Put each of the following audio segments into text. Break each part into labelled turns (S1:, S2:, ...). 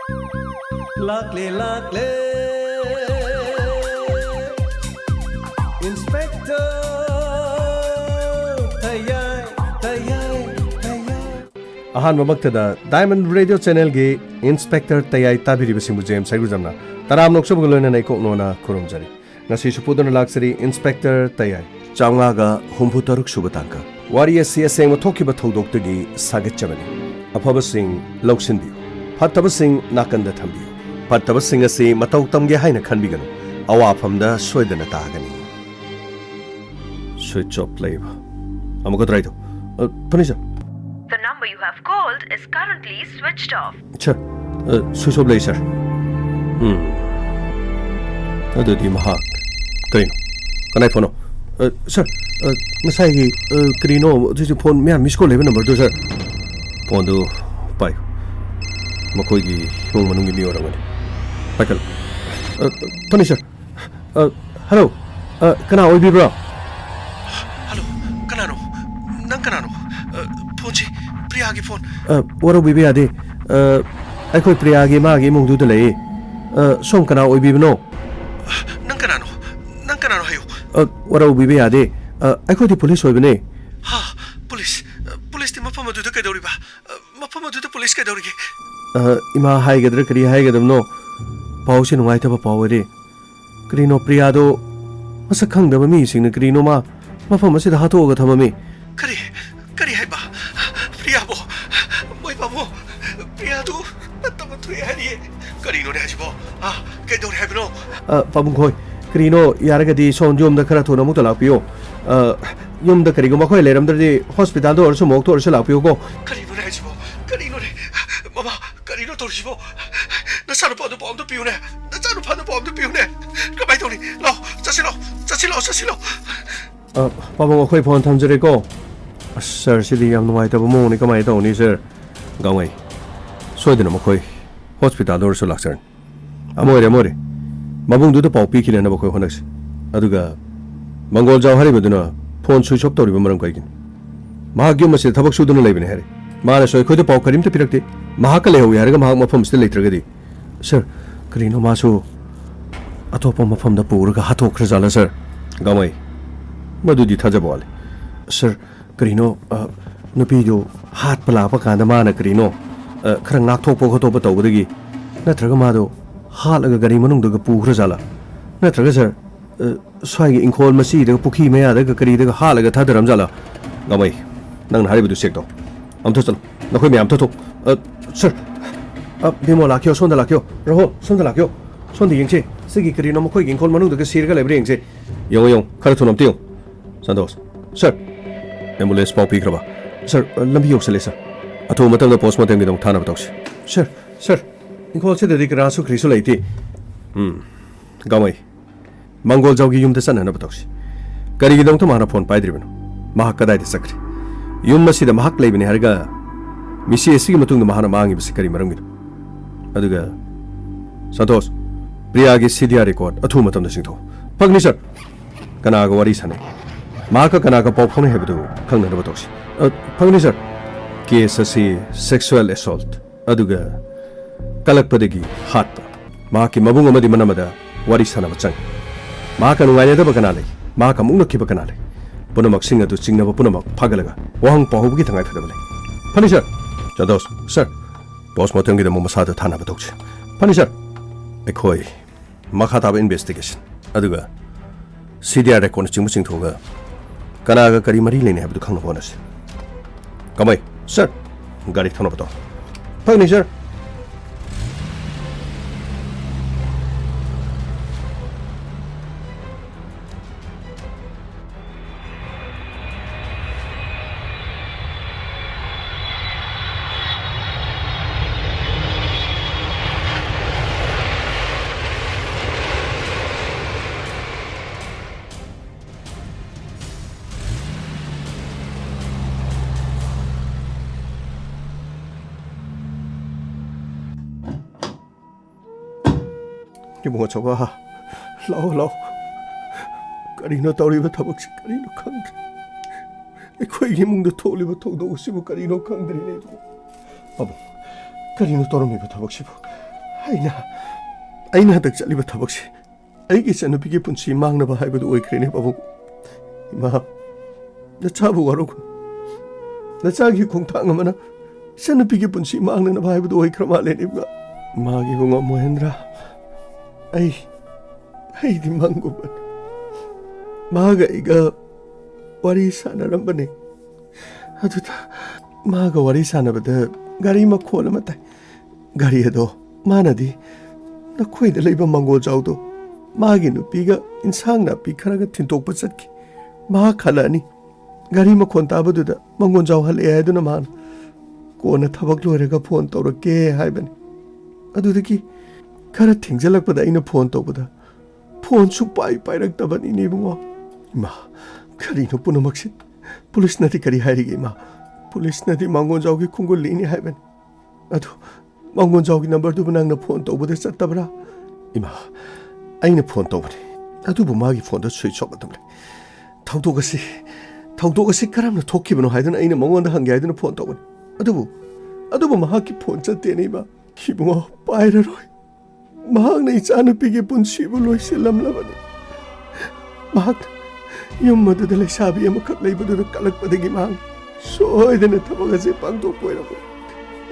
S1: Lakle lakle Inspector Tayai Tayai Tayai Ahan mamaktada Diamond Radio Channel ge Inspector Tayai tabiri basimu James Saigujamna Taram noksab gulona na ikok nona kurumjari ngasi supudona laksari Inspector Tayai Chaungaga humputaruk subatangka Wari asi aseng thokiba thodokdagi sagatchabani Afabasing loksinbiu Fatabasing nakanda thambiu Fatabasing asi matau tamge haina khanbiganu awafamda soidana tagani Switch off live amuka try to Tanisha
S2: The number you have called is currently switched off.
S1: Sir, switch off sir. Adudi mahak. Karino. Kanai phone. Sir, masai gi Karino jiji phone me miss call number do sir. Phone do pai. Makoi gi hong manung gi mi orangani. Pakal. Tanisha. Hello. Kana oi bi bro. Hello. Kanano. Nang kanano. Phone Priyagi phone. Waro bibi ade. Aikoi Priyagi magi mungdu de lei. Som kana oi bibi no. Nang kanano hayo. Waro bibi ade. Aikoi di police oi bane. Ha, police. Police ti mapama du de kai dori ba. Mapama du de police kai dori ge. Ima hai gadra kari hai gadam no. Pau se nungai ta ba pau ade. Krino Priyado masak khang da mi sing na Krino ma. Mapama se da ha to ga thamami. Kari hai ba. Priyabo, moi babo, Priyado, matama thui hari. Karino ne hajibo. Kai dori hai bno. Pabung khoi. Karino yaraga di son yom da khara thona mu ta lakpio. Yom da kari go makhoi leram da hospital do orso mok to orso lakpio ko. Karino ne hajibo. Karino ne. Mama, Karino to jibo. Na saru pa do pom do piu ne. Na saru pa do pom do piu ne. Kamai tori. Lo, chasilo. Pabung khoi phone thamjare ko. Sir, sidi yam nuai ta mo ni kamai ta ni sir. Gawngai. Soidena makoi hospital dor so laksan. Amore. Mabung du ta pau pi khina na bakoi honax. Aduga Mangol jaw hari beduna phone switch off tori maram kai kin. Mahagyu mase thabak suduna leibine hari. Mara soi khoi ta pau karim ta pirakte. Mahaka leho yaraga mahak mafam stil leitragadi. Sir, Karino masu atopa mafam da puraga hatok khrazala sir. Gawngai. Madudi thajabawale. Sir, Karino, nupido hat palapa kanda mana Karino, khara ngak thokpo khotopa tawdagi natraga mado halaga gari manung daga pukhra jala natraga sir swai ingkhol masi daga pukhi maya daga kari daga halaga thadaram jala gamai nang hari bidu sekto amtho chalo nakhoi me amtho thok sir bimo lakyo sonda lakyo raho sonda lakyo sondi yengche sigi Karino makhoi ingkhol manung daga sirga lebre yengche yong khara thunam tiyo sandos sir Ambulance pau pi kraba. Sir, lambi yok sale sir. Ato matam da postmortem gi dong thana batausi. Sir. Ingkhol se dedik rasu krisu leiti. Gamai. Mangol jawgi yum da san na batausi. Kari gi dong to mana phone pai dribano. Mahak kadai de sakri. Yum masi da mahak leibini harga. Misi esi gi matung da mahana mangi bisi kari maram gi. Aduga Santos. Priya gi CDR record athu matam da singtho. Pagni sir. Kana ga wari sane. Maka kana ka pau phone hebu khangna na batausi phangni sir case asi sexual assault aduga kalakpadagi hat maki mabung amadi manamada wari sana bachang maka nungai da bakana le maka mungna ki bakana le punamak singa du chingna punamak phagalaga wahang pahugi thangai phadabale phani sir jados sir boss moteng gi da mama sada thana batausi phani sir ekhoi makha ta investigation aduga CDR record chingmu chingthoga Kanaga kari mari lene habdu khangna bonus. Kamai, sir. Gari thana bato. Phagni sir. Mo chawa lao Karino tawriba thabak si Karino khangdri ekhoi gi mung da tholiba thok do usibu Karino khangdri ne Abu Karino tormi ba thabak sibu ꯑꯩꯅ ꯍꯟꯗꯛ ꯆꯠꯂꯤꯕ ꯊꯕꯛꯁꯤ ꯑꯩꯒꯤ ꯏꯆꯟꯅꯨꯄꯤꯒꯤ ꯄꯨꯟꯁꯤ ꯃꯥꯡꯅꯕ ꯍꯥꯏꯕꯗꯨ ꯑꯣꯏꯈ꯭ꯔꯦꯅꯦ ꯄꯥꯕꯨꯡ ꯏꯃꯥ ꯅꯆꯥꯕꯨ ꯋꯥꯔꯧꯒꯅꯨ ꯅꯆꯥꯒꯤ ꯈꯣꯡꯊꯥꯡ ꯑꯃꯅ ꯏꯆꯟꯅꯨꯄꯤꯒꯤ ꯄꯨꯟꯁꯤ ꯃꯥꯡꯅꯅꯕ ꯍꯥꯏꯕꯗꯨ ꯑꯣꯏꯈ꯭ꯔ ꯃꯥꯜꯂꯦꯅꯦ ꯏꯃꯥ ꯏꯃꯥꯒꯤ ꯏꯕꯨꯡꯉꯣ ꯃꯣꯍꯦꯟꯗ꯭ꯔ ꯑꯩꯗꯤ ꯃꯪꯒꯨꯝꯕꯅꯤ ꯃꯥꯒ ꯑꯩꯒ ꯋꯥꯔꯤ ꯁꯥꯟꯅꯔꯝꯕꯅꯦ ꯑꯗꯨꯗ ꯃꯥꯒ ꯋꯥꯔꯤ ꯁꯥꯟꯅꯕꯗ ꯒꯥꯔꯤ ꯃꯈꯣꯜ ꯑꯃ ꯇꯥꯏ ꯒꯥꯔꯤ ꯑꯗꯣ ꯃꯥꯅꯗꯤ ꯅꯈꯣꯏꯗ ꯂꯩꯕ ꯃꯪꯒꯣꯜ ꯆꯥꯎꯗꯣ ꯃꯥꯒꯤ ꯅꯨꯄꯤꯒ ꯏꯟꯁꯥꯡ ꯅꯥꯄꯤ ꯈꯔꯒ ꯊꯤꯟꯇꯣꯛꯄ ꯆꯠꯈꯤ ꯃꯥ ꯈꯜꯂꯛꯑꯅꯤ ꯒꯥꯔꯤ ꯃꯈꯣꯟ ꯇꯥꯕꯗꯨꯗ ꯃꯪꯒꯣꯜ ꯆꯥꯎ ꯍꯜꯂꯛꯑꯦ ꯍꯥꯏꯗꯨꯅ ꯃꯥꯅ ꯀꯣꯟꯅ ꯊꯕꯛ ꯂꯣꯏꯔꯒ ꯐꯣꯟ ꯇꯧꯔꯛꯀꯦ ꯍꯥꯏꯕꯅꯤ ꯑꯗꯨꯗꯒꯤ ꯈꯔ ꯊꯦꯡꯖꯜꯂꯛꯄꯗ ꯑꯩꯅ ꯐꯣꯟ ꯇꯧꯕꯗ ꯐꯣꯟ ꯁꯨꯡꯄꯥꯏ ꯄꯥꯏꯔꯛꯇꯕꯅꯤꯅꯦ ꯏꯕꯨꯡꯉꯣ ꯏꯃꯥ ꯀꯔꯤꯅꯣ ꯄꯨꯝꯅꯃꯛꯁꯤ ꯄꯨꯂꯤꯁꯅꯗꯤ ꯀꯔꯤ ꯍꯥꯏꯔꯤꯒꯦ ꯏꯃꯥ ꯄꯨꯂꯤꯁꯅꯗꯤ ꯃꯪꯒꯣꯜꯖꯥꯎꯒꯤ ꯈꯨꯡꯒꯨꯜ ꯂꯤꯅꯤ ꯍꯥꯏꯕꯅꯤ ꯑꯗꯨ ꯃꯪꯒꯣꯜꯖꯥꯎꯒꯤ ꯅꯝꯕꯔꯗꯨꯕꯨ ꯅꯪꯅ ꯐꯣꯟ ꯇꯧꯕꯗ ꯆꯠꯇꯕ꯭ꯔꯥ ꯏꯃꯥ ꯑꯩꯅ ꯐꯣन ꯇꯧꯕꯅꯤ ꯑꯗꯨꯕꯨ ꯃꯥꯒꯤ ꯐꯣꯟꯗ ꯁ꯭ꯋꯤꯆ ꯑꯣꯐ ꯑꯗꯨꯝ ꯂꯩ ꯊꯧꯗꯣꯛ ꯑꯁꯤ ꯀꯔꯝꯅ ꯊꯣꯛꯈꯤꯕꯅꯣ ꯍꯥꯏꯗꯨꯅ ꯑꯩꯅ ꯃꯉꯣꯟꯗ ꯍꯪꯒꯦ ꯍꯥꯏꯗꯨꯅ ꯐꯣꯟ ꯇꯧꯕꯅꯤ ꯑꯗꯨꯕꯨ ꯃꯍꯥꯛꯀꯤ ꯐꯣꯟ ꯆꯠꯇꯦꯅꯦ ꯏꯃꯥ ꯏꯕꯨꯡꯉꯣ ꯄꯥꯏꯔꯔꯣꯏ ꯃꯍꯥꯛꯅ ꯏꯆꯥꯅꯨꯄꯤꯒꯤ ꯄꯨꯟꯁꯤꯕꯨ ꯂꯣꯏꯁꯤꯜꯂꯝꯂꯕꯅꯤ ꯃꯍꯥꯛꯅ ꯌꯨꯝ ꯑꯗꯨꯗ ꯂꯩꯁꯥꯕꯤ ꯑꯃꯈꯛ ꯂꯩꯕꯗꯨꯗ ꯀꯜꯂꯛꯄꯗꯒꯤ ꯃꯍꯥꯛꯅ ꯁꯣꯏꯗꯅ ꯊꯕꯛ ꯑꯁꯤ ꯄꯥꯡꯊꯣꯛꯄ ꯑꯣꯏꯔꯝꯃꯤ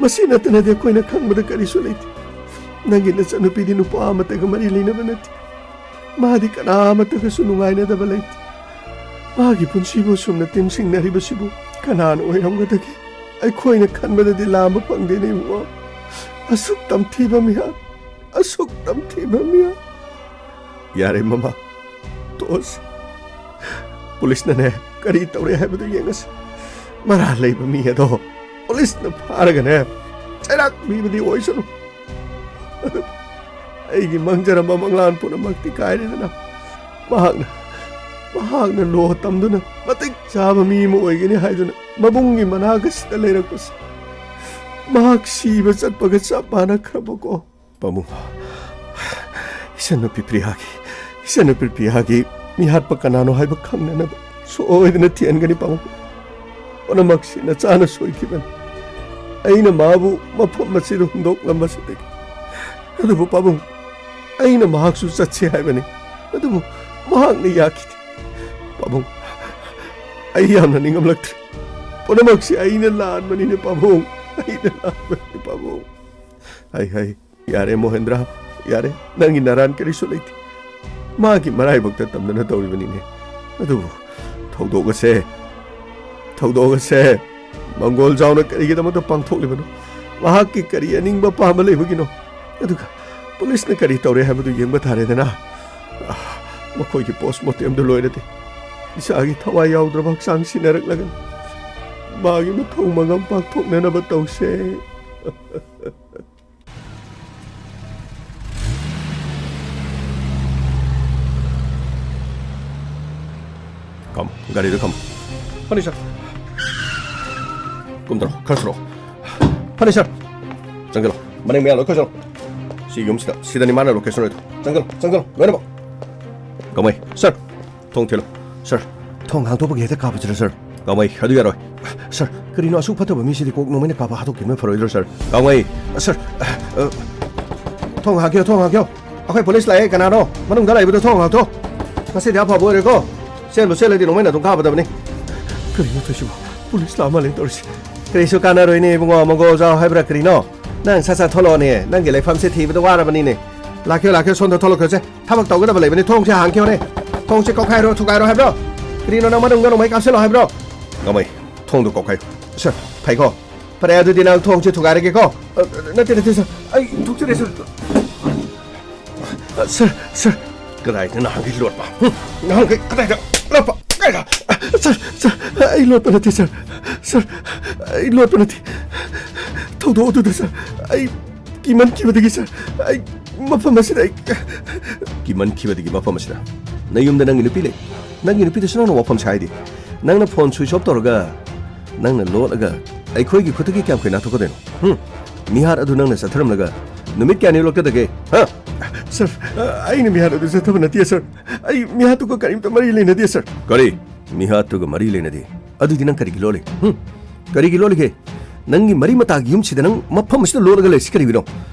S1: ꯃꯁꯤ ꯅꯠꯇꯅꯗꯤ ꯑꯩꯈꯣꯏꯅ ꯈꯪꯕꯗ ꯀꯔꯤꯁꯨ ꯂꯩꯇꯦ ꯅꯪꯒꯤ ꯅꯆꯥꯅꯨꯄꯤꯗꯤ ꯅꯨꯄꯥ ꯑꯃꯠꯇꯒ ꯃꯔꯤ ꯂꯩꯅꯕ ꯅꯠꯇꯦ ꯃꯥꯗꯤ ꯀꯅꯥ ꯑꯃꯠꯇꯒꯁꯨ ꯅꯨꯡꯉꯥꯏꯅꯗꯕ ꯂꯩꯇꯦ ꯃꯥꯒꯤ ꯄꯨꯟꯁꯤꯕꯨ ꯁꯨꯝꯅ ꯇꯤꯟꯁꯤꯡꯅꯔꯤꯕꯁꯤꯕꯨ ꯀꯅꯥꯅ ꯑꯣꯏꯔꯝꯒꯗꯒꯦ ꯑꯩꯈꯣꯏꯅ ꯈꯟꯕꯗꯗꯤ ꯂꯥꯝꯕ ꯐꯪꯗꯦꯅꯦ ꯏꯕꯨꯡꯉꯣ ꯑꯁꯨꯛ ꯇꯝꯊꯤꯕ ꯃꯤꯍꯥꯠ ꯑꯁꯨꯛ ꯇꯝꯊꯤꯕ ꯃꯤꯍꯥꯠ ꯌꯥꯔꯦ ꯃꯃꯥ ꯇꯣꯛꯑꯁꯤ ꯄꯨꯂꯤꯁꯅꯅꯦ ꯀꯔꯤ ꯇꯧꯔꯦ ꯍꯥꯏꯕꯗꯨ ꯌꯦꯡꯉꯁꯤ ꯃꯔꯥꯜ ꯂꯩꯕ ꯃꯤ ꯑꯗꯣ ꯄꯨꯂꯤꯁꯅ ꯐꯥꯔꯒꯅꯦ ꯆꯩꯔꯥꯛ ꯄꯤꯕꯗꯤ ꯑꯣꯏꯁꯅꯨ ꯑꯗꯨꯕꯨ ꯑꯩꯒꯤ ꯃꯪꯖꯔꯝꯕ ꯃꯪꯂꯥꯟ ꯄꯨꯝꯅꯃꯛꯇꯤ ꯀꯥꯏꯔꯦꯗꯅ ꯃꯍꯥꯛꯅ ꯂꯣ ꯇꯝꯗꯨꯅ ꯃꯇꯤꯛ ꯆꯥꯕ ꯃꯤ ꯑꯃ ꯑꯣꯏꯒꯅꯤ ꯍꯥꯏꯗꯨꯅ ꯃꯕꯨꯡꯒꯤ ꯃꯅꯥꯛꯁꯤꯗ ꯂꯩꯔꯛꯄꯁꯤ ꯃꯍꯥꯛ ꯁꯤꯕ ꯆꯠꯄꯒ ꯆꯞ ꯃꯥꯟꯅꯈ꯭ꯔꯕꯀꯣ ꯄꯥꯕꯨꯡ ꯏꯆꯟꯅꯨꯄꯤ ꯄ꯭ꯔꯤꯌꯥꯒꯤ ꯃꯤꯍꯥꯠꯄ ꯀꯅꯥꯅꯣ ꯍꯥꯏꯕ ꯈꯪꯅꯅꯕ ꯁꯣꯏꯗꯅ ꯊꯤꯍꯟꯒꯅꯤ ꯄꯥꯕꯨꯡ ꯄꯨꯝꯅꯃꯛꯁꯤ ꯅꯆꯥꯅ ꯁꯣꯏꯈꯤꯕꯅꯤ ꯑꯩꯅ ꯃꯥꯕꯨ ꯃꯐꯝ ꯑꯁꯤꯗ ꯍꯨꯟꯗꯣꯛꯂꯝꯕꯁꯤꯗꯒꯤ ꯑꯗꯨꯕꯨ ꯄꯥꯕꯨꯡ ꯑꯩꯅ ꯃꯍꯥꯛꯁꯨ ꯆꯠꯁꯤ ꯍꯥꯏꯕꯅꯤ ꯑꯗꯨꯕꯨ ꯃꯍꯥꯛꯅ ꯌꯥꯈꯤꯗꯦ ꯄꯥꯕꯨꯡ ꯑꯩ ꯌꯥꯝꯅ ꯅꯤꯡꯉꯝꯂꯛꯇ꯭ꯔꯦ ꯄꯨꯝꯅꯃꯛꯁꯤ ꯑꯩꯅ ꯂꯥꯟꯕꯅꯤꯅꯦ ꯄꯥꯕꯨꯡ ꯑꯩꯅ ꯂꯥꯟꯕꯅꯤ ꯄꯥꯕꯨꯡ ꯍꯥꯏ ꯌꯥꯔꯦ ꯃꯣꯍꯦꯟꯗ꯭ꯔ ꯌꯥꯔꯦ ꯅꯪꯒꯤ ꯅꯔꯥꯟ ꯀꯔꯤꯁꯨ ꯂꯩꯇꯦ ꯃꯥꯒꯤ ꯃꯔꯥꯏꯕꯛꯇ ꯇꯝꯗꯅ ꯇꯧꯔꯤꯕꯅꯤꯅꯦ ꯑꯗꯨꯕꯨ ꯊꯧꯗꯣꯛ ꯑꯁꯦ ꯃꯪꯒꯣꯜꯖꯥꯎꯅ ꯀꯔꯤꯒꯤꯗꯃꯛꯇ ꯄꯥꯡꯊꯣꯛꯂꯤꯕꯅꯣ ꯃꯍꯥꯛꯀꯤ ꯀꯔꯤ ꯑꯅꯤꯡꯕ ꯄꯥꯝꯕ ꯂꯩꯕꯒꯤꯅꯣ ꯑꯗꯨꯒ ꯄꯨꯂꯤꯁꯅ ꯀꯔꯤ ꯇꯧꯔꯦ ꯍꯥꯏꯕꯗꯨ ꯌꯦꯡꯕ ꯇꯥꯔꯦꯗꯅ ꯃꯈꯣꯏꯒꯤ ꯄꯣꯁꯃꯣꯔꯇꯦꯝꯗꯨ ꯂꯣꯏꯔꯗꯤ ꯏꯁꯥꯒꯤ ꯊꯋꯥꯏ ꯌꯥꯎꯗ꯭ꯔꯕ ꯍꯛꯆꯥꯡ ꯁꯤꯟꯅꯔꯛꯂꯒꯅꯤ ꯃꯥꯒꯤ ꯃꯊꯧ ꯃꯉꯝ ꯄꯥꯡꯊꯣꯛꯅꯅꯕ ꯇꯧꯁꯦ Come, ga리를 come. 파니셔. 꿈들어, 칼스로. 파니셔. 장근호, 만약 미안 로케이션. 시금시다. 시다니 만나 로케이션을. 장근호, 왜냐면. 가만히, sir. 통틀로, sir. 통항도 보게 해도 가보지를, sir. 가만히, 해도 야로. sir. 그리노 수파트 미시디 꼭 놈이네 가봐 하도 김에 벌어이들, sir. 가만히, sir. 통하겨. 아까 폴리스 라에 가나로. 만능 가라 이부터 통하도. 가세리 아파 보이고. 셀러디 놈이나 좀 가보다보니 그리노 도시고 폴리스 라말린 떨시 그래서 까나로이니 붕어 먹어자 하이브라 그리노 난 사사 털어니 난게 레팜세 TV도 와라바니네 라켜 손도 털어켜제 타박 떠그다 발레바니 통치 한켜네 통치 꼭하이로 투가이로 하이브로 그리노 나마는 거는 마이 값을로 하이브로 어머이 통도 꼭하이 셔 파이고 그래야도 디랑 통치 투가이르게고 나때서 아이 독질에서 서 그라이드는 한개 일로와 한개 그라이드 Lapa, sir, ay luat pa natin, sir, ay luat pa natin. Todo sir, ay kiman kibadigi, sir, ay mapamasina, ay kiman kibadigi mapamasina. Nayum na nang inupili siya nang wapam sayadi. Nang na phone switch off toroga, nang na load aga, ay koy gikutagi kiyam koy nato ko din. Mihar adu nang na sa term laga, numit kya nilok kadagay, ha? Sir, ay ni mihar adu sa taban natiya, sir. ay mihatu ko karim to marile na di sir kari mihatu ko marile na di adu dinang karigilole karigilole ke nangi mari mata giyum sida nang mapam sida lolaga le sikari bino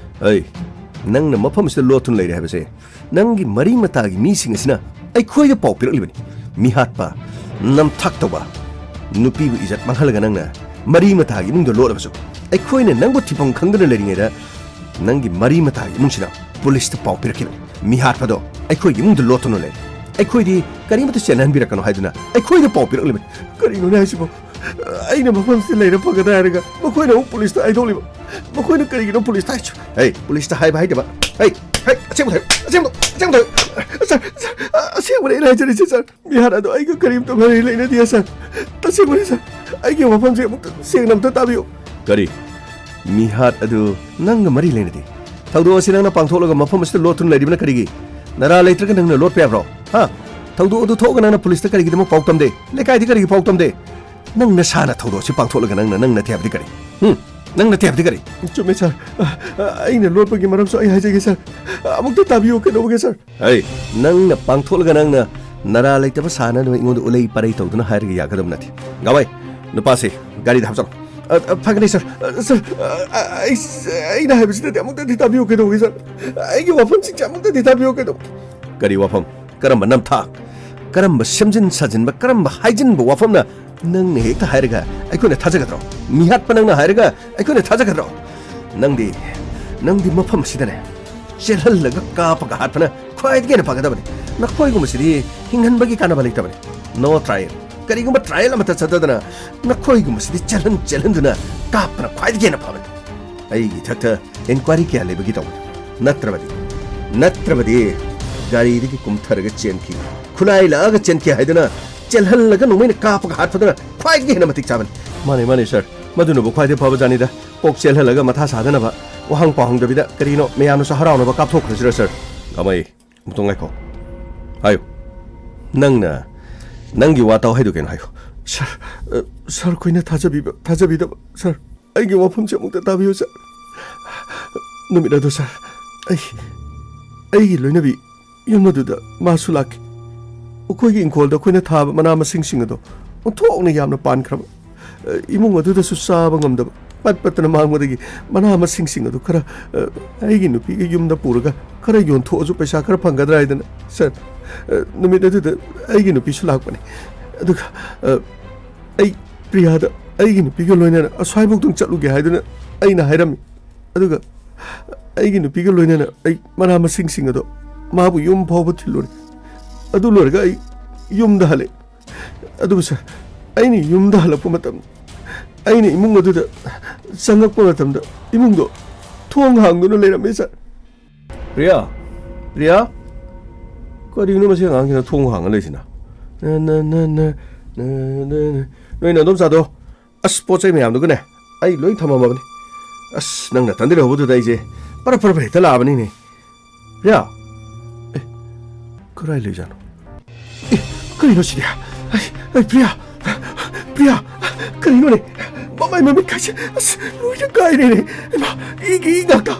S1: ay ꯅꯪꯅ ꯃꯐꯝꯁꯤꯗ ꯂꯣꯠꯇꯨꯅ ꯂꯩꯔꯦ ꯍꯥꯏꯕꯁꯦ ꯅꯪꯒꯤ ꯃꯔꯤ ꯃꯇꯥꯒꯤ ꯃꯤꯁꯤꯡ ꯑꯁꯤꯅ ꯑꯩꯈꯣꯏꯗ ꯄꯥꯎ ꯄꯤꯔꯛꯂꯤꯕꯅꯤ ꯃꯤꯍꯥꯠꯄ ꯅꯝꯊꯥꯛ ꯇꯧꯕ ꯅꯨꯄꯤꯕꯨ ꯏꯖꯠ ꯃꯥꯡꯍꯜꯂꯒ ꯅꯪꯅ ꯃꯔꯤ ꯃꯇꯥꯒꯤ ꯏꯃꯨꯡꯗ ꯂꯣꯠꯂꯕꯁꯨ ꯑꯩꯈꯣꯏꯅ ꯅꯪꯕꯨ ꯊꯤꯐꯝ ꯈꯪꯗꯅ ꯂꯩꯔꯤꯉꯩꯗ ꯅꯪꯒꯤ ꯃꯔꯤ ꯃꯇꯥꯒꯤ ꯏꯃꯨꯡꯁꯤꯅ ꯄꯨꯂꯤꯁꯇ ꯄꯥꯎ ꯄꯤꯔꯛꯈꯤꯕꯅꯤ ꯃꯤꯍꯥꯠꯄꯗꯣ ꯑꯩꯈꯣꯏꯒꯤ ꯏꯃꯨꯡꯗ ꯂꯣꯠꯇꯨꯅ ꯂꯩꯔꯦ ꯑꯩꯈꯣꯏꯗꯤ ꯀꯔꯤꯃꯠꯇ ꯆꯦꯟꯍꯟꯕꯤꯔꯛꯀꯅꯣ ꯍꯥꯏꯗꯨꯅ ꯑꯩꯈꯣꯏꯗ ꯄꯥꯎ ꯄꯤꯔꯛꯂꯤꯕꯅꯤ ꯀꯔꯤꯅꯣꯅꯦ ꯍꯥꯏꯁꯤꯕꯣ ꯑꯩꯅ ꯃꯐꯝꯁꯤꯗ ꯂꯩꯔ ꯐꯒꯗ꯭ꯔꯥ ꯍꯥꯏꯔꯒ ꯃꯈꯣꯏꯅ ꯑꯃꯨꯛ ꯄꯨꯂꯤꯁꯇ ꯍꯥꯏꯗꯣꯛꯂꯤꯕ ꯃꯈꯣꯏꯅ ꯀꯔꯤꯒꯤꯅꯣ ꯄꯨꯂꯤꯁꯇ ꯍꯥꯏꯁꯨ ꯄꯨꯂꯤꯁꯇ ꯍꯥꯏꯕ ꯍꯥꯏꯗꯕ ꯑꯁꯦꯡꯕ ꯑꯁꯦꯡꯕꯅꯤ ꯑꯩꯅ ꯍꯥꯏꯖꯔꯤꯁꯦ ꯁꯥꯔ ꯃꯤꯍꯥꯠ ꯑꯗꯣ ꯑꯩꯒ ꯀꯔꯤꯝꯇ ꯃꯔꯤ ꯂꯩꯅꯗꯦ ꯁꯥꯔ ꯇꯁꯦꯡꯕꯅꯤ ꯁꯥꯔ ꯑꯩꯒꯤ ꯋꯥꯐꯝꯁꯦ ꯑꯃꯨꯛꯇ ꯁꯦꯡꯅ ꯑꯝꯇ ꯇꯥꯕꯤꯌꯨ ꯀꯔꯤ ꯃꯤꯍꯥꯠ ꯑꯗꯨ ꯅꯪꯒ ꯃꯔꯤ ꯂꯩꯅꯗꯦ ꯊꯧꯗꯣꯛ ꯑꯁꯤ ꯅꯪꯅ ꯄꯥꯡꯊꯣꯛꯂꯒ ꯃꯐꯝ ꯑꯁꯤꯗ ꯂꯣꯠꯇꯨꯅ ꯂꯩꯔꯤꯕꯅ ꯀꯔꯤꯒꯤ ꯅꯔꯥ ꯂꯩꯇ꯭ꯔꯒ ꯅꯪꯅ ꯂꯣꯠꯄ ꯌꯥꯕ꯭ꯔꯣ ꯊꯧꯗꯣꯛ ꯑꯗꯨ ꯊꯣꯛꯑꯒ ꯅꯪꯅ ꯄꯨꯂꯤꯁꯇ ꯀꯔꯤꯒꯤꯗꯃꯛ ꯄꯥꯎ ꯇꯝꯗꯦ ꯂꯩꯀꯥꯏꯗꯤ ꯀꯔꯤꯒꯤ ꯄꯥꯎ ꯇꯝꯗꯦ ꯅꯪ ꯅꯁꯥꯅ ꯊꯧꯗꯣꯛ ꯑꯁꯤ ꯄꯥꯡꯊꯣꯛꯂꯒ ꯅꯪ ꯅꯠꯇꯦ ꯍꯥꯏꯕꯗꯤ ꯀꯔꯤ ꯅꯪ ꯅꯠꯇꯦ ꯍꯥꯏꯕꯗꯤ ꯀꯔꯤ ꯆꯨꯝꯃꯦ ꯁꯥꯔ ꯑꯩꯅ ꯂꯣꯠꯄꯒꯤ ꯃꯔꯝꯁꯨ ꯑꯩ ꯍꯥꯏꯖꯒꯦ ꯁꯥꯔ ꯑꯃꯨꯛꯇ ꯇꯥꯕꯤꯌꯨ ꯀꯩꯗꯧꯕꯒꯦ ꯁꯥꯔ ꯅꯪꯅ ꯄꯥꯡꯊꯣꯛꯂꯒ ꯅꯪꯅ ꯅꯔꯥ ꯂꯩꯇꯕ ꯁꯥꯅꯅꯕ ꯑꯩꯉꯣꯟꯗ ꯎꯂꯩ ꯄꯔꯩ ꯇꯧꯗꯨꯅ ꯍꯥꯏꯔꯒ ꯌꯥꯒꯗꯕ ꯅꯠꯇꯦ ꯒꯥꯋꯥꯏ ꯅꯨꯄꯥꯁꯦ ꯒꯥꯔꯤꯗ ꯍꯥꯞꯆꯜꯂꯣ ꯐꯒꯅꯤ ꯁꯥꯔ ꯑꯩꯅ ꯍꯥꯏꯕꯁꯤꯗꯗꯤ ꯑꯃꯨꯛꯇꯗꯤ ꯇꯥꯕꯤꯌꯨ ꯀꯩꯗꯧꯕꯒꯦ ꯁꯥꯔ ꯑꯩꯒꯤ ꯋꯥꯐꯝꯁꯤꯡꯁꯦ ꯑꯃꯨꯛꯇꯗꯤ ꯇꯥꯕꯤꯌꯨ ꯀꯩꯗꯧꯕ ꯀꯔꯤ ꯋꯥꯐꯝ ꯀꯔꯝꯕ ꯅꯝꯊꯥꯛ ꯀꯔꯝꯕ ꯁꯦꯝꯖꯤꯟ ꯁꯥꯖꯤꯟꯕ ꯀꯔꯝꯕ ꯍꯥꯏꯖꯤꯟꯕ ꯋꯥꯐꯝꯅ ꯅꯪꯅ ꯍꯦꯛꯇ ꯍꯥꯏꯔꯒ ꯑꯩꯈꯣꯏꯅ ꯊꯥꯖꯒꯗ꯭ꯔꯣ ꯃꯤꯍꯥꯠꯄ ꯅꯪꯅ ꯍꯥꯏꯔꯒ ꯑꯩꯈꯣꯏꯅ ꯊꯥꯖꯒꯗ꯭ꯔꯣ ꯅꯪꯗꯤ ꯃꯐꯝ ꯑꯁꯤꯗꯅꯦ ꯆꯦꯜꯍꯜꯂꯒ ꯀꯥꯞꯄꯒ ꯍꯥꯠꯄꯅ ꯈ꯭ꯋꯥꯏꯗꯒꯤ ꯍꯦꯟꯅ ꯐꯒꯗꯕꯅꯤ ꯅꯈꯣꯏꯒꯨꯝꯕꯁꯤꯗꯤ ꯍꯤꯡꯍꯟꯕꯒꯤ ꯀꯥꯟꯅꯕ ꯂꯩꯇꯕꯅꯤ ꯅꯣ ꯇ꯭ꯔꯥꯌꯦꯜ ꯀꯔꯤꯒꯨꯝꯕ ꯇ꯭ꯔꯥꯌꯦꯜ ꯑꯃꯠꯇ ꯆꯠꯊꯗꯅ ꯅꯈꯣꯏꯒꯨꯝꯕꯁꯤꯗꯤ ꯆꯦꯜꯍꯟꯗꯨꯅ ꯀꯥꯞꯄꯅ ꯈ꯭ꯋꯥꯏꯗꯒꯤ ꯍꯦꯟꯅ ꯐꯕꯅꯤ ꯑꯩꯒꯤ ꯏꯊꯛꯇ ꯏꯟꯀ꯭ꯋꯥꯏꯔꯤ ꯀꯌꯥ ꯂꯩꯕꯒꯤ ꯇꯧꯕꯅꯤ ꯅꯠꯇ꯭ꯔꯕꯗꯤ ꯒꯥꯔꯤꯗꯒꯤ ꯀꯨꯝꯊꯔꯒ ꯆꯦꯟꯈꯤ ꯈꯨꯠꯂꯥꯏ ꯂꯥꯛꯑꯒ ꯆꯦꯟꯈꯤ ꯍꯥꯏꯗꯨꯅ ꯆꯦꯜꯍꯜꯂꯒ ꯅꯣꯡꯃꯩꯅ ꯀꯥꯞꯄꯒ ꯍꯥꯠꯄꯗꯨꯅ ꯈ꯭ꯋꯥꯏꯗꯒꯤ ꯍꯦꯟꯅ ꯃꯇꯤꯛ ꯆꯥꯕꯅꯤ ꯃꯥꯅꯦ ꯁꯥꯔ ꯃꯗꯨꯅꯕꯨ ꯈ꯭ꯋꯥꯏꯗꯒꯤ ꯐꯕ ꯖꯥꯠꯅꯤꯗ ꯀꯣꯛ ꯆꯦꯜꯍꯜꯂꯒ ꯃꯊꯥ ꯁꯥꯗꯅꯕ ꯋꯥꯍꯪ ꯄꯥꯎꯍꯪꯗꯕꯤꯗ ꯀꯔꯤꯅꯣ ꯃꯌꯥꯝꯅꯁꯨ ꯍꯔꯥꯎꯅꯕ ꯀꯥꯞꯊꯣꯛꯈ꯭ꯔꯁꯤꯔ ꯁꯥꯔ ꯀꯃꯥꯏ ꯑꯃꯨꯛꯇꯪ ꯉꯥꯏꯈꯣ ꯍꯥꯏꯌꯨ ꯅꯪꯒꯤ ꯋꯥ ꯇꯥꯎ ꯍꯥꯏꯗꯨ ꯀꯩꯅꯣ ꯍꯥꯏꯌꯨ ꯁꯥꯔ ꯑꯩꯈꯣꯏꯅ ꯊꯥꯖꯕꯤꯗꯕ ꯁꯥꯔ ꯑꯩꯒꯤ ꯋꯥꯐꯝꯁꯦ ꯑꯃꯨꯛꯇ ꯇꯥꯕꯤꯌꯨ ꯁꯥꯔ ꯅꯨꯃꯤꯠ ꯑꯗꯨ ꯁꯥꯔ ꯑꯩꯒꯤ ꯂꯣꯏꯅꯕꯤ ꯌꯨꯝ ꯑꯗꯨꯗ ꯃꯥꯁꯨ ꯂꯥꯛꯈꯤ ꯑꯩꯈꯣꯏꯒꯤ ꯏꯪꯈꯣꯜꯗ ꯑꯩꯈꯣꯏꯅ ꯊꯥꯕ ꯃꯅꯥ ꯃꯁꯤꯡꯁꯤꯡ ꯑꯗꯣ ꯑꯣꯟꯊꯣꯛꯅ ꯌꯥꯝꯅ ꯄꯥꯟꯈ꯭ꯔꯕ ꯏꯃꯨꯡ ꯑꯗꯨꯗꯁꯨ ꯆꯥꯕ ꯉꯝꯗꯕ ꯄꯠꯇꯅ ꯃꯥꯡꯕꯗꯒꯤ ꯃꯅꯥ ꯃꯁꯤꯡꯁꯤꯡ ꯑꯗꯨ ꯈꯔ ꯑꯩꯒꯤ ꯅꯨꯄꯤꯒꯤ ꯌꯨꯝꯗ ꯄꯨꯔꯒ ಖꯔ ꯌꯣꯟꯊꯣꯛꯑꯁꯨ ꯄꯩꯁా khara ꯐꯪꯒꯗ꯭ꯔꯥ ꯍꯥꯏꯗꯅ ꯁꯥꯔ ꯅꯨꯃꯤꯠ ꯑꯗꯨꯗ ꯑꯩꯒꯤ ꯅꯨꯄꯤꯁꯨ ꯂꯥꯛꯄꯅꯤ ꯑꯗꯨꯒ ꯑꯩ ꯄ꯭ꯔꯤꯌꯥꯗ ꯑꯩꯒꯤ ꯅꯨꯄꯤꯒ ꯂꯣꯏꯅꯅ ꯑꯁ꯭ꯋꯥꯏꯐꯥꯎꯇꯪ ꯆꯠꯂꯨꯒꯦ ꯍꯥꯏꯗꯨꯅ ꯑꯩꯅ ꯍꯥꯏꯔꯝꯃꯤ ꯑꯗꯨꯒ ꯑꯩꯒꯤ ꯅꯨꯄꯤꯒ ꯂꯣꯏꯅꯅ ꯑꯩ ꯃꯅꯥ ꯃꯁꯤꯡꯁꯤꯡ ꯑꯗꯣ ꯃꯥꯕꯨ ꯌꯨꯝ ꯐꯥꯎꯕ ꯊꯤꯜꯂꯨꯔꯦ ꯑꯗꯨ ꯂꯣꯏꯔꯒ ꯑꯩ ꯌꯨꯝꯗ ꯍꯜꯂꯛꯑꯦ ꯑꯗꯨꯕꯨ ꯁꯥꯔ ꯑꯩꯅ ꯌꯨꯝꯗ ꯍꯜꯂꯛꯄ ꯃꯇꯝꯗ ꯑꯩꯅ ꯏꯃꯨꯡ ꯑꯗꯨꯗ ꯆꯪꯉꯛꯄ ꯃꯇꯝꯗ ꯏꯃꯨꯡꯗꯣ ꯊꯣꯡ ꯍꯥꯡꯗꯨꯅ ꯂꯩꯔꯝꯃꯦ ꯁꯥꯔ ꯄ꯭ꯔꯤꯌꯥ ꯀꯔꯤꯅꯣ ꯃꯁꯤ ꯑꯉꯥꯡꯁꯤꯅ ꯊꯣꯡ ꯍꯥꯡꯉ ꯂꯩꯁꯤꯅ ꯅꯣꯏꯅ ꯑꯗꯨꯝ ꯆꯥꯗꯣ ꯑꯁ ꯄꯣꯠ ꯆꯩ ꯃꯌꯥꯝꯗꯨꯒꯅꯦ ꯑꯩ ꯂꯣꯏ ꯊꯝꯃꯝꯃꯕꯅꯤ ꯑꯁ ꯅꯪꯅ ꯇꯟꯗꯤ ꯂꯩꯍꯧꯕꯗꯨꯗ ꯑꯩꯁꯦ ꯄꯔꯞ ꯍꯦꯛꯇ ꯂꯥꯛꯑꯕꯅꯤꯅꯦ ꯄ꯭ꯔꯤꯌꯥ ꯀꯔꯥꯏ ꯂꯩꯖꯥꯠꯅꯣ ꯀꯔꯤꯅꯣ ꯁꯤꯗꯤ ꯄ꯭ꯔꯤꯌꯥ ꯀꯔꯤꯅꯣꯅꯦ ꯃꯃꯥꯏ ꯃꯃꯤꯠ ꯀꯥꯏꯁꯦ ꯑꯁ ꯂꯣꯏꯅ ꯀꯥꯏꯔꯦꯅꯦ ꯏ ꯉꯥꯛꯇ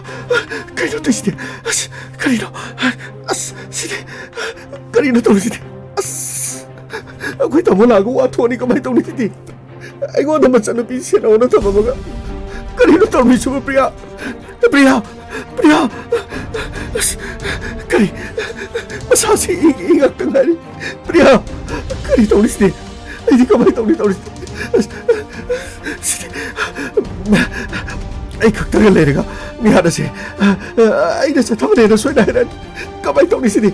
S1: ꯀꯩꯅꯣ ꯇꯧꯁꯤꯗꯤ ꯑꯁ ꯀꯔꯤꯅꯣ ꯑꯁ ꯁꯤꯗꯤ ꯀꯔꯤꯅꯣ ꯇꯧꯔꯤꯁꯤꯗꯤ ꯑꯁ ꯑꯩꯈꯣꯏ ꯇꯥꯃꯣ ꯂꯥꯛꯑꯒ ꯋꯥꯊꯣꯛꯑꯅꯤ ꯀꯃꯥꯏꯅ ꯇꯧꯅꯤ ꯁꯤꯗꯤ ꯑꯩꯉꯣꯟꯗ ꯃꯆꯟꯅꯨꯄꯤ ꯁꯦꯟꯅꯧꯅ ꯊꯝꯃꯝꯃꯒ ꯀꯔꯤꯅꯣ ꯇꯧꯔꯤꯁꯤꯕꯨ ꯄ꯭ꯔꯤꯌꯥ ꯑꯁ ꯀꯔꯤ ꯃꯁꯥꯁꯤ ꯏ ꯉꯥꯛꯇ ꯉꯥꯏꯔꯤ ꯄ꯭ꯔꯤꯌꯥ ꯀꯔꯤ ꯇꯧꯅꯤ ꯁꯤꯗꯤ ꯑꯩꯗꯤ ꯀꯃꯥꯏꯅ ꯇꯧꯅꯤ ꯇꯧꯔꯤꯁꯤꯗꯤ ꯁꯤꯗꯤ ꯑꯩ ꯈꯛꯇꯒ ꯂꯩꯔꯒ ꯃꯤꯍꯥꯠ ꯑꯁꯦ ꯑꯩꯅ ꯆꯠꯊꯕꯅꯦꯅ ꯁꯣꯏꯅ ꯍꯥꯏꯔꯛꯑꯅꯤ ꯀꯃꯥꯏꯅ ꯇꯧꯅꯤ ꯁꯤꯗꯤ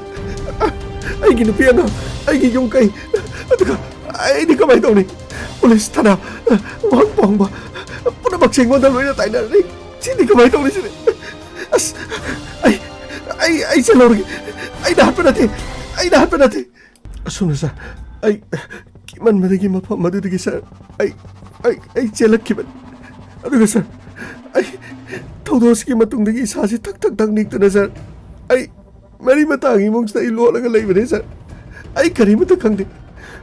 S1: ꯑꯩꯒꯤ ꯅꯨꯄꯤ ꯑꯉꯥꯡ ꯑꯩꯒꯤ ꯌꯨꯝ ꯀꯩ ꯑꯗꯨꯒ ꯑꯩꯗꯤ ꯀꯃꯥꯏꯅ ꯇꯧꯅꯤ ꯄꯨꯂꯤꯁ ꯊꯥꯅ ꯋꯥꯍꯪ ꯄꯥꯎꯍꯪꯕ ꯄꯨꯝꯅꯃꯛꯁꯦ ꯑꯩꯉꯣꯟꯗ ꯂꯣꯏꯅ ꯇꯥꯏꯅꯔꯅꯤ ꯁꯤꯗꯤ ꯀꯃꯥꯏꯅ ꯇꯧꯅꯤ ꯁꯤꯗꯤ ꯑꯁ ꯑꯩ ꯆꯠꯍꯧꯔꯒꯦ ꯑꯩꯅ ꯍꯥꯠꯄ ꯅꯠꯇꯦ ꯑꯁꯨꯝꯅ ꯁꯥꯔ ꯑꯩ ꯀꯤꯃꯟꯕꯗꯒꯤ ꯃꯐꯝ ꯑꯗꯨꯗꯒꯤ ꯁꯥꯔ ꯑꯩ ꯆꯦꯜꯂꯛꯈꯤꯕꯅꯤ ꯑꯗꯨꯒ ꯁꯥꯔ ꯑꯩ ꯊꯧꯗꯣꯛ ꯑꯁꯤꯒꯤ ꯃꯇꯨꯡꯗꯒꯤ ꯏꯁꯥꯁꯤ ꯊꯛ ꯅꯤꯛꯇꯨꯅ ꯁꯥꯔ ꯑꯩ ꯃꯔꯤ ꯃꯇꯥꯒꯤ ꯏꯃꯨꯡꯁꯤꯗ ꯑꯩ ꯂꯣꯠꯂꯒ ꯂꯩꯕꯅꯦ ꯁꯥꯔ ꯑꯩ ꯀꯔꯤꯃꯠꯇ ꯈꯪꯗꯦ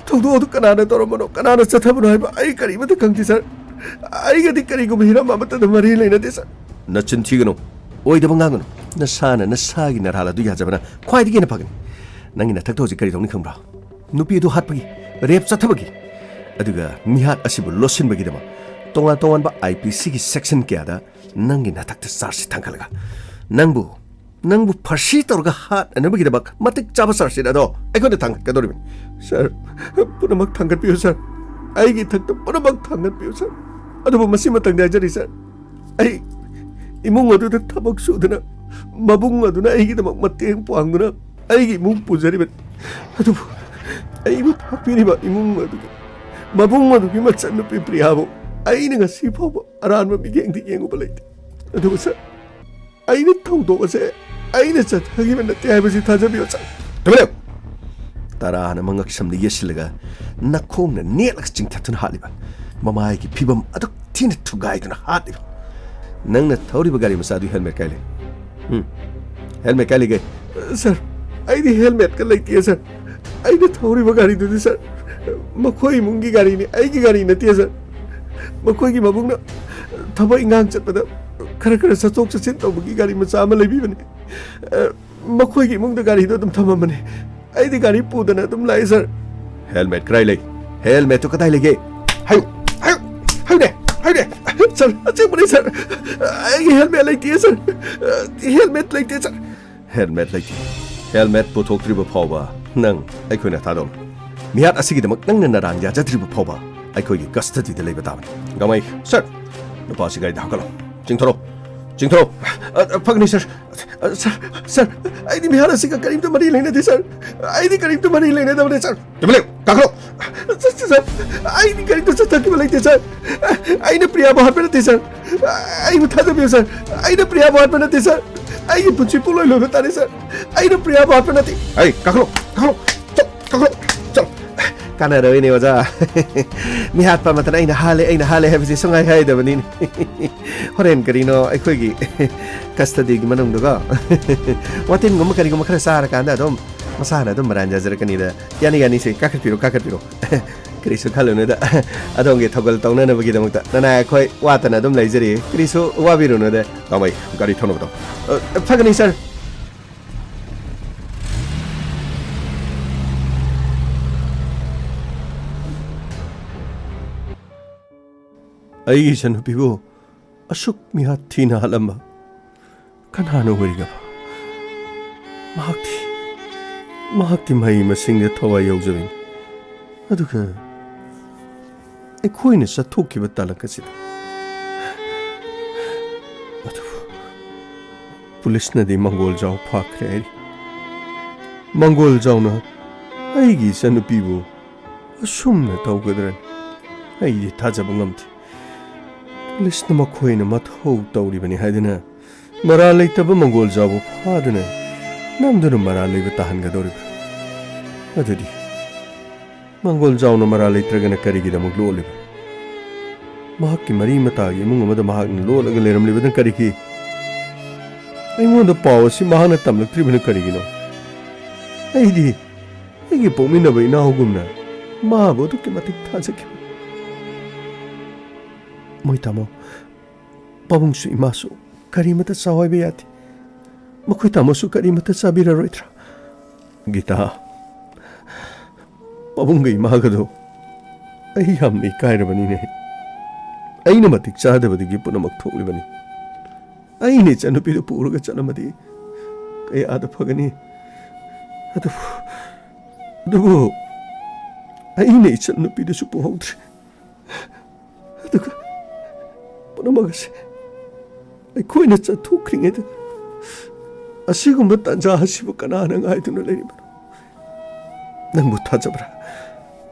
S1: ꯊꯧꯗꯣꯛ ꯑꯗꯨ ꯀꯅꯥꯅ ꯇꯧꯔꯝꯕꯅꯣ ꯀꯅꯥꯅ ꯆꯠꯊꯕꯅꯣ ꯍꯥꯏꯕ ꯑꯩ ꯀꯔꯤꯃꯠꯇ ꯈꯪꯗꯦ ꯁꯥꯔ ꯑꯩꯒꯗꯤ ꯀꯔꯤꯒꯨꯝꯕ ꯍꯤꯔꯝ ꯑꯃꯠꯇꯗ ꯃꯔꯤ ꯂꯩꯅꯗꯦ ꯁꯥꯔ ꯅꯆꯤꯟ ꯊꯤꯒꯅꯨ ꯑꯣꯏꯗꯕ ꯉꯥꯡꯒꯅꯨ ꯅꯁꯥꯅ ꯅꯁꯥꯒꯤ ꯅꯔꯥꯜ ꯑꯗꯨ ꯌꯥꯖꯕꯅ ꯈ꯭ꯋꯥꯏꯗꯒꯤ ꯍꯦꯟꯅ ꯐꯒꯅꯤ ꯅꯪꯒꯤ ꯅꯊꯛꯇ ꯍꯧꯖꯤꯛ ꯀꯔꯤ ꯇꯧꯅꯤ ꯈꯪꯕ꯭ꯔꯥ ꯅꯨꯄꯤ ꯑꯗꯨ ꯍꯥꯠꯄꯒꯤ ꯔꯦꯞ ꯆꯠꯊꯕꯒꯤ ꯑꯗꯨꯒ ꯃꯤꯍꯥꯠ ꯑꯁꯤꯕꯨ ꯂꯣꯠꯁꯤꯟꯕꯒꯤꯗꯃꯛ ꯇꯣꯉꯥꯟꯕ IPCꯒꯤ ꯁꯦꯛꯁꯟ ꯀꯌꯥꯗ ꯅꯪꯒꯤ ꯅꯊꯛꯇ ꯆꯥꯔꯖꯁꯤ ꯊꯥꯡꯒꯠꯂꯒ ꯅꯪꯕꯨ ꯅꯪꯕꯨ ꯐꯥꯔꯁꯤ ꯇꯧꯔꯒ ꯍꯥꯠꯅꯅꯕꯒꯤꯗꯃꯛ ꯃꯇꯤꯛ ꯆꯥꯕ ꯆꯥꯔꯖꯁꯤꯠ ꯑꯗꯣ ꯑꯩꯈꯣꯏꯅ ꯊꯥꯡꯒꯠꯀꯗꯧꯔꯤꯕꯅꯤ ꯁꯥꯔ ꯄꯨꯝꯅꯃꯛ ꯊꯥꯡꯒꯠꯄꯤꯌꯨ ꯁꯥꯔ ꯑꯩꯒꯤ ꯏꯊꯛꯇ ꯄꯨꯝꯅꯃꯛ ꯊꯥꯡꯒꯠꯄꯤꯌꯨ ꯁꯥꯔ ꯑꯗꯨꯕꯨ ꯃꯁꯤꯃꯇꯪꯗꯤ ꯍꯥꯏꯖꯔꯤ ꯁꯥꯔ ꯑꯩ ꯏꯃꯨꯡ ꯑꯗꯨꯗ ꯊꯕꯛ ꯁꯨꯗꯨꯅ ꯃꯕꯨꯡ ꯑꯗꯨꯅ ꯑꯩꯒꯤꯗꯃꯛ ꯃꯇꯦꯡ ꯄꯥꯡꯗꯨꯅ ꯑꯩꯒꯤ ꯏꯃꯨꯡ ꯄꯨꯖꯔꯤꯕꯅꯤ ꯑꯗꯨꯕꯨ ꯑꯩꯕꯨ ꯊꯥꯛꯄꯤꯔꯤꯕ ꯏꯃꯨꯡ ꯑꯗꯨꯒꯤ ꯃꯕꯨꯡ ꯑꯗꯨꯒꯤ ꯃꯆꯟꯅꯨꯄꯤ ꯄ꯭ꯔꯤꯌꯥꯕꯨ ꯑꯩꯅ ꯉꯁꯤ ꯐꯥꯎꯕ ꯑꯔꯥꯟꯕ ꯃꯤꯠꯌꯦꯡꯗꯤ ꯌꯦꯡꯉꯨꯕ ꯂꯩꯇꯦ ꯑꯗꯨꯕꯨ ꯁꯥꯔ ꯑꯩꯅ ꯊꯧꯗꯣꯛ ꯑꯁꯦ ꯑꯩꯅ ꯆꯠꯊꯈꯤꯕ ꯅꯠꯇꯦ ꯍꯥꯏꯕꯁꯤ ꯊꯥꯖꯕꯤꯌꯨ ꯁꯥꯔ ꯇꯨꯃꯤꯟ ꯇꯔꯥꯅ ꯃꯉꯛ ꯁꯝꯗ ꯌꯦꯠꯁꯤꯜꯂꯒ ꯅꯈꯣꯡꯅ ꯅꯦꯠꯂꯒ ꯆꯤꯡꯊꯠꯇꯨꯅ ꯍꯥꯠꯂꯤꯕ ꯃꯃꯥꯏꯒꯤ ꯐꯤꯕꯝ ꯑꯗꯨꯛ ꯊꯤꯅ ꯊꯨꯒꯥꯏꯗꯨꯅ ꯍꯥꯠꯂꯤꯕ ꯅꯪꯅ ꯊꯧꯔꯤꯕ ꯒꯥꯔꯤ ꯃꯆꯥꯗꯨ ꯍꯦꯜꯃꯦꯠ ꯀꯥꯏ ꯂꯩ ꯍꯦꯜꯃꯦꯠ ꯀꯥꯏ ꯂꯩꯒꯦ ꯁꯥꯔ ꯑꯩꯗꯤ ꯍꯦꯜꯃꯦꯠꯀ ꯂꯩꯇꯦ ꯁꯥꯔ ꯑꯩꯅ ꯊꯧꯔꯤꯕ ꯒꯥꯔꯤꯗꯨꯗꯤ ꯁꯥꯔ ꯃꯈꯣꯏ ꯏꯃꯨꯡꯒꯤ ꯒꯥꯔꯤꯅꯤ ꯑꯩꯒꯤ ꯒꯥꯔꯤ ꯅꯠꯇꯦ ꯁꯥꯔ ꯃꯈꯣꯏꯒꯤ ꯃꯕꯨꯡꯅ ꯊꯕꯛ ꯏꯪꯈꯥꯡ ꯆꯠꯄꯗ ꯈꯔ ꯆꯠꯊꯣꯛ ꯆꯠꯁꯤꯟ ꯇꯧꯕꯒꯤ ꯒꯥꯔꯤ ꯃꯆꯥ ꯑꯃ ꯂꯩꯕꯤꯕꯅꯤ ꯃꯈꯣꯏꯒꯤ ꯏꯃꯨꯡꯗ ꯒꯥꯔꯤꯗꯣ ꯑꯗꯨꯝ ꯊꯝꯃꯝꯕꯅꯤ ꯑꯩꯗꯤ ꯒꯥꯔꯤ ꯄꯨꯗꯅ ꯑꯗꯨꯝ ꯂꯥꯛꯏ ꯁꯥꯔ ꯍꯦꯜꯃꯦꯠ ꯀꯗꯥꯏ ꯂꯩ ꯍꯦꯜꯃꯦꯠꯇꯨ ꯀꯗꯥꯏ ꯂꯩꯒꯦ ꯍꯥꯏꯌꯨ ꯍꯥꯏꯌꯨ ꯍꯥꯏꯌꯨꯅꯦ ꯍꯥꯏꯌꯨꯅꯦ ꯁꯥꯔ ꯑꯁꯦꯡꯕꯅꯤ ꯁꯥꯔ ꯑꯩꯒꯤ ꯍꯦꯜꯃꯦꯠ ꯂꯩꯇꯦ ꯁꯥꯔ ꯍꯦꯜꯃꯦꯠ ꯂꯩꯇꯦ ꯁꯥꯔ ꯍꯦꯜꯃꯦꯠ ꯂꯩꯇꯦ ꯍꯦꯜꯃꯦꯠ ꯄꯨꯊꯣꯛꯇ꯭ꯔꯤꯕ ꯐꯥꯎꯕ ꯅꯪ ꯑꯩꯈꯣꯏꯅ ꯊꯥꯗꯣꯛ ꯃꯤꯍꯥꯠ ꯑꯁꯤꯒꯤꯗꯃꯛ ꯅꯪꯅ ꯅꯔꯥꯟ ꯌꯥꯖꯗ꯭ꯔꯤꯕ ꯐꯥꯎꯕ ꯑꯩꯈꯣꯏꯒꯤ ꯀꯁꯇꯗꯤꯗ ꯂꯩꯕ ꯇꯥꯕꯅꯤ ꯒꯃꯩ ꯁꯥꯔ ꯅꯨꯄꯥꯁꯤ ꯒꯥꯔꯤꯗ ꯍꯥꯞꯀꯠꯂꯣ ꯆꯤꯡꯊꯣꯔꯛꯑꯣ ꯆꯤꯡꯊꯣꯔꯛꯑꯣ ꯐꯒꯅꯤ ꯁꯥꯔ ꯁꯥꯔ ꯑꯩꯗꯤ ꯃꯤꯍꯥꯠ ꯑꯁꯤꯒ ꯀꯔꯤꯝꯇ ꯃꯔꯤ ꯂꯩꯅꯗꯦ ꯁꯥꯔ ꯑꯩꯗꯤ ꯀꯔꯤꯝꯇ ꯃꯔꯤ ꯂꯩꯅꯗꯕꯅꯤ ꯁꯥꯔ ꯇꯨꯃꯤꯟ ꯀꯥꯈꯠꯂꯣ ꯁꯥꯔ ꯑꯩꯗꯤ ꯀꯔꯤꯝꯇ ꯆꯠꯊꯈꯤꯕ ꯂꯩꯇꯦ ꯁꯥꯔ ꯑꯩꯅ ꯄ꯭ꯔꯤꯌꯥꯕꯨ ꯍꯥꯠꯄ ꯅꯠꯇꯦ ꯁꯥꯔ ꯑꯩꯕꯨ ꯊꯥꯖꯕꯤꯌꯨ ꯁꯥꯔ ꯑꯩꯅ ꯄ꯭ꯔꯤꯌꯥꯕꯨ ꯍꯥꯠꯄ ꯅꯠꯇꯦ ꯁꯥꯔ ꯑꯩꯒꯤ ꯄꯨꯟꯁꯤ ꯄꯨꯡꯂꯣꯏ ꯂꯣꯏꯕ ꯇꯥꯔꯦ ꯁꯥꯔ ꯑꯩꯅ ꯄ꯭ꯔꯤꯌꯥꯕꯨ ꯍꯥꯠꯄ ꯅꯠꯇꯦ ꯑꯩ ꯀꯥꯈꯠꯂꯣ ꯀꯥꯈꯠꯂꯣ ꯆꯠ ꯀꯥꯟꯅꯔꯣꯏꯅꯦ ꯑꯣꯖꯥ ꯃꯤꯍꯥꯠꯄ ꯑꯃꯇꯅ ꯑꯩꯅ ꯍꯥꯜꯂꯦ ꯍꯥꯏꯕꯁꯤ ꯁꯨꯡꯍꯥꯏ ꯍꯥꯏꯗꯕꯅꯤꯅꯦ ꯍꯣꯔꯦꯟ ꯀꯔꯤꯅꯣ ꯑꯩꯈꯣꯏꯒꯤ ꯀꯁꯇꯗꯤꯒꯤ ꯃꯅꯨꯡꯗꯀꯣ ꯋꯥꯇꯤꯟꯒꯨꯝꯕ ꯀꯔꯤꯒꯨꯝꯕ ꯈꯔ ꯆꯥꯔꯀꯥꯟꯗ ꯑꯗꯨꯝ ꯃꯁꯥꯅ ꯑꯗꯨꯝ ꯃꯔꯥꯟ ꯌꯥꯖꯔꯛꯀꯅꯤꯗ ꯌꯥꯅꯤ ꯁꯦ ꯀꯥꯈꯠꯄꯤꯔꯣ ꯀꯔꯤꯁꯨ ꯈꯜꯂꯨꯅꯨꯗ ꯑꯗꯣꯝꯒꯤ ꯊꯧꯒꯜ ꯇꯧꯅꯅꯕꯒꯤꯗꯃꯛꯇ ꯅꯅꯥꯏ ꯑꯩꯈꯣꯏ ꯋꯥꯇꯅ ꯑꯗꯨꯝ ꯂꯩꯖꯔꯤ ꯀꯔꯤꯁꯨ ꯋꯥꯕꯤꯔꯨꯅꯨꯗ ꯀꯃꯩ ꯒꯥꯔꯤ ꯊꯧꯅꯕ ꯇꯧ ꯐꯒꯅꯤ ꯁꯥꯔ ꯑꯩꯒꯤ ꯏꯆꯟꯅꯨꯄꯤꯕꯨ ꯑꯁꯨꯛ ꯃꯤꯍꯥꯠ ꯊꯤꯅ ꯍꯥꯠꯂꯝꯕ ꯀꯅꯥꯅ ꯑꯣꯏꯔꯤꯒꯕ ꯃꯍꯥꯛꯇꯤ ꯃꯍꯩ ꯃꯁꯤꯡꯗ ꯊꯋꯥꯏ ꯌꯥꯎꯖꯕꯅꯤ ꯑꯗꯨꯒ ꯑꯩꯈꯣꯏꯅ ꯆꯠꯊꯣꯛꯈꯤꯕ ꯇꯥꯂꯛ ꯑꯁꯤꯗ ꯑꯗꯨꯕꯨ ꯄꯨꯂꯤꯁꯅꯗꯤ ꯃꯪꯒꯣꯜ ꯖꯥꯎ ꯐꯥꯈ꯭ꯔꯦ ꯍꯥꯏꯔꯤ ꯃꯪꯒꯣꯜ ꯖꯥꯎꯅ ꯑꯩꯒꯤ ꯏꯆꯟꯅꯨꯄꯤꯕꯨ ꯑꯁꯨꯝꯅ ꯇꯧꯒꯗ꯭ꯔꯅꯤ ꯑꯩꯗꯤ ꯊꯥꯖꯕ ꯉꯝꯗꯦ ꯄꯨꯂꯤꯁꯅ ꯃꯈꯣꯏꯅ ꯃꯊꯧ ꯇꯧꯔꯤꯕꯅꯤ ꯍꯥꯏꯗꯨꯅ ꯃꯔꯥꯜ ꯂꯩꯇꯕ ꯃꯪꯒꯣꯜ ꯖꯥꯎꯕꯨ ꯐꯥꯗꯨꯅ ꯅꯝꯗꯨꯅ ꯃꯔꯥꯜ ꯂꯩꯕ ꯇꯥꯍꯟꯒꯗꯧꯔꯤꯕ꯭ꯔꯥ ꯑꯗꯨꯗꯤ ꯃꯪꯒꯣꯜ ꯖꯥꯎꯅ ꯃꯔꯥꯜ ꯂꯩꯇ꯭ꯔꯒꯅ ꯀꯔꯤꯒꯤꯗꯃꯛ ꯂꯣꯠꯂꯤꯕ ꯃꯍꯥꯛꯀꯤ ꯃꯔꯤ ꯃꯇꯥꯒꯤ ꯏꯃꯨꯡ ꯑꯃꯗ ꯃꯍꯥꯛꯅ ꯂꯣꯠꯂꯒ ꯂꯩꯔꯝꯂꯤꯕꯅ ꯀꯔꯤꯒꯤ ꯑꯩꯉꯣꯟꯗ ꯄꯥꯎ ꯑꯁꯤ ꯃꯍꯥꯛꯅ ꯇꯝꯂꯛꯇ꯭ꯔꯤꯕꯅ ꯀꯔꯤꯒꯤꯅꯣ ꯑꯩꯗꯤ ꯑꯩꯒꯤ ꯄꯣꯛꯃꯤꯟꯅꯕ ꯏꯅꯥꯎꯒꯨꯝꯅ ꯃꯥꯕꯨ ꯑꯗꯨꯛꯀꯤ ꯃꯇꯤꯛ ꯊꯥꯖꯈꯤꯕ ꯃꯣꯏ ꯇꯥꯃꯣ ꯄꯥꯕꯨꯡꯁꯨ ꯏꯃꯥꯁꯨ ꯀꯔꯤꯃꯇ ꯆꯥꯎ ꯍꯥꯏꯕ ꯌꯥꯗꯦ ꯃꯈꯣꯏ ꯇꯥꯃꯣꯁꯨ ꯀꯔꯤꯃꯇ ꯆꯥꯕꯤꯔꯔꯣꯏꯗ꯭ꯔꯥ ꯒꯤꯇꯥ ꯄꯥꯕꯨꯡꯒ ꯏꯃꯥꯒꯗꯣ ꯑꯩ ꯌꯥꯝꯅ ꯏꯀꯥꯏꯔꯕꯅꯤꯅꯦ ꯑꯩꯅ ꯃꯇꯤꯛ ꯆꯥꯗꯕꯗꯒꯤ ꯄꯨꯝꯅꯃꯛ ꯊꯣꯛꯂꯤꯕꯅꯤ ꯑꯩꯅ ꯏꯆꯟꯅꯨꯄꯤꯗꯨ ꯄꯨꯔꯒ ꯆꯠꯂꯝꯃꯗꯤ ꯀꯌꯥꯗ ꯐꯒꯅꯤ ꯑꯗꯨꯕꯨ ꯑꯩꯅ ꯏꯆꯟꯅꯨꯄꯤꯗꯨꯁꯨ ꯄꯨꯍꯧꯗ꯭ꯔꯦ ꯑꯗꯨꯒ ꯄꯨꯝꯅꯃꯛ ꯑꯁꯤ ꯑꯩꯈꯣꯏꯅ ꯆꯠꯊꯣꯛꯈ꯭ꯔꯤꯉꯩꯗ ꯑꯁꯤꯒꯨꯝꯕ ꯇꯥꯟꯖꯥ ꯑꯁꯤꯕꯨ ꯀꯅꯥꯅ ꯉꯥꯏꯗꯨꯅ ꯂꯩꯔꯤꯕꯅꯣ ꯅꯪꯕꯨ ꯊꯥꯖꯕ꯭ꯔꯥ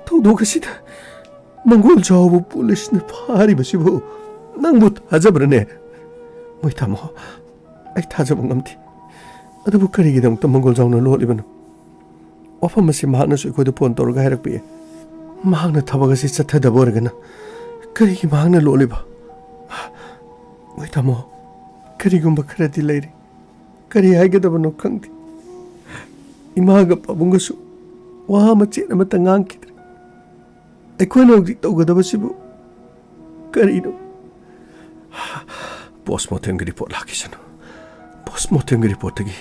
S1: ꯊꯧꯗꯣꯛ ꯑꯁꯤꯗ ꯃꯪꯒꯣꯜ ꯖꯥꯎꯕꯨ ꯄꯨꯂꯤꯁꯅ ꯐꯥꯔꯤꯕꯁꯤꯕꯨ ꯅꯪꯕꯨ ꯊꯥꯖꯕ꯭ꯔꯅꯦ ꯃꯣꯏ ꯇꯥꯃꯣ ꯑꯩ ꯊꯥꯖꯕ ꯉꯝꯗꯦ ꯑꯗꯨꯕꯨ ꯀꯔꯤꯒꯤꯗꯃꯛꯇ ꯃꯪꯒꯣꯜ ꯖꯥꯎꯅ ꯂꯣꯠꯂꯤꯕꯅꯣ ꯋꯥꯐꯝ ꯑꯁꯤ ꯃꯍꯥꯛꯅꯁꯨ ꯑꯩꯈꯣꯏꯗ ꯐꯣꯟ ꯇꯧꯔꯒ ꯍꯥꯏꯔꯛꯄ ꯌꯥꯏ ꯃꯍꯥꯛꯅ ꯊꯕꯛ ꯑꯁꯤ ꯆꯠꯊꯗꯕ ꯑꯣꯏꯔꯒꯅ ꯀꯔꯤꯒꯤ ꯃꯍꯥꯛꯅ ꯂꯣꯠꯂꯤꯕ ꯃꯣꯏ ꯇꯥꯃꯣ ꯀꯔꯤꯒꯨꯝꯕ ꯈꯔꯗꯤ ꯂꯩꯔꯤ ꯀꯔꯤ ꯍꯥꯏꯒꯗꯕꯅꯣ ꯈꯪꯗꯦ ꯏꯃꯥꯒ ꯄꯥꯕꯨꯡꯒꯁꯨ ꯋꯥ ꯃꯆꯦꯠ ꯑꯃꯠꯇ ꯉꯥꯡꯈꯤꯗ꯭ꯔꯦ ꯑꯩꯈꯣꯏꯅ ꯍꯧꯖꯤꯛ ꯇꯧꯒꯗꯕꯁꯤꯕꯨ ꯀꯔꯤꯅꯣ ꯄꯣꯁꯃꯣꯔꯇꯦꯝꯒꯤ ꯔꯤꯄꯣꯔꯠ ꯂꯥꯛꯈꯤꯁꯅꯨ ꯄꯣꯁꯃꯣꯔꯇꯦꯝꯒꯤ ꯔꯤꯄꯣꯔꯠꯇꯒꯤ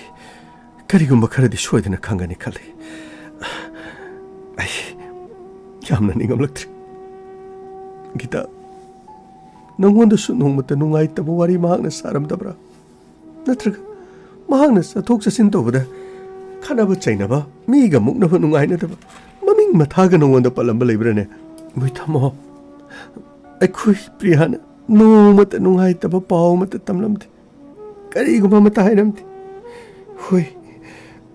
S1: ꯀꯔꯤꯒꯨꯝꯕ ꯈꯔꯗꯤ ꯁꯣꯏꯗꯅ ꯈꯪꯒꯅꯤ ꯈꯜꯂꯤ ꯑꯩ ꯌꯥꯝꯅ ꯅꯤꯡꯉꯝꯂꯛꯇ꯭ꯔꯦ ꯒꯤꯇꯥ ꯅꯪꯉꯣꯟꯗꯁꯨ ꯅꯣꯡꯃꯇ ꯅꯨꯡꯉꯥꯏꯇꯕ ꯋꯥꯔꯤ ꯃꯍꯥꯛꯅ ꯁꯥꯔꯝꯗꯕ꯭ꯔꯥ ꯅꯠꯇ꯭ꯔꯒ mahang na sathok sasin tawbada khanaba chainaba miga muknaba nungainadaba maming mathaga nongonda palamba leibrane muithamo aikhoi priyana nomata nungaitaba paw mata tamlamti kariguma mata hairamti hoi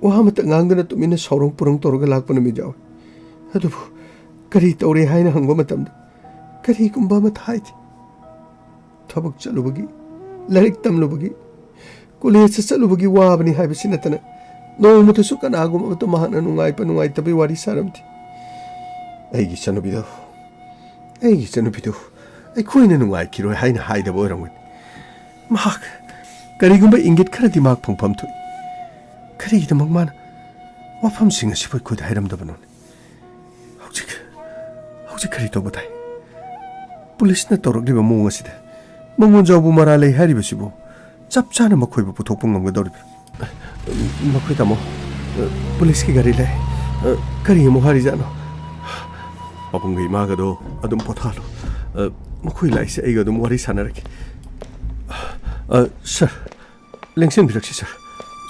S1: wa mata ngangdana tumina saurong purong torga lakpana mi jaw adubu kari tawre haina hangba matamda kari kumba mata haiti thabak chalubagi larik tamlubagi college chalubagi wabani haibasi natana nomata su kanagum to mahana nungai pa nungai tabi wari saramti aigi chanubido aikhoi na nungai kiroi haina haida boiramgun mahak karigumba ingit khara dimak phangpham thu kari da magmana wafam sing asi phoi khud hairam da banon hauji kari to batai police na torok liba mong asida mangon jawbu mara lei hari basibo chap chana makhoi bu puthok pungam ga dori makhoi tamo police ki gari lai kari mo hari jano papung gi ma ga do adum pothalo makhoi lai se ai ga dum wari sanaraki sir lengsen birakshi sir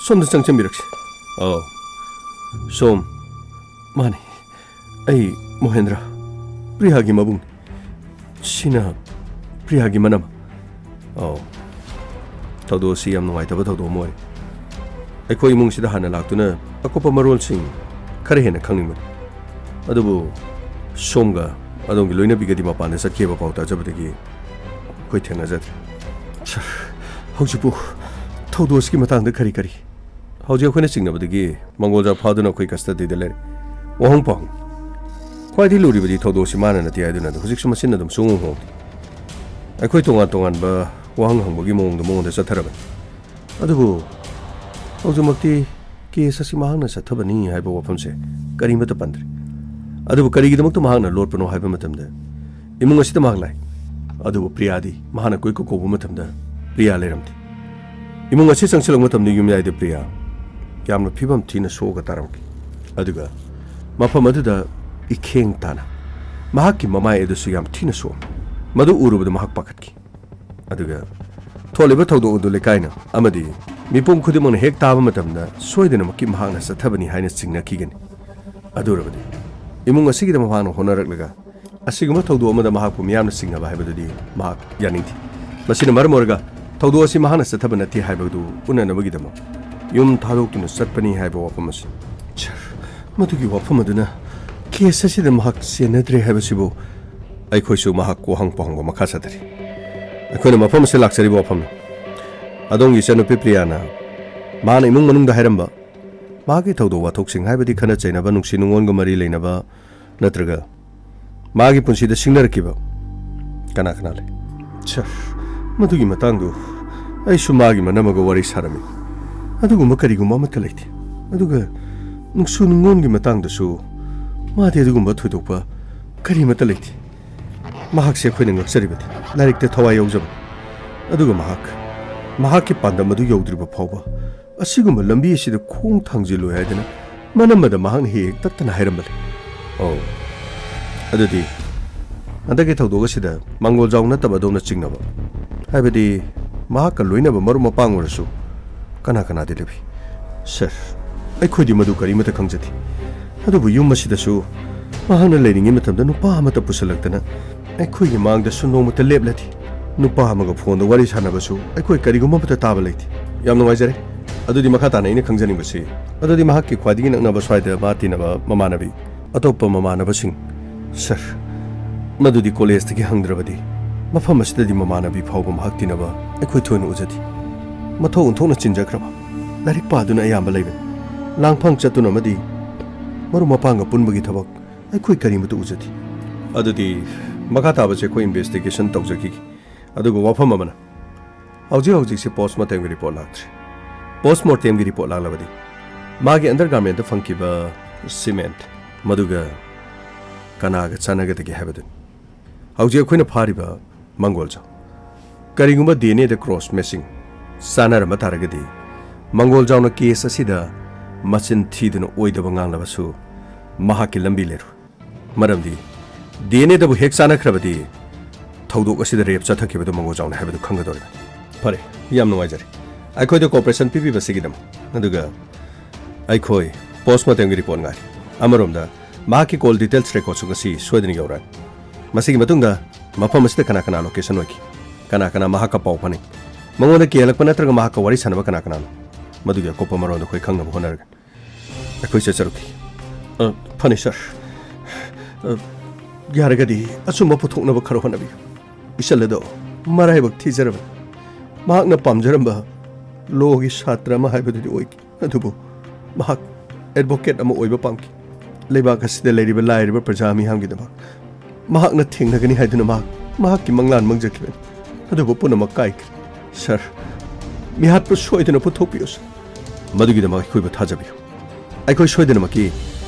S1: somda changchem birakshi som mani ai Mohendra Priyagi mabung sina Priyagi manam tawdo si yam nungai taba tawdo moi aikhoi imung sida hana laktuna akopa marol sing khare hena khangning man adubu somga adongi loina bigadi mapane sakheba pauta jabadagi koi thena jat haujibu tawdo ski matang da khari khari hauji akhoi singna badagi mangolja phaduna khoi kasta de dele wahong pang kwai di luri badi tawdo si mana na ti aduna da hujik suma sinna dum sungu ho aikhoi tongan ba wahang hangbogi mong da satharaban adubu haujumakti case asi mahang na sathabani haiba wafamse kari mata pandre adubu kari gidamak to mahang na lord pano haiba matamda imung asita maglai adubu priyadi mahana koi ko kobu matamda priya leramti imung asi sangsilang matamni yumyai de priya yamna phibam thina soga taramki aduga mafam aduda ikheng tana mahakki mamai edu yam thina so madu urubada mahak pakatki aduga tholiba thawdo udu lekaina amadi mipum khudimon hek taba matamda soidena makki mahangna sathabani haina singna kigani adurabadi imung asigi da mahangna honaraklaga asiguma thawdo amada mahakpu miyamna singna ba haibadudi mahak yaninti masina marmorga thawdo asi mahangna sathabana ti haibadu unanabagi damo yum thadokuna satpani haiba wapamas madugi wapamaduna case asida mahak senadre haibasibu aikhoisu mahak ko hang pahang makha sadari akhona mafam se laksari bo pham adongi sanu pipriana mana imung manung da hairamba magi thawdo wa thok sing haibadi khana chaina ba nungsi nungon ga mari leina ba natraga magi punsi da singnar kiba kana kana le madugi matangdu ai su magi manama ga wari sarami adugu makari gu mamat kalaiti aduga nungsu nungon gi matang da su ma de adugu ma thudokpa kari matalaiti mahak se khoina ngaksaribati larik te thawai yawjab aduga mahak ki panda madu yawdriba phawba asiguma lambi asida khong thangjilu haidana manamada mahak he tattana hairambal adudi andage thawdoga sida mangol jaw nataba dona chingnaba haibadi mahak ka loinaba maruma pangurasu kana kana de lebi sir ai khodi madu kari mata khangjati adubu yum masida su mahana leiringi matamda nupa amata pusalaktana aikhoi gi mangda suno mata leblati nupa amaga phone da wari sanabasu aikhoi kariguma mata taba leiti yamna waijare adudi makha ta naine khangjani basi adudi mahak ki khwadi nak na ba swaida ba tinaba mamanabi atoppa mamanaba sing sir madudi college tagi hangdrabadi mafam asida di mamanabi phawba mahak tinaba aikhoi thoina ujati mathau unthona chinjakraba larik paduna ayamba leiben langphang chatuna madi maru mapanga punbagi thabak aikhoi karimatu ujati adudi makha tabase ko investigation tawjaki adugo wafam amana hauji se postmortem gi report laktri postmortem gi report lalabadi magi undergarment funkiba cement maduga kanaga chanaga dagi habadun hauji khoina phariba mangolja karigumba dna the cross messing sanar mataragadi mangolja na case asida machin thiduna oidaba nganglabasu mahaki lambi leru maramdi DNA dabu hek sana khrabadi thawdok asida rep chathakibadu mangolja na habadu khangadori pare yam nuai jare ꯑꯩꯈꯣꯏꯗ cooperation ꯄꯤꯕꯤꯕꯁꯤꯒꯤꯗꯃꯛ ꯑꯗꯨꯒ ꯑꯩꯈꯣꯏ ꯄꯣꯁꯃꯣꯔꯇꯦꯝꯒꯤ report ꯉꯥꯏ ꯑꯃꯔꯣꯝꯗ ꯃꯍꯥꯛꯀꯤ call details ꯔꯦꯀꯣꯔꯗꯁꯨ ꯉꯁꯤ ꯁꯣꯏꯗꯅ ꯌꯧꯔꯛꯑꯅꯤ ꯃꯁꯤꯒꯤ ꯃꯇꯨꯡꯗ ꯃꯐꯝ ꯑꯁꯤꯗ ꯀꯅꯥ ꯀꯅꯥ ꯂꯣꯀꯦꯁꯟ ꯑꯣꯏꯈꯤ ꯀꯅꯥ ꯀꯅꯥ ꯃꯍꯥꯛꯀ ꯄꯥꯎ ꯐꯥꯅꯩ ꯃꯉꯣꯟꯗ ꯀꯦꯜꯂꯛꯄ ꯅꯠꯇ꯭ꯔꯒ ꯃꯍꯥꯛꯀ ꯋꯥꯔꯤ ꯁꯥꯟꯅꯕ ꯀꯅꯥ ꯀꯅꯥꯅꯣ ꯃꯗꯨꯒꯤ ꯑꯀꯨꯞꯄ ꯃꯔꯣꯟꯗꯣ ꯑꯩꯈꯣꯏ ꯈꯪꯅꯕ ꯍꯣꯠꯅꯔꯒ ꯑꯩꯈꯣꯏ ꯆꯠꯆꯔꯨꯈꯤ ꯐꯅꯤ ꯁꯥꯔ ꯌꯥꯔꯒꯗꯤ ꯑꯆꯨꯝꯕ ꯄꯨꯊꯣꯛꯅꯕ ꯈꯔ ꯍꯣꯠꯅꯕꯤꯌꯨ ꯏꯆꯜ ꯑꯗꯣ ꯃꯔꯥꯏꯕꯛ ꯊꯤꯖꯔꯕꯅꯤ ꯃꯍꯥꯛꯅ ꯄꯥꯝꯖꯔꯝꯕ ꯂꯣꯒꯤ ꯁꯥꯇ꯭ꯔ ꯑꯃ ꯍꯥꯏꯕꯗꯨꯗꯤ ꯑꯣꯏꯈꯤ ꯑꯗꯨꯕꯨ ꯃꯍꯥꯛ ꯑꯦꯗꯚꯣꯀꯦꯠ ꯑꯃ ꯑꯣꯏꯕ ꯄꯥꯝꯈꯤ ꯂꯩꯕꯥꯛ ꯑꯁꯤꯗ ꯂꯩꯔꯤꯕ ꯂꯥꯏꯔꯕ ꯄ꯭ꯔꯖꯥ ꯃꯤꯌꯥꯝꯒꯤꯗꯃꯛ ꯃꯍꯥꯛꯅ ꯊꯦꯡꯅꯒꯅꯤ ꯍꯥꯏꯗꯨꯅ ꯃꯍꯥꯛꯀꯤ ꯃꯪꯂꯥꯟ ꯃꯪꯖꯈꯤꯕꯅꯤ ꯑꯗꯨꯕꯨ ꯄꯨꯝꯅꯃꯛ ꯀꯥꯏꯈ꯭ꯔꯦ ꯁꯥꯔ ꯃꯤꯍꯥꯠꯄꯨ ꯁꯣꯏꯗꯅ ꯄꯨꯊꯣꯛꯄꯤꯌꯨ ꯃꯗꯨꯒꯤꯗꯃꯛ ꯑꯩꯈꯣꯏꯕꯨ ꯊꯥꯖꯕꯤꯌꯨ ꯑꯩꯈꯣꯏ ꯁꯣꯏꯗꯅꯃꯛꯀꯤ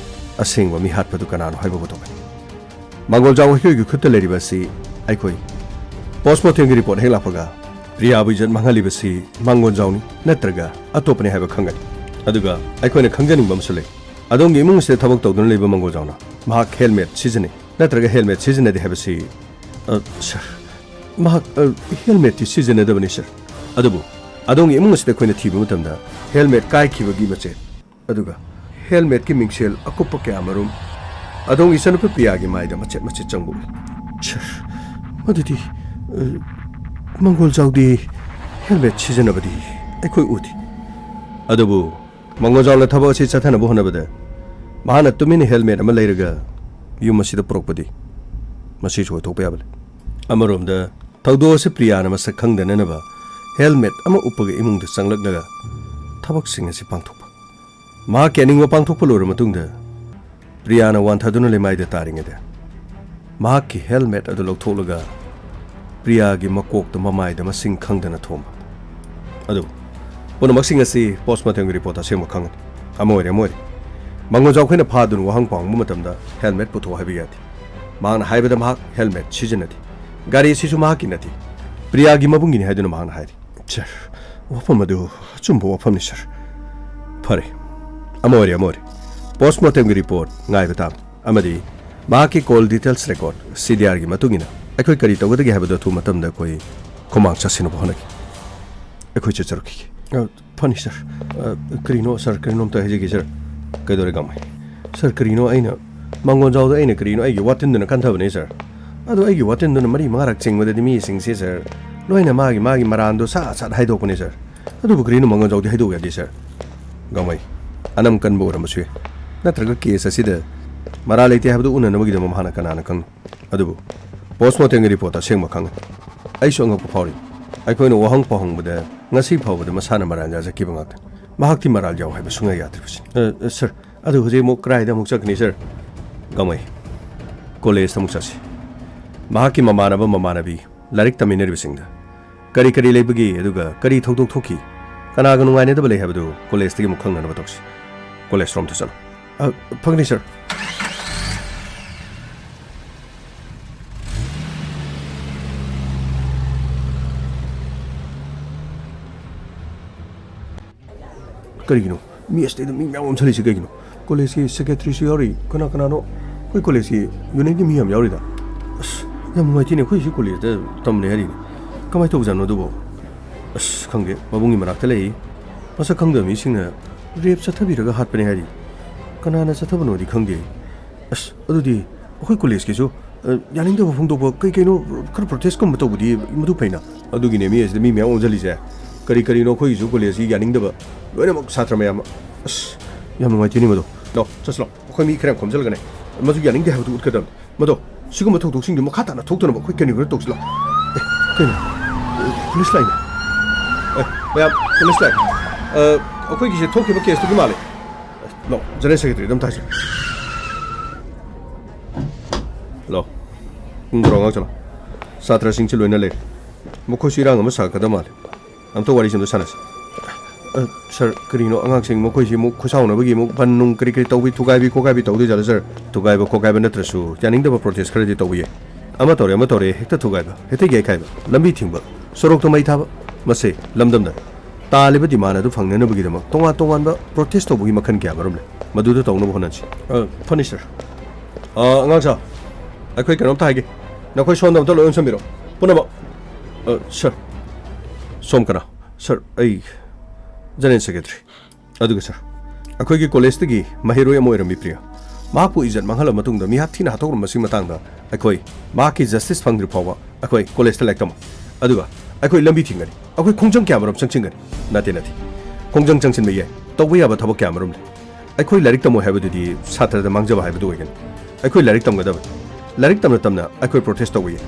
S1: ꯑꯁꯦꯡꯕ ꯃꯤꯍꯥꯠꯄꯗꯨ ꯀꯅꯥꯅꯣ ꯍꯥꯏꯕꯕꯨ ꯇꯧꯒꯅꯤ ꯃꯥꯡꯒꯣꯜꯖꯥꯎ ꯑꯩꯈꯣꯏꯒꯤ ꯈꯨꯠꯇ ꯂꯩꯔꯤꯕ ꯑꯁꯤ ꯑꯩꯈꯣꯏ ꯄꯣꯁꯃꯣꯔꯇꯦꯝꯒꯤ ꯔꯤꯄꯣꯔꯠ ꯍꯦꯛ ꯂꯥꯛꯄꯒ ꯄ꯭ꯔꯤꯌꯥꯕꯨ ꯏꯖꯠ ꯃꯥꯡꯍꯜꯂꯤꯕꯁꯤ ꯃꯥꯡꯒꯣꯜꯖꯥꯎꯅꯤ ꯅꯠꯇ꯭ꯔꯒ ꯑꯇꯣꯞꯄꯅꯤ ꯍꯥꯏꯕ ꯈꯪꯒꯅꯤ ꯑꯗꯨꯒ ꯑꯩꯈꯣꯏꯅ ꯈꯪꯖꯅꯤꯡꯕ ꯑꯃꯁꯨ ꯂꯩ ꯑꯗꯣꯝꯒꯤ ꯏꯃꯨꯡ ꯑꯁꯤꯗ ꯊꯕꯛ ꯇꯧꯗꯨꯅ ꯂꯩꯕ ꯃꯥꯡꯒꯣꯜꯖꯥꯎꯅ ꯃꯍꯥꯛ ꯍꯦꯜꯃꯦꯠ ꯁꯤꯖꯤꯟꯅꯩ ꯅꯠꯇ꯭ꯔꯒ ꯍꯦꯜꯃꯦꯠ ꯁꯤꯖꯤꯟꯅꯗꯦ ꯍꯥꯏꯕꯁꯤ ꯁꯥꯔ ꯃꯍꯥꯛ ꯍꯦꯜꯃꯦꯠꯇꯤ ꯁꯤꯖꯤꯟꯅꯗꯕꯅꯤ ꯁꯥꯔ ꯑꯗꯨꯕꯨ ꯑꯗꯣꯝꯒꯤ ꯏꯃꯨꯡ ꯑꯁꯤꯗ ꯑꯩꯈꯣꯏꯅ ꯊꯤꯕ ꯃꯇꯝꯗ ꯍꯦꯜꯃꯦꯠ ꯀꯥꯏꯈꯤꯕꯒꯤ ꯃꯆꯦꯠ ꯑꯗꯨꯒ ꯍꯦꯜꯃꯦꯠꯀꯤ ꯃꯤꯡꯁꯦꯜ ꯑꯀꯨꯞꯄ ꯀꯌꯥꯃꯔꯨꯝ ꯑꯗꯣꯝꯒꯤ ꯏꯆꯟꯅꯨꯄꯤ ꯄ꯭ꯔꯤꯌꯥꯒꯤ ꯃꯥꯏꯗ ꯃꯆꯦꯠ ꯃꯆꯦꯠ ꯆꯪꯕ ꯎꯏ ꯁꯥꯔ ꯃꯗꯨꯗꯤ ꯃꯥꯡꯒꯣꯜꯖꯥꯎꯗꯤ ꯍꯦꯜꯃꯦꯠ ꯁꯤꯖꯤꯟꯅꯕꯗꯤ ꯑꯩꯈꯣꯏ ꯎꯗꯦ ꯑꯗꯨꯕꯨ ꯃꯥꯡꯒꯣꯜꯖꯥꯎꯅ ꯊꯕꯛ ꯑꯁꯤ ꯆꯠꯊꯅꯕ ꯍꯣꯠꯅꯕꯗ ꯃꯍꯥꯛꯅ ꯇꯨꯃꯤꯟꯅ ꯍꯦꯜꯃꯦꯠ ꯑꯃ ꯂꯩꯔꯒ ꯌꯨꯝ ꯑꯁꯤꯗ ꯄꯨꯔꯛꯄꯗꯤ ꯃꯁꯤꯁꯨ ꯑꯣꯏꯊꯣꯛꯄ ꯌꯥꯕ ꯂꯩ ꯑꯃꯔꯣꯝꯗ ꯊꯧꯗꯣꯛ ꯑꯁꯤ ꯄ꯭ꯔꯤꯌꯥꯅ ꯃꯁꯛ ꯈꯪꯗꯅꯅꯕ ꯍꯦꯜꯃꯦꯠ ꯑꯃ ꯎꯞꯄꯒ ꯏꯃꯨꯡꯗ ꯆꯪꯂꯛꯂꯒ ꯊꯕꯛꯁꯤꯡ ꯑꯁꯤ ꯄꯥꯡꯊꯣꯛꯄ ꯃꯍꯥꯛꯀꯤ ꯑꯅꯤꯡꯕ ꯄꯥꯡꯊꯣꯛꯄ ꯂꯣꯏꯔꯕ ꯃꯇꯨꯡꯗ ꯄ꯭ꯔꯤꯌꯥꯅ ꯋꯥꯟꯊꯗꯨꯅ ꯂꯩꯃꯥꯏꯗ ꯇꯥꯔꯤꯉꯩꯗ ꯃꯍꯥꯛꯀꯤ ꯍꯦꯜꯃꯦꯠ ꯑꯗꯨ ꯂꯧꯊꯣꯛꯂꯒ ꯄ꯭ꯔꯤꯌꯥꯒꯤ ꯃꯀꯣꯛꯇ ꯃꯃꯥꯏꯗ ꯃꯁꯤꯡ ꯈꯪꯗꯅ ꯊꯣꯝꯕ ꯑꯗꯨ ꯄꯨꯝꯅꯃꯛꯁꯤꯡ ꯑꯁꯤ ꯄꯣꯁꯃꯣꯔꯇꯦꯝꯒꯤ ꯔꯤꯄꯣꯔꯠ ꯑꯁꯦꯡꯕ ꯈꯪꯒꯅꯤ ꯑꯃ ꯑꯣꯏꯔꯦ ꯃꯥꯡꯒꯣꯜꯖꯥꯎ ꯑꯩꯈꯣꯏꯅ ꯐꯥꯗꯨꯅ ꯋꯥꯍꯪ ꯄꯥꯎꯕ ꯃꯇꯝꯗ ꯍꯦꯜꯃꯦꯠ ꯄꯨꯊꯣꯛ ꯍꯥꯏꯕ ꯌꯥꯗꯦ ꯃꯍꯥꯛꯅ ꯍꯥꯏꯕꯗ ꯃꯍꯥꯛ ꯍꯦꯜꯃꯦꯠ ꯁꯤꯖꯤꯟꯅꯗꯦ ꯒꯥꯔꯤ ꯑꯁꯤꯁꯨ ꯃꯍꯥꯛꯀꯤ ꯅꯠꯇꯦ ꯄ꯭ꯔꯤꯌꯥꯒꯤ ꯃꯕꯨꯡꯒꯤꯅꯤ ꯍꯥꯏꯗꯨꯅ ꯃꯍꯥꯛꯅ ꯍꯥꯏꯔꯤ ꯁꯥꯔ ꯋꯥꯐꯝ ꯑꯗꯨ ꯑꯆꯨꯝꯕ ꯋꯥꯐꯝꯅꯤ ꯁꯥꯔ ꯐꯔꯦ ꯑꯃ ꯑꯣꯏꯔꯦ ꯄꯣꯁꯃꯣꯔꯇꯦꯝꯒꯤ ꯔꯤꯄꯣꯔꯠ ꯉꯥꯏꯕ ꯇꯥꯕ ꯑꯃꯗꯤ ꯃꯍꯥꯛꯀꯤ ꯀꯣꯜ ꯗꯤꯇꯦꯜꯁ ꯔꯦꯀꯣꯔꯠ CDRꯒꯤ ꯃꯇꯨꯡ ꯏꯟꯅ ꯑꯩꯈꯣꯏ ꯀꯔꯤ ꯇꯧꯒꯗꯒꯦ ꯍꯥꯏꯕꯗꯨ ꯑꯊꯨꯕ ꯃꯇꯝꯗ ꯑꯩꯈꯣꯏ ꯈꯨꯃꯥꯡ ꯆꯥꯁꯤꯟꯅꯕ ꯍꯣꯠꯅꯈꯤ ꯑꯩꯈꯣꯏ ꯆꯠꯆꯔꯛꯈꯤꯒꯦ ꯐꯅꯤ ꯁꯥꯔ ꯀꯔꯤꯅꯣ ꯁꯥꯔ ꯀꯔꯤꯅꯣꯝꯇ ꯍꯥꯏꯖꯒꯦ ꯁꯥꯔ ꯀꯩꯗꯧꯔꯦ ꯒꯥꯃꯩ ꯁꯥꯔ ꯀꯔꯤꯅꯣ ꯑꯩꯅ ꯃꯥꯡꯒꯣꯜꯖꯥꯎꯗ ꯑꯩꯅ ꯀꯔꯤꯅꯣ ꯑꯩꯒꯤ ꯋꯥꯇꯤꯟꯗꯨꯅ ꯀꯟꯊꯕꯅꯦ ꯁꯥꯔ ꯑꯗꯣ ꯑꯩꯒꯤ ꯋꯥꯇꯤꯟꯗꯨꯅ ꯃꯔꯤ ꯃꯉꯥꯔꯛ ꯆꯤꯡꯕꯗꯗꯤ ꯃꯤꯁꯤꯡꯁꯦ ꯁꯥꯔ ꯂꯣꯏꯅ ꯃꯥꯒꯤ ꯃꯔꯥꯟꯗꯣ ꯁꯥꯠ ꯍꯥꯏꯗꯣꯛꯄꯅꯦ ꯁꯥꯔ ꯑꯗꯨꯕꯨ ꯀꯔꯤꯅꯣ ꯃꯥꯡꯒꯣꯜꯖꯥꯎꯗꯤ ꯍꯥꯏꯗꯣꯛ ꯌꯥꯗꯦ ꯁꯥꯔ ꯒꯥꯃꯩ ꯑꯅꯝ ꯀꯟꯕ ꯑꯣꯏꯔꯝꯕꯁꯨ ꯌꯥꯏ ꯅꯠꯇ꯭ꯔꯒ ꯀꯦꯁ ꯑꯁꯤꯗ ꯃꯔꯥ ꯂꯩꯇꯦ ꯍꯥꯏꯕꯗꯨ ꯎꯅꯅꯕꯒꯤꯗꯃꯛ ꯃꯍꯥꯛꯅ ꯀꯅꯥꯅ ꯈꯪꯅꯤ ꯑꯗꯨꯕꯨ ꯄꯣꯁꯃꯣꯔꯇꯦꯝꯒꯤ ꯔꯤꯄꯣꯔꯠ ꯑꯁꯦꯡꯕ ꯈꯪꯒꯅꯤ ꯑꯩꯁꯨ ꯑꯉꯛꯄ ꯐꯥꯎꯔꯤ ꯑꯩꯈꯣꯏꯅ ꯋꯥꯍꯪ ꯄꯥꯎꯍꯪꯕꯗ ꯉꯁꯤ ꯐꯥꯎꯕꯗ ꯃꯁꯥꯅ ꯃꯔꯥꯜ ꯌꯥꯖꯈꯤꯕ ꯉꯥꯛꯇꯅꯤ ꯃꯍꯥꯛꯇꯤ ꯃꯔꯥꯜ ꯌꯥꯎ ꯍꯥꯏꯕ ꯁꯨꯡꯌꯥ ꯌꯥꯗ꯭ꯔꯤꯕꯁꯤꯅꯤ ꯁꯥꯔ ꯑꯗꯨ ꯍꯧꯖꯤꯛ ꯑꯃꯨꯛ ꯀꯗꯥꯏꯗ ꯑꯃꯨꯛ ꯆꯠꯀꯅꯤ ꯁꯥꯔ ꯒꯥꯃꯩ ꯀꯣꯂꯦꯖꯇ ꯑꯃꯨꯛ ꯆꯠꯁꯤ ꯃꯍꯥꯛꯀꯤ ꯃꯃꯥꯟꯅꯕꯤ ꯂꯥꯏꯔꯤꯛ ꯇꯝꯃꯤꯟꯅꯔꯤꯕꯁꯤꯡꯗ ꯀꯔꯤ ꯂꯩꯕꯒꯦ ꯑꯗꯨꯒ ꯀꯔꯤ ꯊꯧꯗꯣꯛ ꯊꯣꯛꯈꯤ ꯀꯅꯥꯒ ꯅꯨꯡꯉꯥꯏꯅꯗꯕ ꯂꯩ ꯍꯥꯏꯕꯗꯨ ꯀꯣꯂꯦꯖꯇꯒꯤ ꯑꯃꯨꯛ ꯈꯪꯅꯅꯕ ꯇꯧꯁꯤ ꯀꯣꯂꯦꯖ ꯔꯣꯝꯗ ꯆꯠꯂꯣ ꯐꯒꯅꯤ ꯁꯥꯔ ꯀꯔꯤꯒꯤꯅꯣ ꯃꯤ ꯑꯁꯤꯗ ꯃꯤ ꯃꯌꯥꯝ ꯑꯃꯁꯜꯂꯤꯁꯤ ꯀꯩꯒꯤꯅꯣ ꯀꯣꯂꯦꯖꯀꯤ ꯁꯦꯀ꯭ꯔꯦꯇꯔꯤꯁꯨ ꯌꯥꯎꯔꯤ ꯀꯅꯥꯅꯣ ꯑꯩꯈꯣꯏ ꯀꯣꯂꯦꯖꯀꯤ ꯌꯨꯅꯤꯌꯟꯒꯤ ꯃꯤ ꯌꯥꯝ ꯌꯥꯎꯔꯤꯗ ꯑꯁ ꯌꯥꯝ ꯅꯨꯡꯉꯥꯏꯇꯦꯅꯦ ꯑꯩꯈꯣꯏ ꯁꯤ ꯀꯣꯂꯦꯖꯇ ꯇꯝꯂꯦ ꯍꯥꯏꯔꯤꯅꯦ ꯀꯃꯥꯏꯅ ꯇꯧꯕꯖꯥꯠꯅꯣ ꯑꯗꯨꯕꯨ ꯑꯁ ꯈꯪꯗꯦ ꯃꯕꯨꯡꯒꯤ ꯃꯅꯥꯛꯇ ꯂꯩ ꯃꯁꯛ ꯈꯪꯗꯕ ꯃꯤꯁꯤꯡꯅ ꯔꯦꯞ ꯆꯠꯊꯕꯤꯔꯒ ꯍꯥꯠꯄꯅꯦ ꯍꯥꯏꯔꯤ ꯀꯅꯥꯅ ꯆꯠꯊꯕꯅꯣꯗꯤ ꯈꯪꯗꯦ ꯑꯁ ꯑꯗꯨꯗꯤ ꯑꯩꯈꯣꯏ ꯀꯣꯂꯦꯖꯀꯤꯁꯨ ꯌꯥꯅꯤꯡꯗꯕ ꯐꯣꯡꯗꯣꯛꯄ ꯀꯩꯅꯣ ꯈꯔ ꯄ꯭ꯔꯣꯇꯦꯁꯀꯨꯝꯕ ꯇꯧꯕꯗꯤ ꯃꯗꯨ ꯐꯩꯅ ꯑꯗꯨꯒꯤꯅꯦ ꯃꯤ ꯑꯁꯤꯗ ꯃꯤ ꯃꯌꯥꯝ ꯑꯣꯟꯁꯤꯜꯂꯤꯁꯦ ꯀꯔꯤꯅꯣ ꯑꯩꯈꯣꯏꯒꯤꯁꯨ ꯀꯣꯂꯦꯖꯀꯤ ꯌꯥꯅꯤꯡꯗꯕ ꯂꯣꯏꯅꯃꯛ ꯁꯥꯇ꯭ꯔ ꯃꯌꯥꯝ ꯑꯁ ꯌꯥꯝ ꯅꯨꯡꯉꯥꯏꯇꯦꯅꯦ ꯃꯗꯣ ꯆꯠꯁꯤ ꯑꯩꯈꯣꯏ ꯃꯤ ꯈꯔ ꯈꯣꯝꯖꯤꯜꯂꯒꯅꯦ ꯃꯗꯨ ꯌꯥꯅꯤꯡꯗꯦ ꯍꯥꯏꯕꯗꯨ ꯎꯠꯀꯗꯕꯅꯤ ꯃꯗꯣ ꯁꯤꯒꯨꯝꯕ ꯊꯧꯗꯣꯛꯁꯤꯡꯗꯨ ꯃꯈꯥ ꯇꯥꯅ ꯊꯣꯛꯇꯅꯕ ꯑꯩꯈꯣꯏ ꯀꯩꯅꯣ ꯇꯧꯁꯤꯜꯂꯣ ꯀꯩꯅꯣ ꯄꯨꯂꯤꯁ ꯂꯥꯏꯅ ꯃꯌꯥꯝ ꯄꯨꯂꯤꯁ ꯂꯥꯏꯟ ꯑꯩꯈꯣꯏꯒꯤꯁꯦ ꯊꯣꯛꯈꯤꯕ ꯀꯦꯁꯇꯨꯒꯤ ꯃꯥꯜꯂꯦ ꯖꯦꯅꯔꯦꯜ ꯁꯦꯀ꯭ꯔꯦꯇꯔꯤ ꯑꯗꯨꯝ ꯊꯥꯁꯤ ꯍꯜꯂꯣ ꯉꯥꯛ ꯆꯠꯂꯣ ꯁꯥꯇ꯭ꯔꯁꯤꯡꯁꯤ ꯂꯣꯏꯅ ꯂꯩꯔꯦ ꯃꯈꯣꯏꯁꯨ ꯏꯔꯥꯡ ꯑꯃ ꯁꯥꯒꯗꯕ ꯃꯥꯜꯂꯦ ꯑꯝꯇ ꯋꯥꯔꯤꯁꯤꯡꯗꯣ ꯁꯥꯟꯅꯁꯤ ꯁꯥꯔ ꯀꯔꯤꯅꯣ ꯑꯉꯥꯡꯁꯤꯡ ꯃꯈꯣꯏꯁꯤ ꯑꯃꯨꯛ ꯈꯨꯠꯁꯥꯎꯅꯕꯒꯤ ꯑꯃꯨꯛ ꯕꯟ ꯅꯨꯡ ꯀꯔꯤ ꯇꯧꯕꯤ ꯊꯨꯒꯥꯏꯕꯤ ꯈꯣꯠꯀꯥꯏꯕꯤ ꯇꯧꯗꯣꯏꯖꯥꯠꯂꯣ ꯁꯥꯔ ꯊꯨꯒꯥꯏꯕ ꯈꯣꯠꯀꯥꯏꯕ ꯅꯠꯇ꯭ꯔꯁꯨ ꯌꯥꯅꯤꯡꯗꯕ ꯄ꯭ꯔꯣꯇꯦꯁ ꯈꯔꯗꯤ ꯇꯧꯕ ꯌꯥꯏ ꯑꯃ ꯇꯧꯔꯦ ꯍꯦꯛꯇ ꯊꯨꯒꯥꯏꯕ ꯍꯦꯛꯇ ꯌꯩꯈꯥꯏꯕ ꯂꯝꯕꯤ ꯊꯤꯡꯕ ꯁꯣꯔꯣꯛꯇ ꯃꯩ ꯊꯥꯕ ꯃꯁꯤ ꯂꯝꯗꯝꯗ ꯇꯥꯜꯂꯤꯕ ꯗꯤꯃꯥꯟ ꯑꯗꯨ ꯐꯪꯅꯅꯕꯒꯤꯗꯃꯛ ꯇꯣꯉꯥꯟꯕ ꯄ꯭ꯔꯣꯇꯦꯁ ꯇꯧꯕꯒꯤ ꯃꯈꯜ ꯀꯌꯥ ꯃꯔꯨꯝ ꯂꯩ ꯃꯗꯨꯗ ꯇꯧꯅꯕ ꯍꯣꯠꯅꯁꯤ ꯐꯅꯤ ꯁꯥꯔ ꯑꯉꯥꯡꯁꯥ ꯑꯩꯈꯣꯏ ꯀꯩꯅꯣꯝꯇ ꯍꯥꯏꯒꯦ ꯅꯈꯣꯏ ꯁꯣꯝꯗ ꯑꯝꯇ ꯂꯣꯏ ꯑꯣꯟꯁꯟꯕꯤꯔꯣ ꯄꯨꯝꯅꯃꯛ ꯁꯥꯔ ꯁꯣꯝ ꯀꯅꯥ ꯁꯥꯔ ꯑꯩ General Secretary. Aduga sir. Akoigi college tagi mahiro ya moiram bipriya. Maku izat manghala matungda mi hathina hatok masing matangda. Akoi maki justice fangri phawa. Akoi college ta lektam. Aduga akoi lambi thingani. Akoi khongjang kyamaram changchingani. Nati. Khongjang changchin me ye. Tawba yaba thabak kyamaram. Akoi larik tamo habadudi satra da mangjaba habadu oigan. Akoi larik tamgadaba. Larik tamna akoi protest tawye.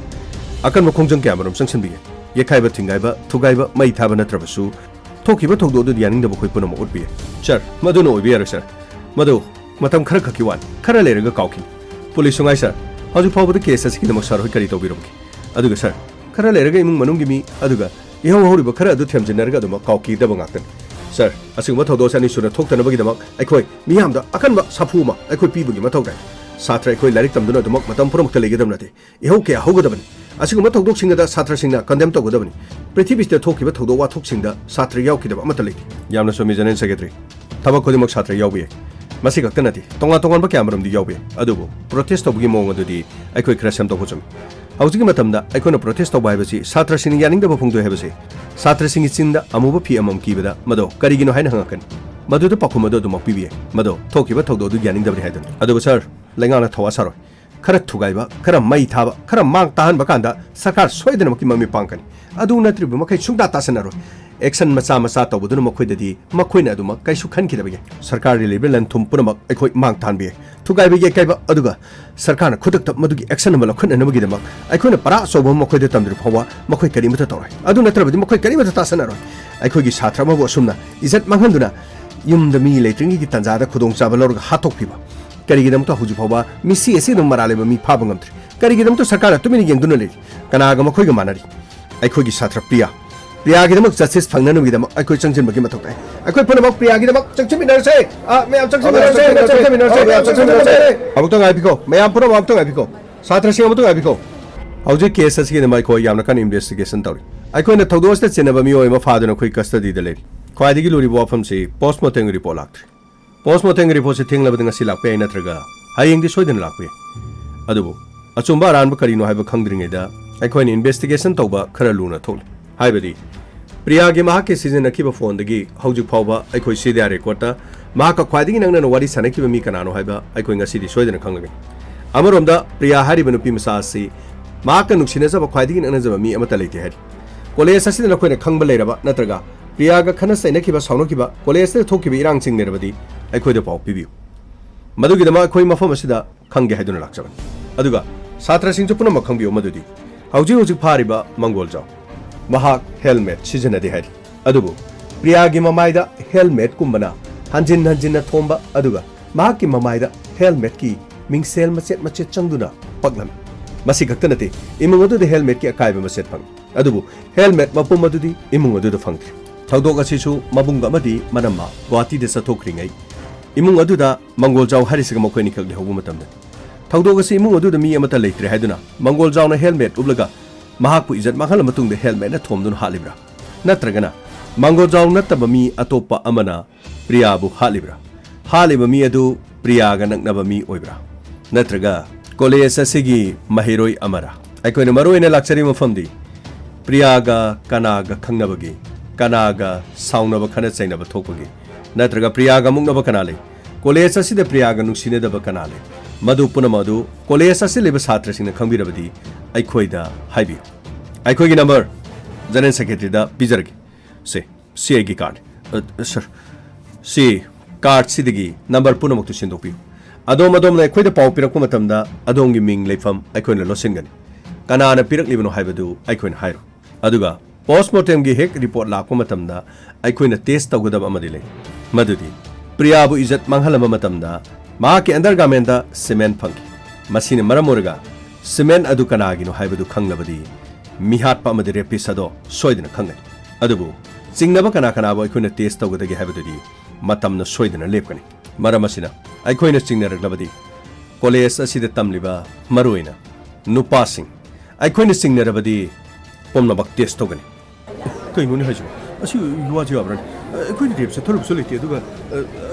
S1: Akan khongjang kyamaram changchin biye. Yekhaiba thingaiba thugaiba mai thaba natrabasu. Thokiba thogdo du yaning da bkhoi punam utbiye. Sir, madu no obiya sir. Madu matam khara khaki wan. Khara leraga kawkin. Police sungai sir. Haju phawbada case asiki da maksar hoi kari tawbiramki. Aduga sir. Khara leraga imung manungi mi aduga ihau horiba khara adu thyamjinarga duma kawki da bangaktan. Sir, asingba thodo sani sura thoktana bagi damak aikoi miyam da akanba safuma aikoi pibugi mathau dai. Satra aikoi larik tamduna damak matam puramukta legedam nate. Ihau kya hogadabani. Asingba thogdok singda satra singna condemn tawgadabani. Prithibista thokiba thogdo wa thok singda satra yaukidaba amata lei. Yamna somi General Secretary. Tabak khodimak satra yaubi. Masi kaktanati tonga ba kyamaram di yaubi. Adubu protest tawgi mong adudi aikoi krasam tawchum. Hauji matamda aikona protest tawbai basi satra sing yaning da phungdo hebase. Satra sing chinda amuba phi amam kibada mado karigino haina hangakan. Madu da pakhumado du makpibi. Mado thokiba thogdo du yaning da bri haidan. Adubu sir lengana thawa saro. Khara thugaiba khara mai thaba khara mang tahan bakanda sarkar soidana maki mami pangkani. Adu natribu makai sungda tasanaro. Action macha tawbuduna makhoidadi makhoina aduma kaisu khankidabage. Sarkar reliable lan thum punamak aikoi mang tanbi. Thugaiba ye kaiba aduga sarkarna khudakta madugi action amala khunna namagi damak aikoina para sobo makhoide tamdri phawa makhoi karimata tawrai. Adu natrabadi makhoi karimata tasanaro. Aikoigi satra mabu asumna izat manghanduna yumda mi leitringi gi tanjada khudong chaba lorga hatok piba. Karigidamta huju phawa misi esi dum maraleba mi phaba ngamtri. Karigidamta sarkarna tumini yengduna le. Kanaga makhoiga manari. Aikoigi satra priya Priyagidamak justice fangnanu gidamak aikoi changchin bagi matok tai aikoi punamak priyagidamak changchin minarse mayam changchin minarse abukta ngai piko mayam pura abukta ngai piko satra sing abukta ngai piko hauji case asigi na mai khoi yamna kan investigation tawri aikoi na thogdos ta chenaba mi oi ma faduna khoi custody da le khwaidigi lori bofam si postmortem report laktri postmortem report se thingla badanga silak pe natraga hayeng di soidana lakpe adubu achumba ranba karino haiba khangdringai da aikoi ni investigation tawba khara luna thol Haibadi Priyagi Mahaki season Akiba phone the gi Hauju Pova, I could see the recorder, Maka Quading and what is Sanaki Mikano Hiba, I could see the Sweden Kangami. Amarumda, Priya Hariban Pimasasi, Maka Nuxinas of Quading and as me amatality head. Kole assassin of Quena Kangbalera, Natraga, Priyaga Kanasa Nakiba Sonokiba, Kole still Tokibi Rangsing Nervadi, I could have pop review. Madugi the Makoima Fomasida, Kangi Hedun Laksavan. Aduga, Satra Sintupuna Kangi Madudi. Hauju Pariba, Mongolja. Mahak helmet sijanadi hari adubu Priyagi mamaida helmet kumbana hanjin thomba aduga mahaki mamaida helmet ki mingsel machet changduna paglam masi gaktanati imung adu de helmet ki akaiba machet phang adubu helmet mapum adudi imung adu da phangri thawdok asisu mabunga madi manamma gwati de sathokringai imung adu da mangol jaw harisiga makhoi nikak de hobu matamda thawdok asi imung adu da mi amata leitre haiduna mangol jaw na helmet ublaga Mahaku izat mahal matung de helmet na thomdun halibra. Natragana, Mango jaw nataba mi atopa amana Priyabu halibra. Haliba mi adu Priyaga naknaba mi oibra. Natraga, Kole sasigi mahiroi amara. Aikoina maroina laksari mafamdi. Priyaga kanaga kangnabagi. Kanaga saunaba khana chainaba thokpagi. Natraga Priyaga mungnaba kanale. Kole sasi de Priyaga nungsinedaba kanale. Madu punamadu Kole sasi leba satra singna khambirabadi. Aikoida haibi. Aikoigi number General Secretary da Pijargi. Say, CAG card. Sir. See, card sidigi number punamuk to sindopi. Adom na aikoida pau pirak matamda adongi ming leifam aikoina losingani. Kanana pirak libano haibadu aikoina hairo. Aduga postmortem gi hek report la matamda aikoina test tawgadab amadile. Madudi Priyabu izat manghalama matamda Mahaki undergarment da cement phangi. Masine maramorga Cement adu kanagino haibadu khanglabadi mihat pa amadi repisado soidina khangai adubu singnaba kana bo aikoina test tawgadagi haibadudi matamna soidina lepkani maramasina aikoina singnaraglabadi college asida tamliba maruina nupasing aikoina singnarabadi pomnabak test tawgani kainuni haju asi yuwaji abran aikoina repsa tholup soliti aduga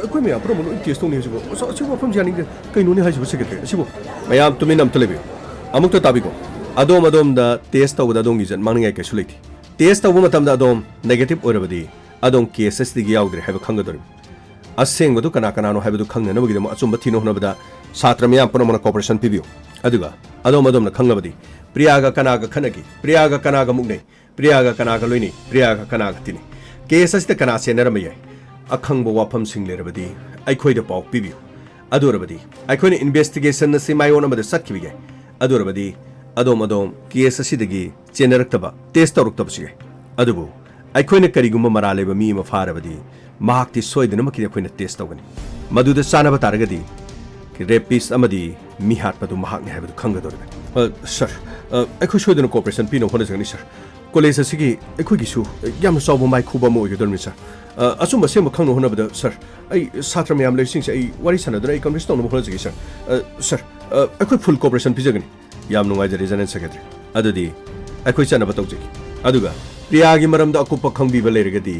S1: aikoina me apromo test tawni haju asi wafam jani kainuni haju secretary asibo mayam tuminam telebi Amukta tabiko. Adom da test tawda dongi jan mangai ka suliti. Test tawba matamda adom negative orabadi. adong case asdigi yaudre haiba khangadorim asengbodu kana kana no haibadu khangnanabagidam achumba thino hunabada satra miyam punamana cooperation pibiu aduga adom khangabadi priyaga kanaga khanagi priyaga kanaga mugnei priyaga kanaga loini priyaga kanaga tini case asda kana senaramai akhangbo wafam singlerabadi aikhoida paw pibiu adurabadi aikhoina investigation nasi mayon amada satkibige adurabadi adom case asidagi chenaraktaba test tawruktaba sige adubu aikhoina karigumba maraleba mi ma farabadi mahakti soidana makide akhoina test tawgani maduda sanaba taragadi rapist amadi mi hatpadu mahakni haibadu khangadorbe sir aikho soidana cooperation pino honajani sir college asigi aikhoigisu yamna sawba mai khuba mo oigedormi sir asumba semba khangno honabada sir ai satra mayam leising se ai wari sanadra ai convince tawna honajagi sir sir aikho full cooperation pijagani yam nungaijari janan secretary adudi aikho chanaba tawjagi aduga priyagi maramda akupa khangbiba leiragadi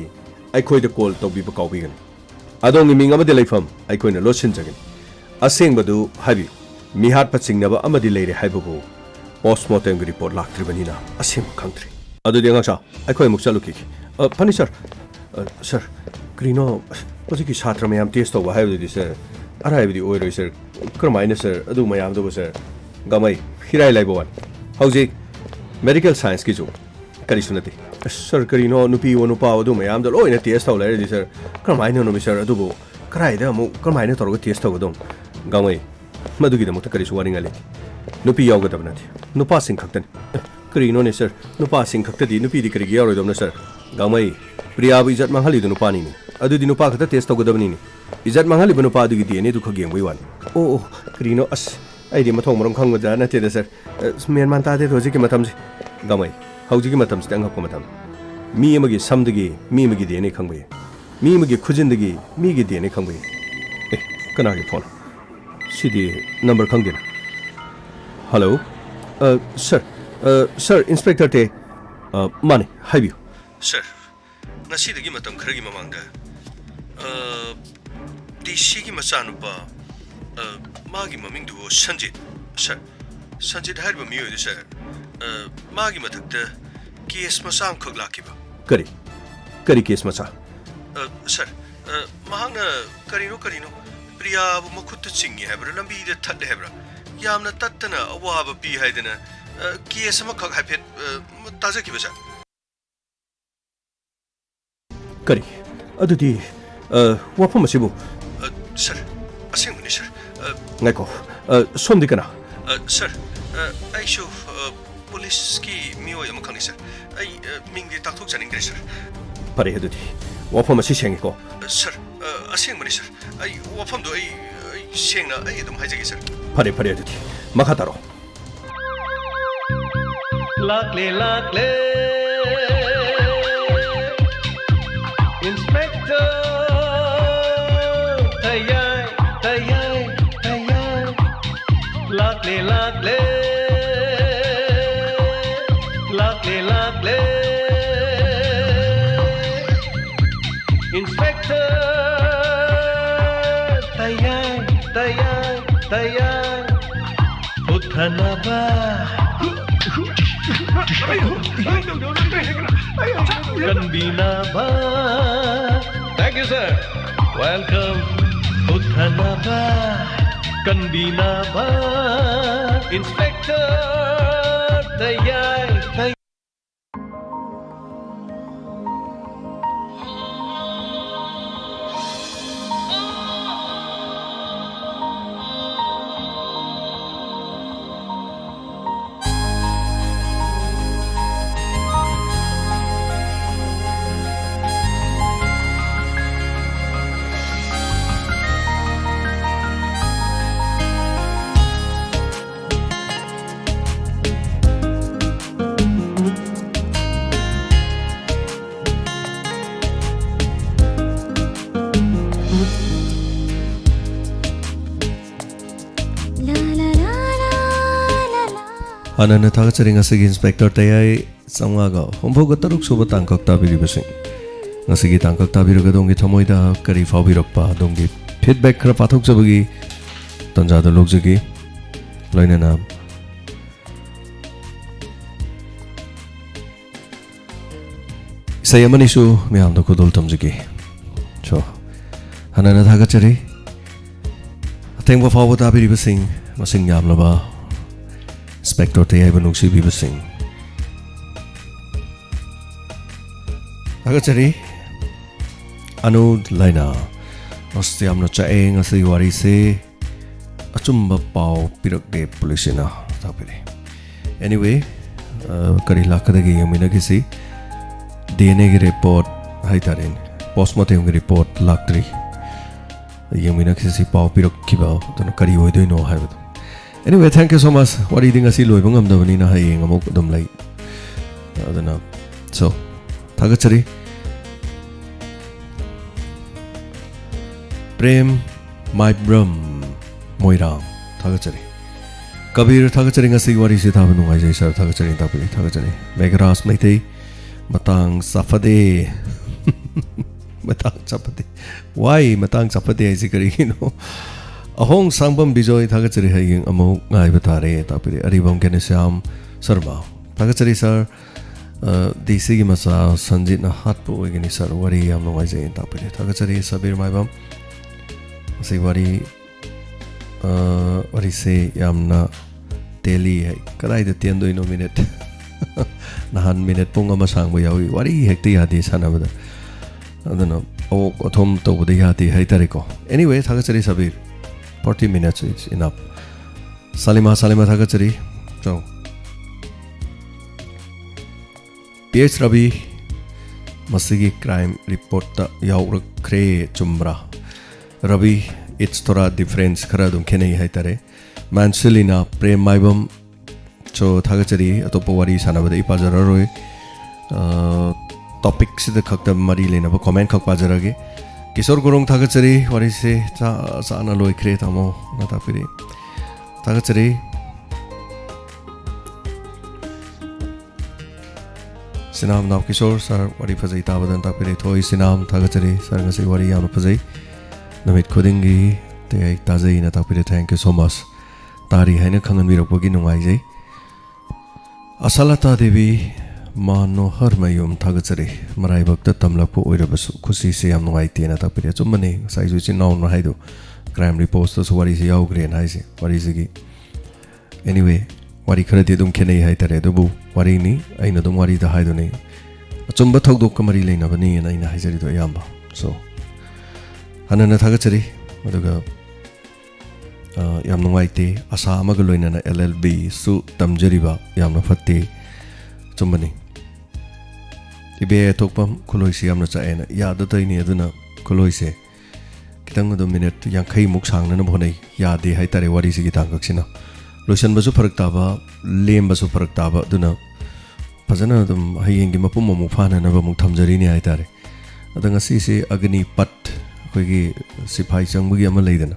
S1: aikhoida call tawbiba kawbigani adongi ming amadi leifam aikhoina losinjagani asengbadu habi mihat pachingnaba amadi leire haibabu postmortem report laktribanina asem khangtri adudi ngasa aikhoi muk chaluki pani sir sir krino ojiki satra mayam test tawa haibdi sir araibdi oiroi sir kramaina sir adu mayam do sir gamai hirai laibawan hauji medical science ki ju kari sunati sir krino nupi onupa adu mayam do loina test taw laire sir kramaina no mi sir adu bo kraida mu kramaina torgo test taw dong gamai madugi da mutakari suwari ngale nupi yawga dabnati nupa sing khaktan krino ne sir nupa sing khaktadi nupi di kari yawro domna sir gamai priya bu izat manghali du nupa ni adu di nupa khata test taw dabni ni izat manghali bu nupa du gi di ne du khageng wi wan o krino as ai di mathong marong khang da na te da sir men man ta de roji ki matam ji gamai hauji ki matam stang hakko matam mi amagi samdagi mi amagi de ne khangbai mi amagi khujindagi mi gi de ne khangbai kana gi phone CD number khangdina hello sir inspector te mane haibiu sir ngasi dagi matam kharagi mamangda DC gi machanupa magi maming du sanjit sir sanjit harba mi oidu sir magi mathakta case masam khak lakiba kari case macha sir mahangna karino priya bu makhut chingi habra lambi de thad habra yamna tattana awaba pi haidana case ma khak hapet taja ki basa kari adudi wafam asibu sir asenguni sir ngaiko somdi kana sir aisho police ki miyo yam khani sir ai mingdi takthok janing gre sir pare adudi wafam asi sengiko sir asenguni sir ai wafam do ai sengna ai dum haijagi sir pare adudi makha taro lakle inspector tayai lakle inspector tayai uthanaba kanbinaba thank you sir welcome uthanaba kanbinaba inspector tayai Anana thakachari ngasigi inspector tayai samgaga homboga taruk suba tangkak tabiribasing ngasigi tangkak tabiraga dongi thamoida kari fawbirakpa dongi feedback khara pathok jabagi tanjada logjagi loinana Saya manisu miyam da kudul tamjiki. So, hanana thagachari. Ateng ba fawo ta biri basing masing yam laba. Spector TAYAI banungsi bi basing. Thagachari. Anu laina. Osti amno chaeng asli wari se. Achumba pau pirak de polisina tapiri. Anyway, kari lakadagi yamina kisi DNA ki report haitarin postmortem ki report laktri yamina kisi pau pirak kiba tono kari hoidoi no haibadu. Anyway, thank you so much. What eating asi loibang amdabani na hayeng amok dum lai adana. So thagachari Prem my brum moirang thagachari Kabir thagachari ngasi wari si thabu nungai jai sar thagachari tapili thagachari megras maitei matang safade matang chapade why matang chapade ai sikari no ahong sangbam bijoy thagachari hayeng amo ngai batare tapili aribam genesyam sarma thagachari sir DC gi masa sanjit na hatpu ogini sir wari yam nungai jai tapili thagachari sabir maibam si wari wari se yamna teli hai kadai da tiendo ino minute nahan minute punga masang bo yawi wari hekti yadi sanabada adana o othom to bode yadi hai tariko. Anyway thagachari sabir 40 minutes is enough. Salima thagachari so PH Ravi masigi crime report ta yaur kre chumbra Ravi it's thora difference khara dum khenei haitare mansilina prem maibam so thagachari atopo wari sanabada ipajararoi topic sida khakta mari lena ba comment khak pajarage Kishore Gurung thagachari wari se cha na loi kre tamo na ta piri thagachari sinam nav Kishore sir wari phajai ta badan ta piri thoi sinam thagachari sir ngasi wari yam phajai namit khudingi TAYAI tajai na tapire. Thank you so much. Tari haina khangan birakpagi nungai jai. Asalata Devi mano harmayum thagachari marai bakta tamlakpo oirabasu khusi se yam nungai te na tapire chumani saiju chin naun na haidu crime report to wari se yaugre na haise wari sigi. Anyway wari kharati dum khenei haitare dubu wari ni aina dum wari da haidu nei achumba thogdok kamari leina bani na ina haijari do yamba. So hanana thagachari aduga yam nungai te asa amaga loina na LLB su tamjariba yamna fatte chumani ibe tokpam kholoisi yamna chaena yada taini aduna kholoise kitang do minute yang khai muk sangna na bhonai yade haitare wari sigi tangkaksina lotion basu farak taba lem basu farak taba duna phajana dum hayengi mapum mu phana na ba muk thamjari ni haitare adanga si se agni pat koigi sipai changbugi ama leidana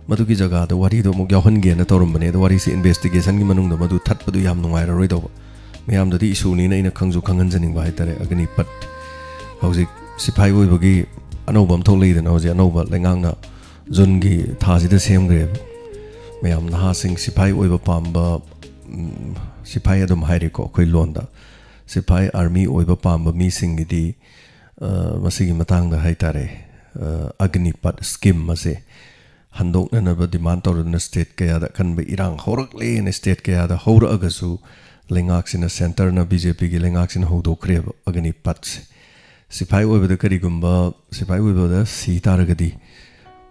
S1: madu ki jaga da wari do muk yahan ge na torum bane da wari se investigation gi manung da madu that padu yam nungai ra roi do mayam da di issue ni na ina khangju khangan janing ba haitare agni pat hauji sipai oi bagi anobam thok leidana hauji anoba lengang na jun gi thaji da sem gre mayam na ha sing sipai oi ba pamba sipai adum hairi ko koi londa sipai army oi ba pamba mi sing gi di masigi matang da haitare Agnipat scheme mase handok na ba demand tor na state kaya da kan ba irang horak le na state kaya da hora agasu lengak sina center na BJP gi lengak sina hodo kre Agnipat sipai oi ba kari gumba sipai oi ba si taragadi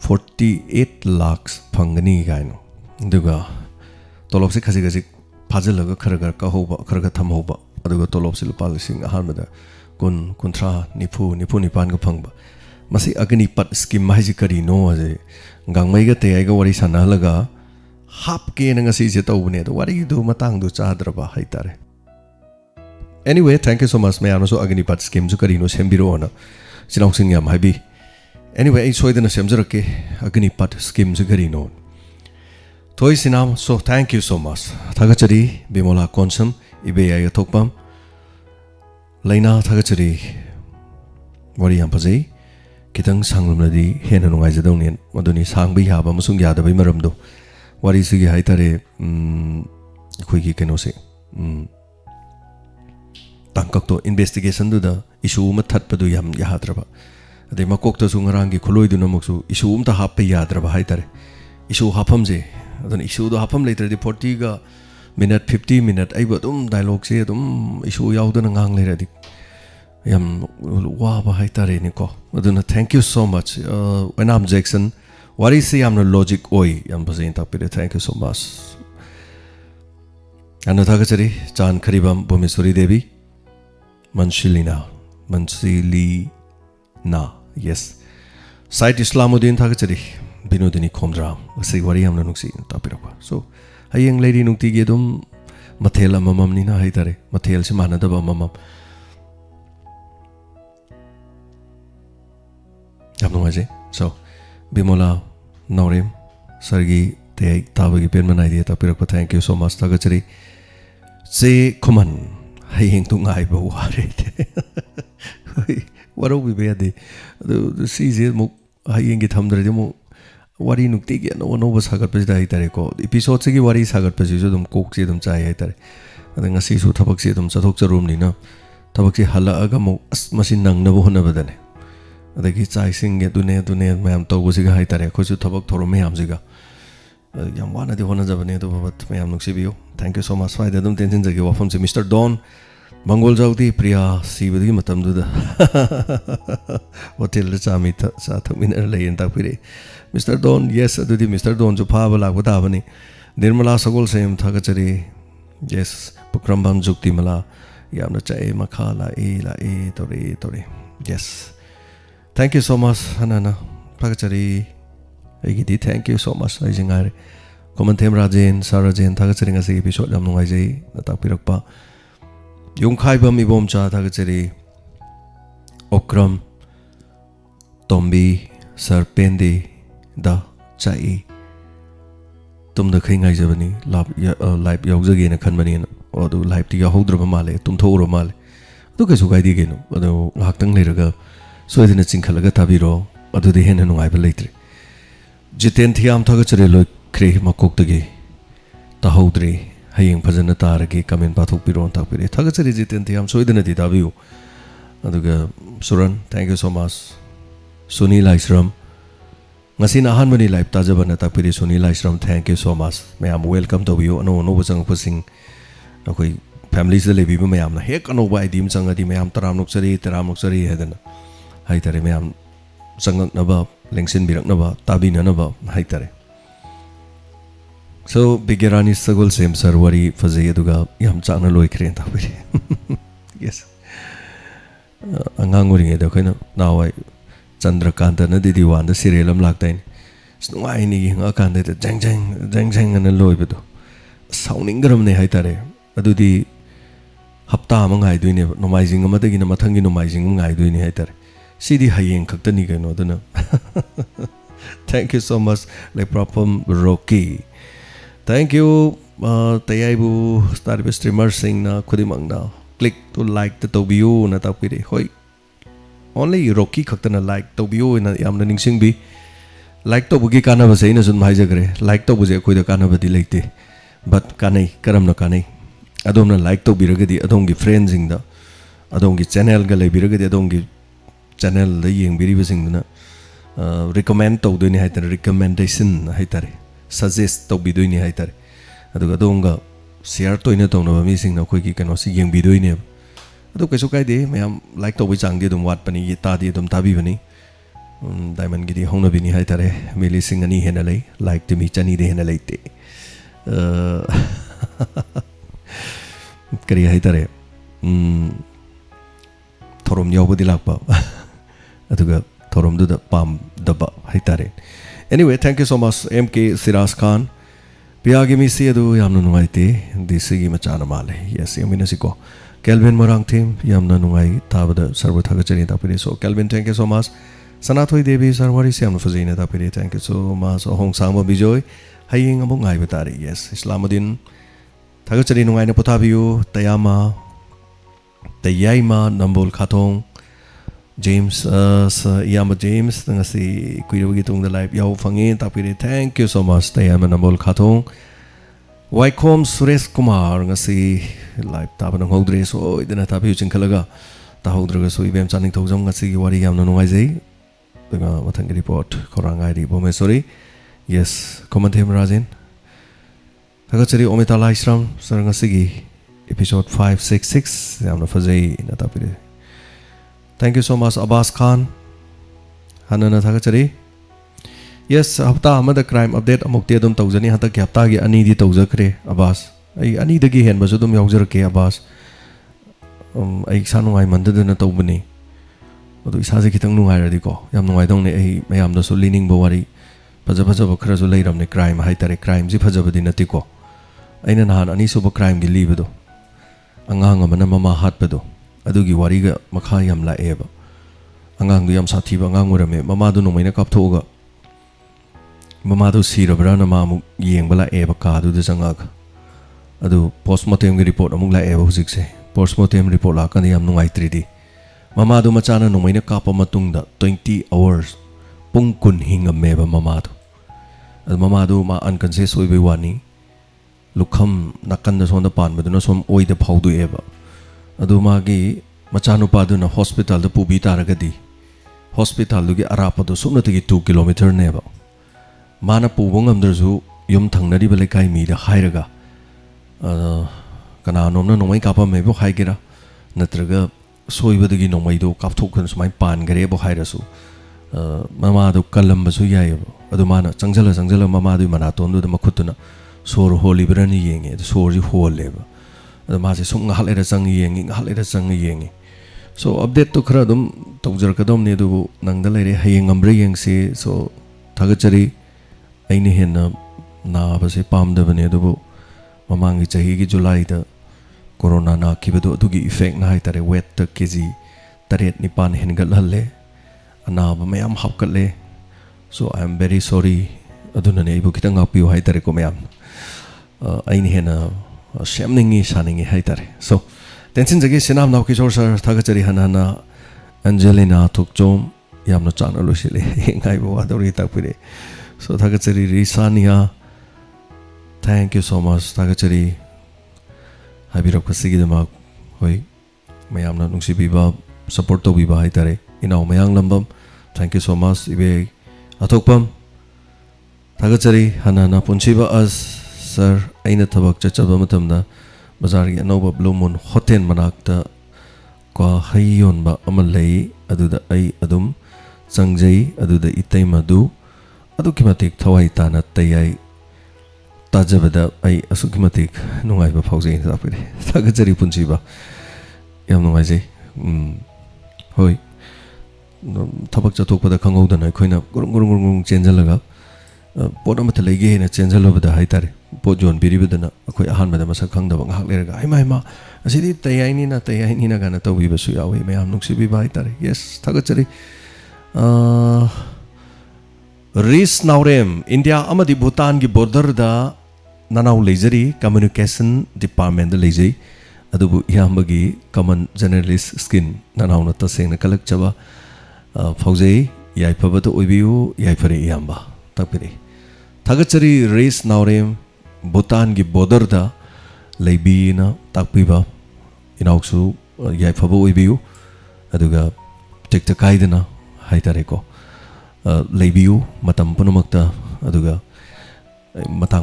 S1: 48 lakhs phangani gaino duga tolop se khasi phajalaga kharaga ka hoba kharaga tham hoba aduga tolop se lupa sing ahamada kun kuntra nipu nipan ga phangba Masi Agnipat scheme mahi kari no aje gangmai ga TAYAI ga wari sana laga hap ke na ngasi je tawne do wari do matang do chadraba haitare. Anyway, thank you so much. May ano so Agnipat scheme ju kari no sembiro na sinong sing yam habi. Anyway, ai soy na semjarake Agnipat scheme ju kari no. Toy sinam so thank you so much. Thagachari bimola konsum ibe ay thokpam laina thagachari wari yam pajai kitang sanglumnadi hena nungai jadongnian maduni sangbi haba masung yadabai maramdo wari sigi haitare khoi gi keno se tangkak to investigation du da issue ma that pa du yam yahadraba ade makok to su ngarang gi khuloi du namuk su issue ta hap pe yadraba hai tare issue hapam je adon issue do hapam later di 40 ga minute 50 minute ai ba dum dialogue se dum issue yaw du na ngang le ra di yam wa ba hai tare ni ko aduna thank you so much when I'm Jackson what is yam no logic oi yam ba zain ta pe thank you so much anu tha ga chari chan kharibam bomeswari devi manshilina yes site islamuddin tha ga chari binodini khomdram asai wari yam na nuksi ta pe ra so hayeng lady nukti ge dum mathel amamam ni na hai tare mathel se mana da ba amamam yam no aje so bimola norem sargi te tabagi pen manai dia ta pe ra thank you so much ta ga chari se kuman hayeng tu ngai ba ware waro bi be de the season mo hayeng gi thamdre de mo wari nukti ge no ba sagat pe dai tare ko episode se gi wari sagat pe ju dum kok se dum chai hai tare adanga si su thabak se dum chathok charum ni na thabak se hala aga mo masin nang na bo na ba dane adagi chai sing ge dune mayam to go se ga hai tare ko su thabak thoro mayam se ga yam wana de hona jabane to babat mayam nuksi biyo thank you so much faida dum tension jagi wafam se Mr. Don Mangol Jauti Priya Sibadi matam du da hotel cha mi ta sa thakmin le yen ta pire Mr. Don yes adudi Mr. Don jo pha bala ko ta bani Nirmala Sagol sem tha ga chari yes Pukrambam Jukti mala yam na chai makhala e tore yes thank you so much hanana tha ga chari ai thank you so much ai jingai Komantem Rajen Sarajen tha ga chari ngasi episode lam nungai jai na ta pirak pa yung khaibam ibom cha tha ga chari okram tombi sarpendi da chai tum da khai ngai jabani live yaw jage na khan bani o du live ti ya hodra ba male tum thoro male du ka su gai di ge no ado ngak tang le raga soidina chingkhalaga tabiro adu de hen nungai ba leitre jiten thiam tha ga chari loi khre makok tagi tahodri hayeng phajana taragi comment pathok piron tak pire tha ga chari jiten thiam soidina di tabiu aduga suran thank you so much Sunil Aishram ngasi na han mani live ta jabana tak pire Sunil Aishram thank you so much mayam welcome to you no bachang phasing akoi families le bi mayam na hek ano ba idim changa di mayam taram nok sari hedana hai tare mayam changak na ba lengsin birak na ba tabi na ba hai tare so bigirani sagol sem sarwari fazai aduga yam changna loi khren ta pire yes angang uri nge da khoina nawai Chandrakanta na didi wan da serial am laktain snwai ni nga kan de jang na loi bedo sauning gram ne hai tare adudi hapta ma ngai duine nomaijing ma dagi na mathangi nomaijing ngai duine hai tare sidi hayeng khakta ni ga no dana thank you so much like proper Rocky thank you TAYAI bu star streamer sing na khudimang na click to like the view na ta pire hoi only Rocky khakta na like to view na yam na ningsing bi like to bugi kana ba sei na sun mai jagre like to buje khoi da kana ba di leite but kanai karam na kanai adom na like to biraga di adom gi friends ing da adom gi channel ga le biraga di adom gi channel da yeng biri ba sing na recommend to do ni hai tar recommendation hai tare suggest to bi do ni hai tare aduga adom ga share to ina to na ba mi sing na khoi gi kano si yeng bi do ni adu kaisu kai de mayam like to bi chang di dum wat pani yi ta di dum ta bi bani diamond gi di hongna bi ni hai tare mili sing ani hena lei like to mi chani de hena lei te kari hai tare thorom yaw di lakpa aduga thorom du da pam da ba hai tare anyway thank you so much MK Siraz Khan piagi mi si adu yamna nungai te disi gi machana male yes yamina siko Kelvin Morang team yamna nungai tabada sarva thaga chani ta pire so Kelvin thank you so much Sanathoi Devi sarwari se yamna fazina ta pire thank you so much Hong Sangma Bijoy haying among ngai batari yes Islamuddin thaga chani nungai na pothabiu Tayama Tayaima Nambol Khatong James Yama James ngasi kuirawagi tung da live yaw fangi ta pire thank you so much Tayama Nambol Khatong Waikom Suresh Kumar ngasi live taban ngodre so idena tabi chingkalaga tahodraga so ibem chaning thojam ngasi wari yamna nungaijai daga mathang report khorangai ri bomesori yes comment him rajen thagachari omita laisram sar ngasi gi episode 566 yamna fazai na tapire thank you so much Abbas Khan hanana thagachari yes hafta amada crime update amukte dum tawjani hata ki hafta gi ani di tawjakre Abbas ai ani dagi hen basu dum yawjarke Abbas ai sanu ngai mandadana tawbani adu isa je kitang nungai radi ko yam nungai dong ne ai mayam da so leaning bo wari paja paja bo khara so leiram ne crime hai tare crime ji phajabadi nati ko aina nahan ani so bo crime gi libedo angang amana mama hat bedo adu gi wari ga makha yam la eba angang du yam sathi ba angang urame mama du nomaina kapthoga mama do sirabra na mamu yengbala eba ka du de sanga adu postmortem ge report amuk la eba hujik se postmortem report la kan yam nungai 3D mama do machana nomaina kapa matungda 20 hours pung kun hingam meba mama do adu mama do ma unconscious oi be wani lukham nakan da sonda pan beduna som oi da phaudu eba adu ma gi machanu pa du na hospital da pubi taragadi hospital du ge arapa do sumna tegi 2 kilometer neba mana pubong amderzu yum thangnari bale kai mi da hairaga kana nomna nomai kapa me bo haigira natraga soibadagi nomai do kapthokhan sumai pan gare bo hairasu mama do kalam basu yai adu mana changjala mama du mana ton du makhutuna sor holi brani yenge do sor ji hole ba adu ma se sum ngahal era chang yenge so update to khara dum tawjar kadom ne du nangda leire hayeng ambre yengse so thagachari aini henna na base pam da bane do mamangi chahi gi July da corona na kibedo dugi effect na haitare wet ta kg taret nipan hen gal halle ana ba mayam hapkalle so I am very sorry aduna ne ibu kitang apiu haitare ko mayam aini henna shamningi saningi haitare so tension jagi sinam naw ki sir thagachari hanana Angelina thukchom yamna chana losile ngai bo adori takpire so thagachari Risania thank you so much thagachari habirap kasigi dama hoi mayamna nungsi biba support to biba haitare inaw mayang lambam thank you so much ibe athokpam thagachari hanana punchiba as sir aina thabak chachaba matamda bazar gi anoba blue moon hotel manakta ko hayon ba amalai aduda ai adum changjai aduda itai madu adukimatik thawai tana TAYAI tajabada ai asukimatik nungai ba phaujai ta pire thagachari punchiba yam nungai jai hoi thabak chathokpada khanghaudana khoina gurung chenjalaga pot amath leige na chenjalobada haitare pot jon biribadana akhoi ahan bada masa khangdaba ngahak leraga ai mai ma asidi TAYAI ni na gana tawbi basu yawi mayam nungsi bi haitare yes thagachari Ris Naurem India amadi Bhutan gi border da nanau lejari communication department da lejai adubu yambagi common journalist skin nanau na taseng na kalak chaba phaujai yai phabatu oibiu yai phare yamba takpire thagachari Ris Naurem Bhutan gi border da leibi na takpiba inauksu yai phabu oibiu aduga tikta kaidana haitare ko leibiu matam punamakta aduga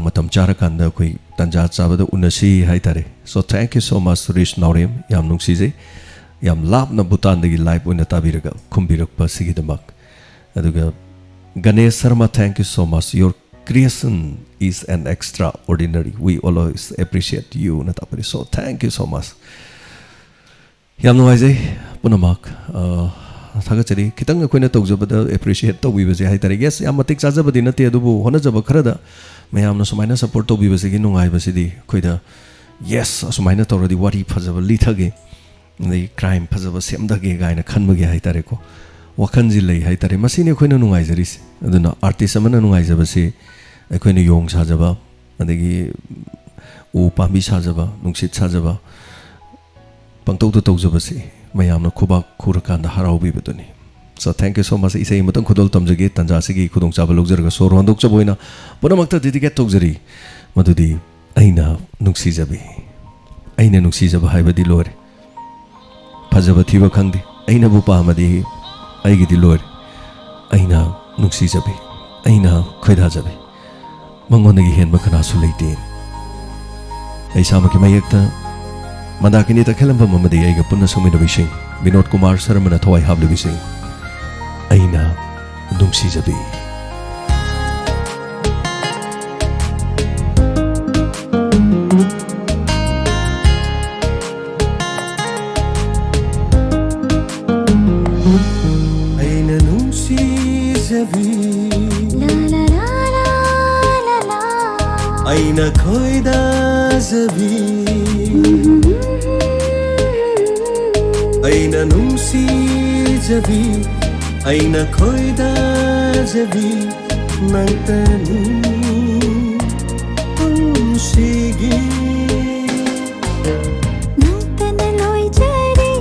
S1: matam chara kanda koi tanja chabada unasi haitare so thank you so much Rish Naurem yam nungsi je yam lap na Bhutan dagi live una tabiraga khumbirak pa sigi damak aduga Ganesh Sharma thank you so much your creation is an extraordinary we always appreciate you na tapari so thank you so much yam nungai je punamak thagachari kitang koina tawjabada appreciate tawibase haitare yes yam matik chajabadi nate adubu honajaba kharada mayamna sumaina support tawibase gi nungai basidi khoida yes sumaina tawradi wari phajaba lithage nei crime phajaba semdage gaina khanbage haitare ko wakhanji lei haitare masine khoina nungai jaris aduna artist amana nungai jabase khoina yong sajaba adagi u pambi sajaba nungsit sajaba pangtau to tawjabase mayamna khubak khurakanda haraubi beduni so thank you so much isai matang khudol tamjage tanja sigi khudong chaba logjarga sor hondok chaboina punamakta dedicate tawjari madudi ꯑꯩꯅ ꯅꯨꯡꯁꯤꯖꯕꯤ ꯑꯩꯅ ꯅꯨꯡꯁꯤꯖꯕ ꯍꯥꯏꯕꯗꯤ ꯂꯣꯏꯔꯦ ꯐꯖꯕ ꯊꯤꯕ ꯈꯪꯗꯦ ꯑꯩꯅꯕꯨ ꯄꯥꯝꯃꯗꯤ ꯑꯩꯒꯤꯗꯤ ꯂꯣꯏꯔꯦ ꯑꯩꯅ ꯅꯨꯡꯁꯤꯖꯕꯤ ꯑꯩꯅ ꯈꯣꯏꯗꯥꯖꯕꯤ ꯃꯉꯣꯟꯗꯒꯤ ꯍꯦꯟꯕ ꯀꯅꯥꯁꯨ ꯂꯩꯇꯦ ꯑꯩ ꯏꯁꯥꯃꯛꯀꯤ ꯃꯌꯦꯛꯇ ꯃꯟꯗꯥꯀꯤꯅꯤ ꯇꯈꯦꯜꯂꯝꯕꯝ ꯑꯃꯗꯤ ꯑꯩꯒ ꯄꯨꯟꯅ ꯁꯛꯃꯤꯟꯅꯕꯤꯁꯤꯡ ꯕꯤꯅꯣꯗ ꯀꯨꯃꯥꯔ ꯁꯔꯃꯅ ꯊꯋꯥꯏ ꯍꯥꯞꯂꯤꯕꯁꯤꯡ ꯑꯩꯅ ꯅꯨꯡꯁꯤꯖꯕꯤ ꯑꯩꯅ ꯅꯨꯡꯁꯤꯖꯕꯤ ꯑꯩꯅ ꯈꯣꯏꯗꯥꯖꯕꯤ ꯑꯩꯅ ꯅꯨꯡꯁꯤꯖꯕꯤ ꯑꯩꯅ ꯈꯣꯏꯗꯥꯖꯕꯤ ꯅꯪꯇꯅꯤ ꯄꯨꯟꯁꯤꯒꯤ
S3: ꯅꯪꯇꯅ ꯂꯣꯏꯖꯔꯦ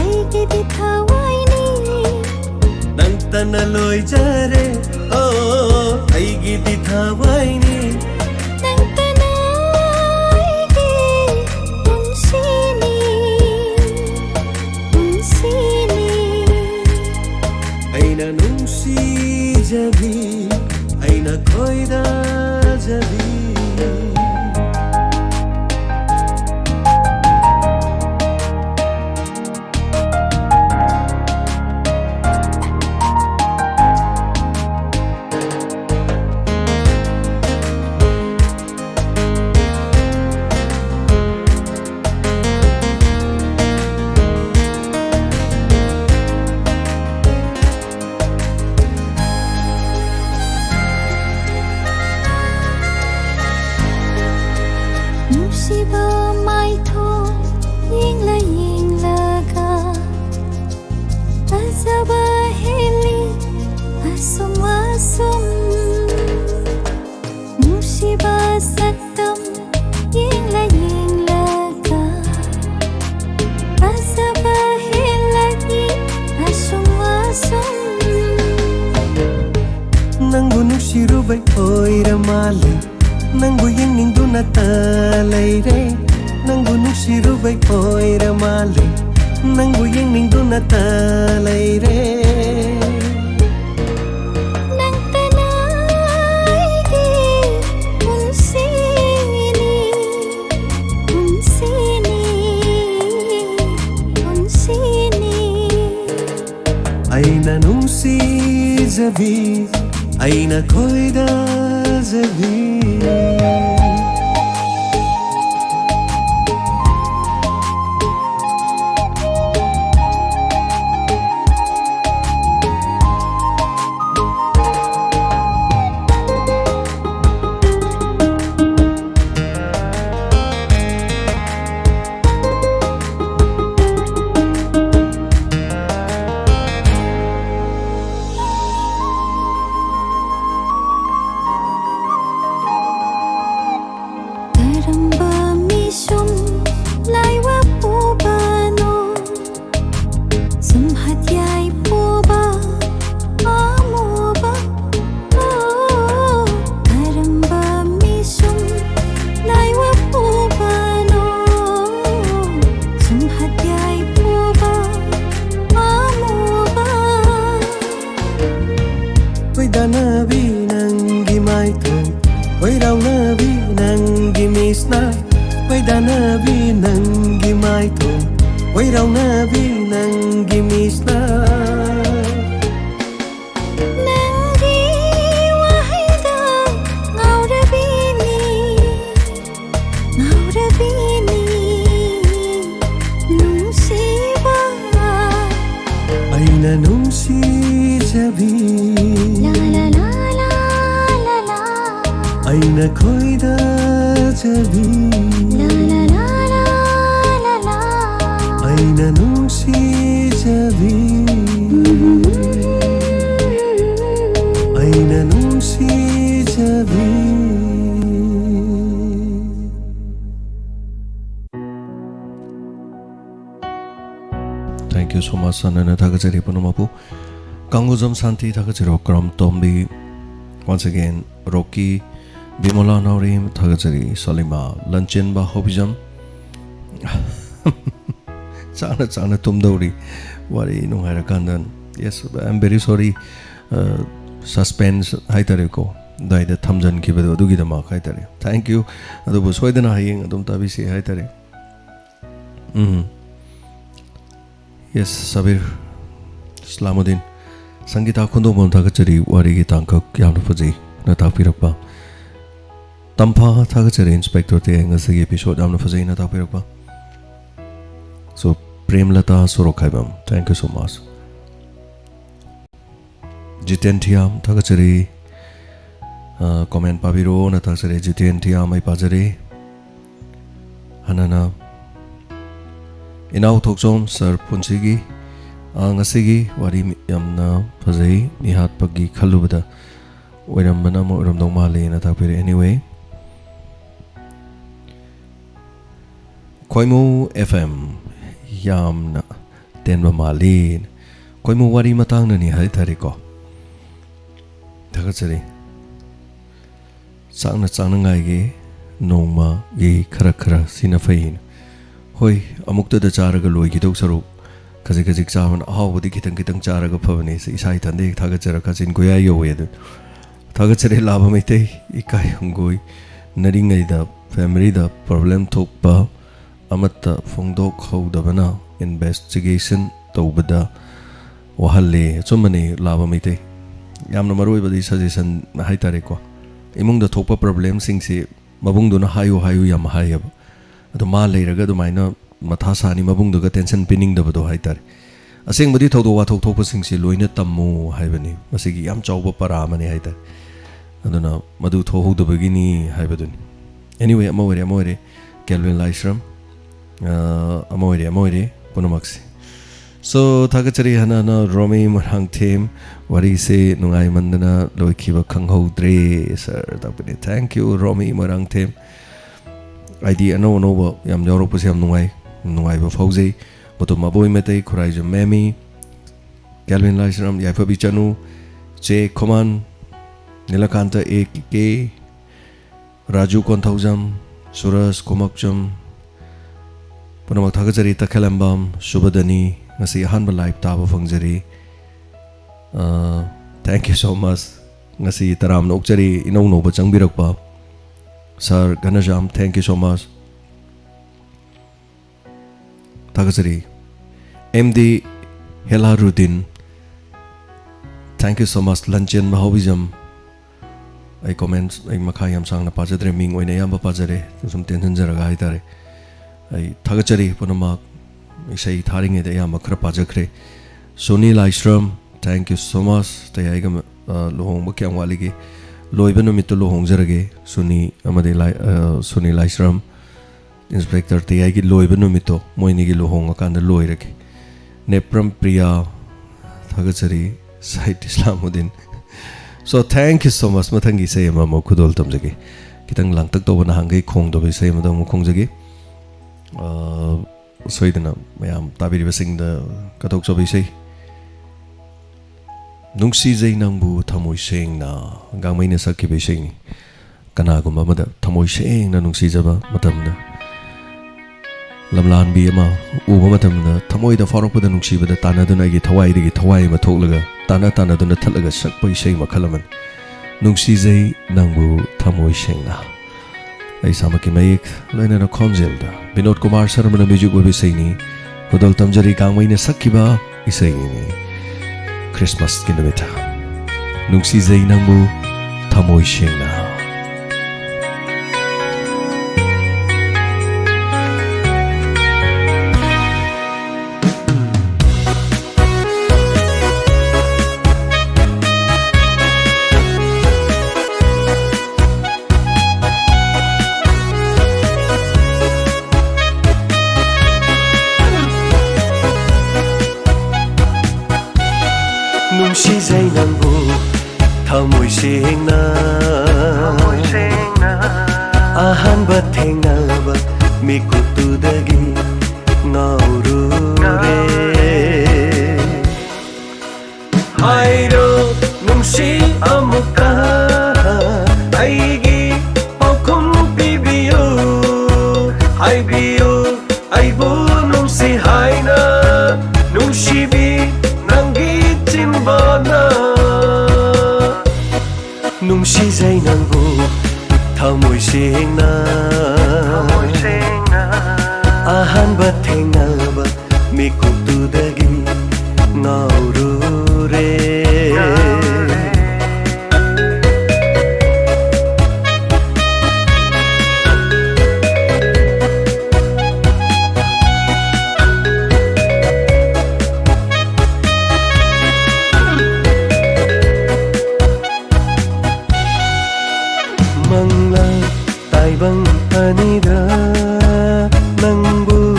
S3: ꯑꯩꯒꯤꯗꯤ ꯊꯋꯥꯏꯅꯤ
S1: ꯅꯪꯇꯅ ꯂꯣꯏꯖꯔꯦ ꯑꯩꯒꯤꯗꯤ ꯊꯋꯥꯏꯅꯤ
S3: ꯅꯪꯇꯅ ꯑꯩꯒꯤ ꯄꯨꯟꯁꯤꯅꯤ ꯄꯨꯟꯁꯤꯅꯤ
S1: ꯑꯩꯅ ꯅꯨꯡꯁꯤꯖꯕꯤ ꯑꯩꯅ ꯈꯣꯏꯗꯥꯖꯕꯤ
S3: ꯅꯨꯡꯁꯤꯕ ꯃꯥꯏꯊꯣꯡ ꯌꯦꯡꯂ ꯌꯦꯡꯂꯒ ꯐꯖꯕ ꯍꯦꯜꯂꯤ ꯑꯁꯨꯝ ꯑꯁꯨꯝ ꯅꯨꯡꯁꯤꯕ ꯁꯛꯇꯝ ꯌꯦꯡꯂ ꯌꯦꯡꯂꯒ ꯐꯖꯕ ꯍꯦꯜꯂꯛꯏ ꯑꯁꯨꯝ ꯑꯁꯨꯝ
S1: ꯅꯪꯕꯨ ꯅꯨꯡꯁꯤꯔꯨꯕꯩ ꯑꯣꯏꯔ ꯃꯥꯜꯂꯦ ꯅꯪꯕು ಯೆನ್ನಿಂದುನ ತಲೈರೆ ನಂಗು ನುಸಿರುಬೈ ಓಯ್ರ ಮಾಲೆ ನಂಗು ಯೆನ್ನಿಂದುನ ತಲೈರೆ
S3: ನಂತನಾಯಿಗೆ ಉನ್ಸೀನಿ ಉನ್ಸೀನಿ ಉನ್ಸೀನಿ
S1: ಐನ ನುಸಿಜಬಿ ಐನ ಕೊಯ್ದಜಬಿ Nabi nangi maito Wai raw nabi nangi misna Wai da nabi nangi maito Wai raw nabi nangi misna
S3: Nangi wahida ngaurabini Ngaurabini Nungsiba
S1: Aina nungsi jabi Aina koida jabi Aina nungsi jabi Aina nungsi jabi Thank you so much Sanana Thakachari Panamapu Kanguzam Santi Thakachiro Kram Tombi Once again Rocky Bimola Naurim Tagazari Salima Lanchenba Hobijam Chana Tumdori Wari no Harakandan. Yes, I'm very sorry. Suspense Haitareko. Dai the Tamjan Kibedo Dugi the Mark Haitari. Thank you. Adu was Sweden Haying Adum Tabisi Haitari. Yes, Sabir Slamuddin Sangita Kundo Montagachari Wari Tanka Yamfazi Natapirapa Tampa Tagachari Inspector Tangasi episode Amnafazi Natapirapa. So Premlata Sorokaibam. Thank you so much. Jitentiam Tagachari comment Pabiro Natasare Jitentiam my Pazare Hanana Inaw Tokson Sir Punsigi Angasigi Wari Yamna Pazai Nihat Pagi Kalubada Wedambana Muram Mali Natapiri anyway. Koimu FM Yamna Denma Malin Koimu Wari Matang ni Haitariko Tagatsari Sang Ngai Noma Gi Karakara Sinafain Hoi Amukta the Charaga Lui Kitok Saru Kazikazik Saman Howdy Kitang Charaga Pavanis Isai Tande Tagatsara Kazin Goya Yoed Tagatsari Labamite Ikai Hungui Naringa the family the problem Tokpa Amata Fongdok Hodabana investigation Tobada Wahale Sumani Labamite Yamna Maru Badi suggestion Haitareko Among the top problem singsi Mabungduna Hayu Yam Hayab the Malay Ragadu Mina Matasani Mabunduga tension pinning the Bado Haitar. A sing Badi Todo Wato Topo singsi Luina Tamu Haibani Masigi Yam Chauba Paramani Haiter. I don't know Madu Toho the Begini Haibadun. Anyway, Amore Kelvin Lysram Amore Ponomaxi. So Tagachari Hanana Romi Marhang team Wari say Nungai Mandana Loikiba Kangho Dre sir. Thank you Romi Marang team. Idea no Yam Europus Yam Nungai Bafauzi Boto Maboy Mete Courage Memi Calvin Lysram Yafabi Chanu Che Coman Nilakanta A.K. Raju Kontauzam Suras Komakjam Ponamak Tagachari Takalambam Shubadani Ngasi Hanba Live Taba Fangzari. Thank you so much. Ngasi Taram Nokjari Ino no Bachang Birakpa. Sir Ganajam, thank you so much. Tagachari MD Helarudin. Thank you so much. Luncheon Mahobijam. I comment I Makayam Sang Napajadre Ming when I am Pajare, some tension Zaragai. I Tagachari Ponamak. I say Taring it a Makrapajakre. Suni Lystrom, thank you so much. Tayai Lohong Bukiam Waligi. Loibanumito Lohong Zarage, Suni Amade Suni Lystrom, Inspector Tayagi Loibanumito, Moinigi Lohong Akanda Loirek. Nepram Priya Tagachari, Site Islamuddin. So thank you so much. Matangi say Mamo Kudol Tamzagi. Kitang lang tagto na hangay kong dobi say Madam Kongzagi. So idana mayam tabiri basing the katok sobi say Nungsi zay nangbu tamoy sing na gamay na sa kibising kanagumba mada tamoy sing na nungsi zaba matam na lamlan biyama uba matam na tamoy da farok pada nungsi bada tana dun ay thawai matolaga tana dun na talaga sakpay sing makalaman nungsi zay nangbu tamoy sing na ay sama kimayik lain na konselda Binod Kumar Sharma na music wabi say ni Kudol Tamjari Kangmay na sakiba isay ni Christmas kinamita Nung si Zay Nangbu Tamoy siyang na
S4: Nung si Zay Nangbu Tamoy sing na
S1: ꯅꯨꯡꯁꯤꯖꯩ ꯅꯪꯕꯨ ꯊꯃꯣꯏ ꯁꯦꯡꯅ ꯑꯍꯥꯟꯕ ꯊꯦꯡꯅꯕ ꯃꯤꯀꯨꯞꯇꯨꯗꯒꯤ ꯉꯥꯎꯔꯨꯔꯦ ꯃꯪꯂꯥ ꯇꯥꯏꯕꯪ ꯑꯅꯤꯗ ꯅꯪꯕꯨ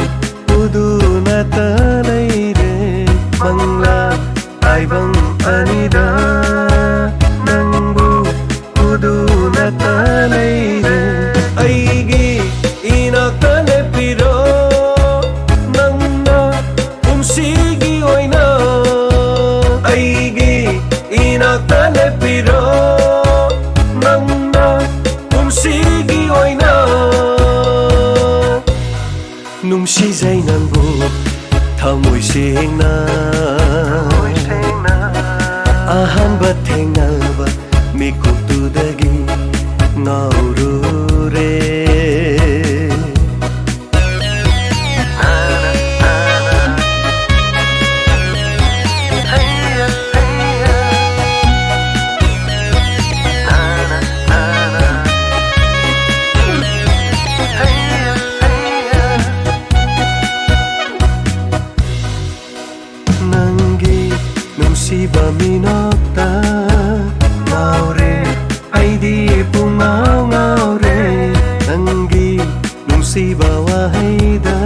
S1: 우두나타 레이레 망라 아이방 아니다 낭부 우두나타 레이레 아이기 이나타 내피로 낭나 움직이 오이나 아이기 이나타 내피로 낭나 움직이 오이나 ꯅꯨꯡꯁꯤꯖꯩ ꯅꯪꯕꯨ ꯊꯃꯣꯏ ꯁꯦꯡꯅ ꯑꯍꯥꯟꯕ ꯊꯦꯡꯅꯕ ꯃꯤꯀꯨꯞꯇꯨꯗꯒꯤ ꯉꯥꯎꯔꯨꯔꯦ ꯅꯨꯡꯁꯤꯕ ꯃꯤꯅꯣꯛꯇ ꯉꯥꯎꯔꯦ ꯑꯩꯗꯤ ꯄꯨꯡꯉꯥꯎ ꯉꯥꯎꯔꯦ ꯅꯪꯒꯤ ꯅꯨꯡꯁꯤꯕ ꯋꯥꯍꯩꯗ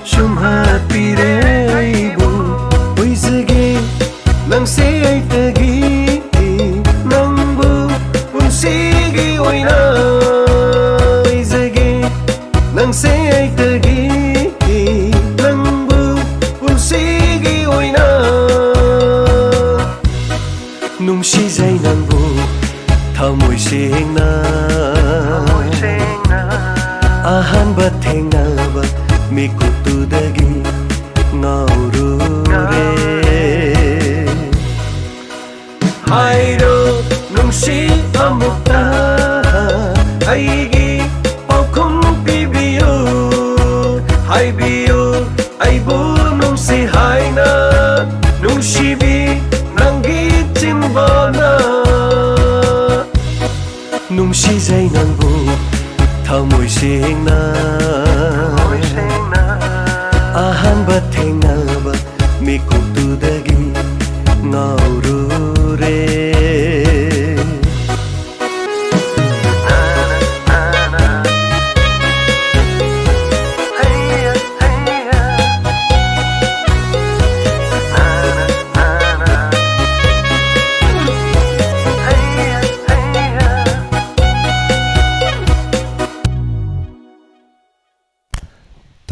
S1: ꯁꯨꯝ ꯍꯥꯠꯄꯤꯔꯦ ꯑꯩꯕꯨ ꯑꯣꯏꯖꯒꯦ ꯅꯪꯁꯦ ꯑꯩꯇꯒꯤ ꯅꯪꯕꯨ ꯄꯨꯟꯁꯤꯒꯤ ꯑꯣꯏꯅ ꯑꯣꯏꯖꯒꯦ ꯅꯪꯁꯦ ꯑꯩꯇꯒꯤ ꯅꯨꯡꯁꯤꯖꯩ ꯅꯪꯕꯨ ꯊꯃꯣꯏ ꯁꯦꯡꯅ ꯑꯍꯥꯟꯕ ꯊꯦꯡꯅꯕ ꯃꯤꯀꯨꯞꯇꯨꯗꯒꯤ ꯉꯥꯎꯔꯨꯔꯦ ꯍꯥꯏꯔꯣ ꯅꯨꯡꯁꯤ ꯑꯃꯨꯛꯇ ꯑꯩꯒꯤ ꯄꯥꯎꯈꯨꯝ ꯄꯤꯕꯤꯌꯨ ꯍꯥꯏꯕꯤꯌꯨ ꯑꯩꯕꯨ ꯅꯨꯡꯁꯤ ꯍꯥꯏꯅ ꯅꯨꯡꯁꯤꯕꯤ ꯅꯪꯒꯤ ꯆꯤꯟꯕꯥꯅ ꯅꯨꯡꯁꯤꯖꯩ ꯅꯪꯕꯨ ꯊꯃꯣꯏ ꯁꯦꯡꯅ ꯑꯍꯥꯟꯕ ꯊꯦꯡꯅꯕ ꯃꯤꯀꯨꯞꯇꯨꯗꯒꯤ ꯉꯥꯎꯔꯨꯔꯦ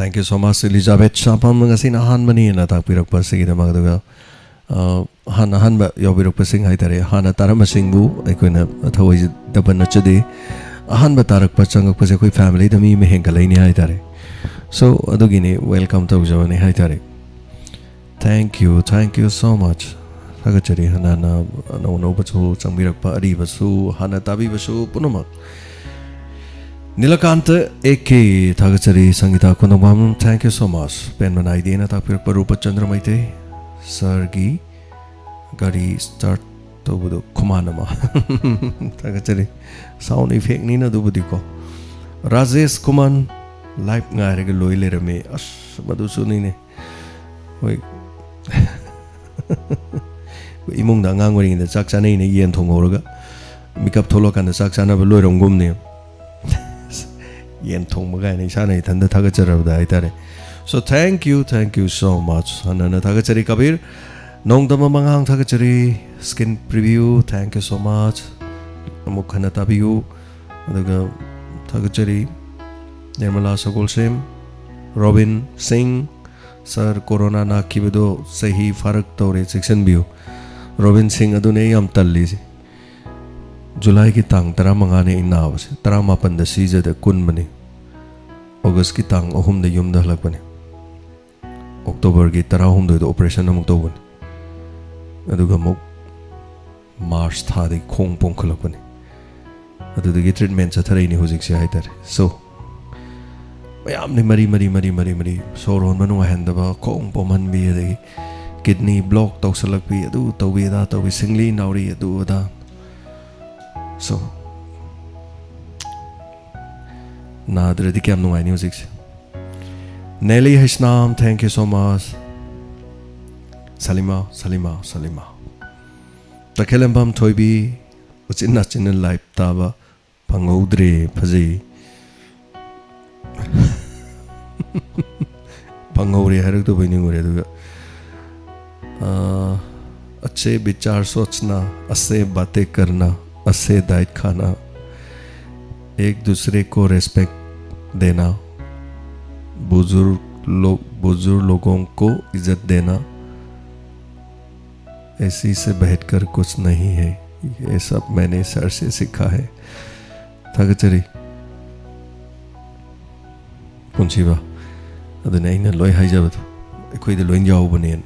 S1: Thank you so much, Elizabeth. Shapam ngasin ahanbani na takpirakpa sigidamag duga ahanba yawbirukpa sing haitare hana tarama singbu aikoina thawai daban chade ahanba tarakpa changakpa se koi family dami me hengalaini haitare. So adugini welcome to jawani haitare. Thank you so much. Thagachari hana na no bachu changbirakpa ari basu hana tabi basu punamak. Nilakanta AK Thagachari Sangita Kunabam, thank you so much. Penman Idea Tapir Parupa Chandra Maite Sargi Gari start to Budu Kumanama Thagachari sound effect Nina Dubudiko Rajesh Kuman Life Ngareg Loile me Ash Badusunine Imung Dangang in the Saxana in a yen Tongoraga Mikap Tolok and the Saxana Belorum Gumne yen thong maga ni sana thanda thagachara da itare. So thank you so much hanana thagachari kabir nongdama mangang thagachari skin preview, thank you so much amukhana tabiu aduga thagachari Nirmala Sagolsem Robin Singh sir corona na kibedo sahi farak tore section view Robin Singh adune yam talli July ki tang tara mangane inawas tara mapan da siza da kun mani August ki tang ahum da yum da halak bani October ki tara ahum da operation amuk to bani aduga muk March thadi khong pong khalakpani adudagi treatment chatharaini hojik se haitare so mayam ni mari soron manu handaba khong poman bi adagi kidney block tawsalak bi adu tawi da tawi singli nauri adu da so nadradi kyam nungai ni hojik se Nelly Hishnam, thank you so much. Salima Takelembam Toibi Uchinna Chinin Life Taba Pangodre Pazi Pangori Harakto Biningure अच्छे विचार सोचना अच्छे बातें करना अच्छे diet खाना एक दूसरे को रेस्पेक्ट देना बुजुर्ग लोगों को इज्जत देना ऐसी से बैठकर कुछ नहीं है ये सब मैंने सर से सीखा है थागचरी पुंसीबा अदने आइना लोय हाइजाबदो अखोइदे लोइन जावबनेन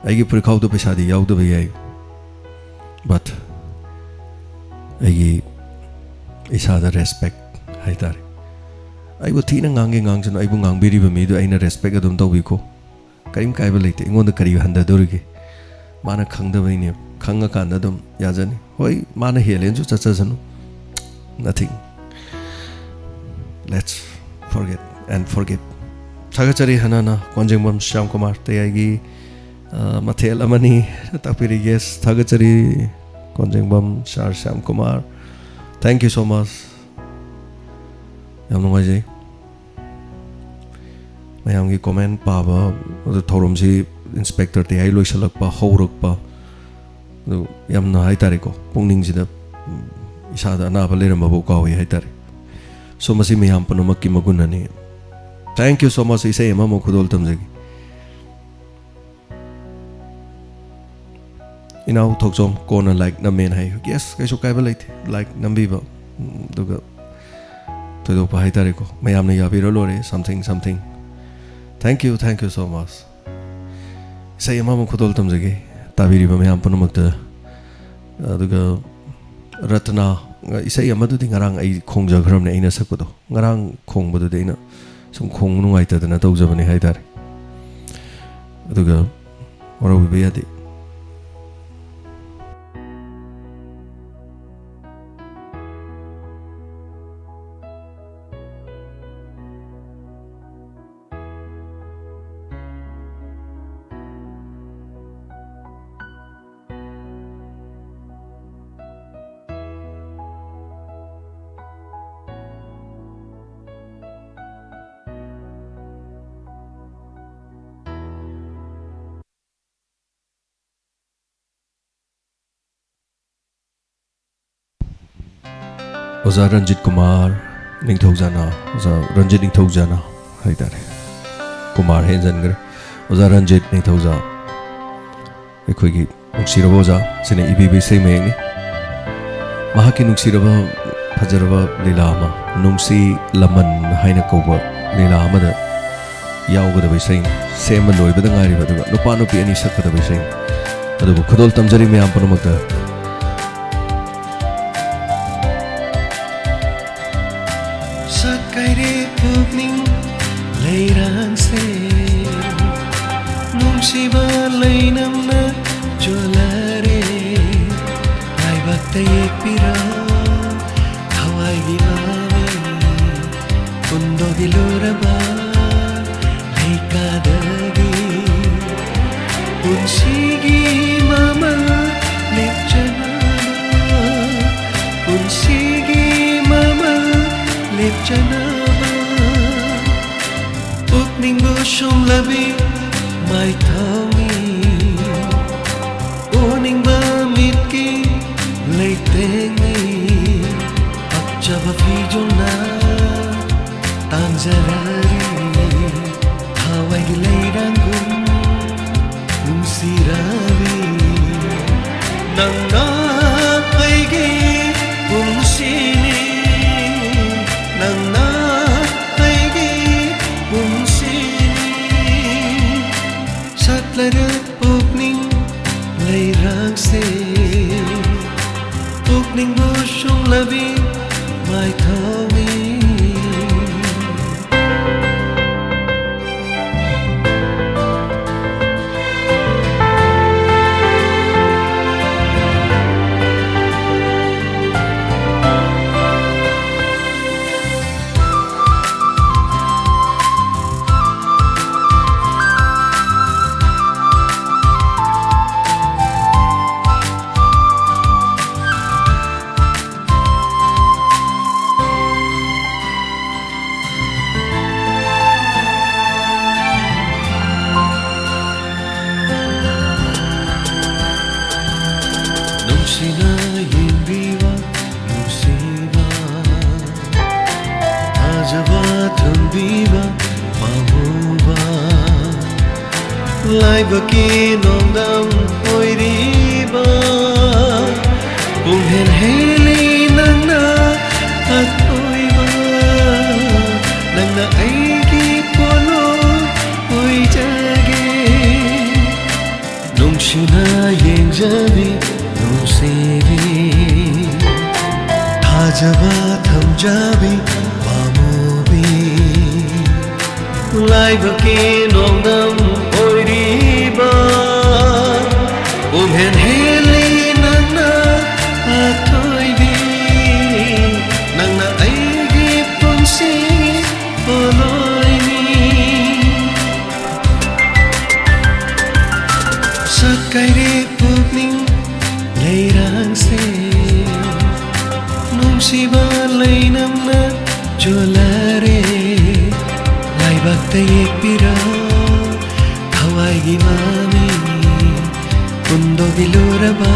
S1: आइगे परिखावदो पैसादी यावदबे याय बट आइगे इसादा रेस्पेक्ट हाइतारे आइबो थीना ngange ngangसन आइबो ngangbiriba midu aina respect adum tawbiko karim kaiba leite ingonda kari handadorige mana khangdabaini khanga kan adum yajani hoi mana helenju chachajanu nothing let's forget and forgive thagachari hanana konjengbam Shyam Kumar TAYAI mathel amani tapiri yes thagachari konjengbam Shyam Kumar thank you so much yam nungai jai mayam gi comment pa ba thorom si inspector TAYAI loisalak pa haurak pa yam na hai tare ko pungning sida isada na ba leram ba ko hai tare so masi miyam panomak ki magunani thank you so much isai ma mo khudol tamjagi inau thokjom kona like na men hai yes kaiso kai ba laite like nambi ba duga to pa hai tare ko mayam na yabiro lore something thank you so much isai ma mo khudol tamjagi tabiri ba mayam panomak ta aduga ratna isai amadu ding ngarang ai khongja ghram ne aina sakpado ngarang khongbadu de aina sum khong nungai ta dana tawjabani hai tare aduga ora bi yadi Oza Ranjit Kumar Ningthojana Oza Ranjit Ningthojana hai tare Kumar he jangre Oza Ranjit Ningthoja ekhoi gi nuksiraba oza sine ibb sei meni mahaki nuksiraba phajaraba lila ama nungsi laman haina koba lila ama da yawgada bai sei sema loibada ngari ba duga nupa nupi ani sakada bai sei adu khudol tamjari me am panomakta
S4: Sakaire pugning leirang se nungsiba leinam na jolare ai bakta ekpira hawai gilave kundo giluraba leikadagi unsigi mama lepchana unsigi mama lepchanaba ukningbo shumlabi mai thami uningba mitki leitengi akchaba fijona tanjarari hawai leirangum unsiravi nanga aige unsini nangna aige unsini satlara opening leirang se ꯄꯨꯛꯅꯤꯡꯕꯨ ꯁꯨꯡꯂꯕꯤ ꯃꯥꯏꯊꯥꯎꯏ ꯅꯨꯡꯁꯤꯅ ꯌꯦꯡꯕꯤꯕ ꯅꯨꯡꯁꯤꯕ ꯊꯥꯖꯕ ꯊꯝꯕꯤꯕ ꯄꯥꯝꯃꯨꯕ ꯂꯥꯏꯕꯛꯀꯤ ꯅꯣꯡꯗꯝ ꯑꯣꯏꯔꯤꯕ ꯄꯨꯡꯍꯦꯟ ꯍꯦꯜꯂꯤ ꯅꯪꯅ ꯑꯊꯣꯏꯕ ꯅꯪꯅ ꯑꯩꯒꯤ ꯄꯣꯠꯂꯣꯏ ꯑꯣꯏꯖꯒꯦ ꯅꯨꯡꯁꯤꯅ ꯌꯦꯡꯖꯕꯤ ꯅꯨꯡꯁꯤꯕꯤ ꯊꯥꯖꯕ ꯊꯝꯖꯕꯤ ꯄꯥꯝꯃꯨꯕꯤ ꯂꯥꯏꯕꯛꯀꯤ ꯅꯣꯡꯗꯝ ꯑꯣꯏꯔꯤꯕ ꯄꯨꯡꯍꯦꯟ ꯍꯦꯜꯂꯤ ꯅꯪꯅ ꯑꯊꯣꯏꯕꯤ ꯅꯪꯅ ꯑꯩꯒꯤ ꯄꯨꯟꯁꯤ ꯄꯣꯠꯂꯣꯏꯅꯤ ꯁꯛꯀꯥꯏꯔꯦ ꯄꯨꯛꯅꯤꯡ ꯂꯩꯔꯥꯡꯁꯦ ꯅꯨꯡꯁꯤꯕ ꯂꯩꯅꯝꯅ ꯆꯣꯜꯂꯔꯦ ꯂꯥꯏꯕꯛꯇ ꯌꯦꯛꯄꯤꯔ ꯊꯋꯥꯏꯒꯤ ꯃꯃꯤ ꯄꯨꯟꯗꯣꯛꯂꯨꯔꯕ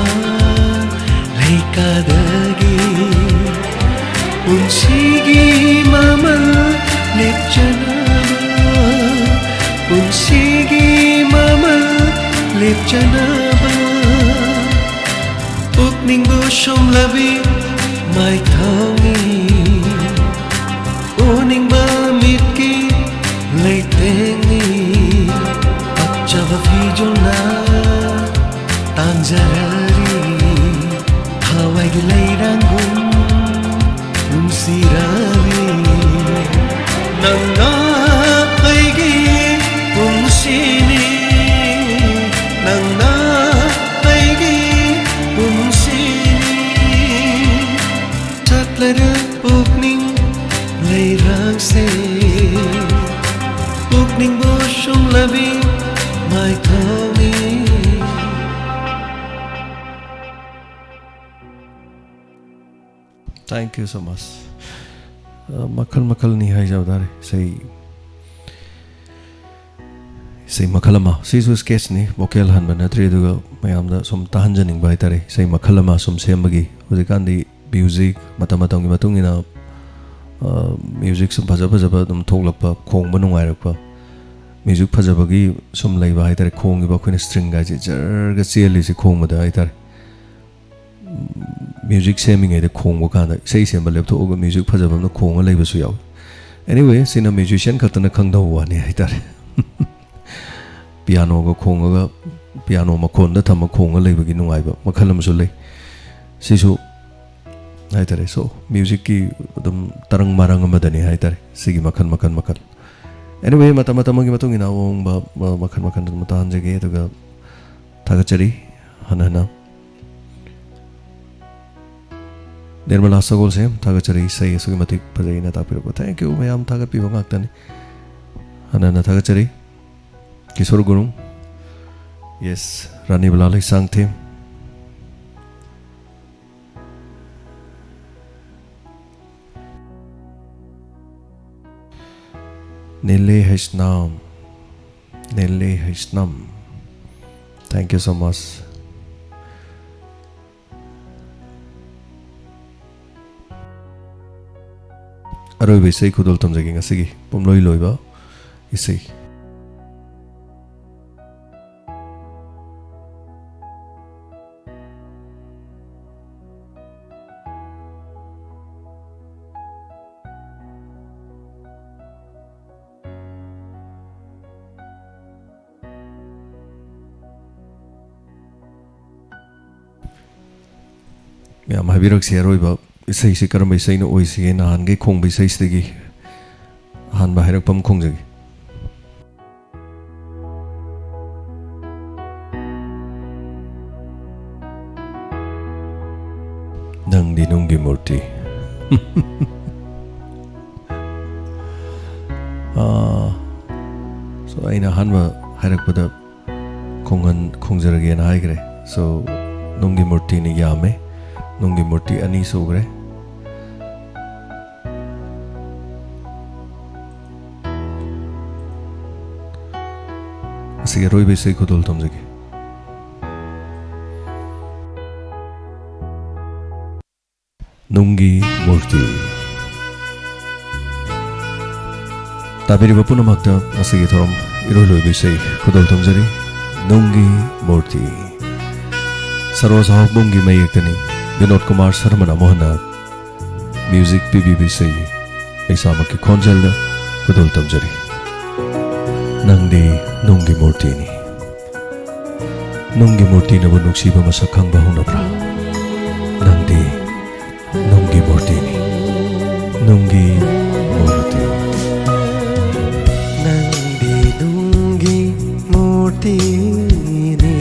S4: ꯂꯩꯀꯥꯗꯒꯤ ꯄꯨꯟꯁꯤꯒꯤ ꯃꯃꯜ ꯂꯦꯞꯆꯅꯕ ꯄꯨꯟꯁꯤꯒꯤ ꯃꯃꯜ ꯂꯦꯞꯆꯅꯕ ꯄꯨꯛꯅꯤꯡꯕꯨ ꯁꯨꯝꯂꯕꯤ ꯃꯥꯏꯊꯥꯎꯅꯤ ꯎꯅꯤꯡꯕ ꯃꯤꯠꯀꯤ ꯂꯩꯇꯦꯡꯅꯤ ꯄꯛꯆꯕ ꯐꯤꯖꯣꯜꯅ ꯇꯥꯡꯖꯔꯔꯤ ꯊꯋꯥꯏꯒꯤ ꯂꯩꯔꯥꯡꯒꯨꯝ ꯅꯨꯡꯁꯤꯔꯕꯤ ꯅꯪꯅ ꯑꯩꯒꯤ ꯄꯨꯟꯁꯤꯅꯤ ꯅꯪꯅ ꯑꯩꯒꯤ ꯄꯨꯟꯁꯤꯅꯤ ꯆꯠꯂꯔ ꯄꯨꯛꯅꯤꯡ ꯂꯩꯔꯥꯡꯁꯦ ꯄꯨꯛꯅꯤꯡꯕꯨ ꯁꯨꯡꯂꯕꯤ ꯃꯥꯏꯊꯥꯎꯅꯤ
S1: Thank you so much. Makal makal ni hai jawdare sei makalama sisu sketch ni vocal han banatri duga mayamda som tahanjaning bai tare sei makalama som sembagi hojikandi music matamatong gi matungina music som phajaba dum thoklakpa khongba nungairakpa music phajabagi som leiba hai tare khongi ba khoina string ga ji jar ga cheli si khongba da hai tare music seminger de khongba kana sei semba leptho oga music phajaba na khonga leiba su yaw anyway sina musician khatana khangdaw wani hai tare piano ga khonga ga piano makhon da thama khonga leiba gi nungaiba makhalam su lei sisu hai tare so music ki dum tarang marang amadani hai tare sigi makhan anyway mata magi matung ina ong ba makhan dum tan jage daga thagachari hanana Nirmala Sagol se thagachari sai sugi matik pajaina tapirbo thank you mayam thagat pi bangaktani hanana thagachari Kishor Gurung yes Rani Balali sang them Nille Haisnam thank you so much Aroi besai kudol tamjagi ngasigi pomloi loiba isai ꯃꯌꯥꯝ ꯍꯥꯏꯕꯤꯔꯛꯁꯤ ꯑꯔꯣꯏꯕ ꯏꯁꯩꯁꯤ ꯀꯔꯝꯕ ꯏꯁꯩꯅ ꯑꯣꯏꯁꯤꯒꯦ ꯅꯍꯥꯟꯒꯩ ꯈꯣꯡꯕ ꯏꯁꯩꯁꯤꯗꯒꯤ ꯑꯍꯥꯟꯕ ꯍꯥꯏꯔꯛꯄ ꯑꯃ ꯈꯣꯡꯖꯒꯦ ꯅꯪꯗꯤ ꯅꯨꯡꯒꯤ ꯃꯨꯔꯇꯤ So ꯑꯩꯅ ꯑꯍꯥꯟꯕ ꯍꯥꯏꯔꯛꯄꯗ ꯈꯣꯡꯖꯔꯒꯦꯅ ꯍꯥꯏꯈ꯭ꯔꯦ So ꯅꯨꯡꯒꯤ ꯃꯨꯔꯇꯤꯅ ꯌꯥꯝꯃꯦ ꯅꯨꯡꯒꯤ ꯃꯨꯔꯇꯤ ꯑꯅꯤ ꯁꯨꯈ꯭ꯔꯦ ꯑꯁꯤꯒꯤ ꯑꯔꯣꯏꯕ ꯏꯁꯩ ꯈꯨꯗꯣꯜ ꯊꯝꯖꯒꯦ ꯅꯨꯡꯒꯤ ꯃꯨꯔꯇꯤ ꯇꯥꯕꯤꯔꯤꯕ ꯄꯨꯝꯅꯃꯛꯇ ꯉꯁꯤꯒꯤ ꯊꯧꯔꯝ ꯏꯔꯣꯏꯂꯣꯏꯕ ꯏꯁꯩ ꯈꯨꯗꯣꯜ ꯊꯝꯖꯔꯤ ꯅꯨꯡꯒꯤ ꯃꯨꯔꯇꯤ ꯁꯔꯣꯖ ꯍꯥꯎꯕꯨꯡꯒꯤ ꯃꯌꯦꯛꯇꯅꯤ ꯕꯤꯅꯣꯗ ꯀꯨꯃꯥꯔ ꯁꯔꯃꯅ ꯑꯃꯨꯛ ꯍꯟꯅ ꯃ꯭ꯌꯨꯖꯤꯛ ꯄꯤꯕꯤꯕ ꯏꯁꯩ ꯏꯁꯥꯃꯛꯀꯤ ꯈꯣꯟꯖꯦꯜꯗ ꯈꯨꯗꯣꯜ ꯊꯝꯖꯔꯤ ꯅꯪꯗꯤ ꯅꯨꯡꯒꯤ ꯃꯨꯔꯇꯤꯅꯤ ꯅꯨꯡꯒꯤ ꯃꯨꯔꯇꯤꯅꯕꯨ ꯅꯨꯡꯁꯤꯕ ꯃꯁꯛ ꯈꯪꯕ ꯍꯧꯅꯕ꯭ꯔꯥ ꯅꯪꯗꯤ ꯅꯨꯡꯒꯤ ꯃꯨꯔꯇꯤꯅꯤ ꯅꯨꯡꯒꯤ ꯃꯨꯔꯇꯤ
S4: ꯅꯪꯗꯤ ꯅꯨꯡꯒꯤ ꯃꯨꯔꯇꯤꯅꯤ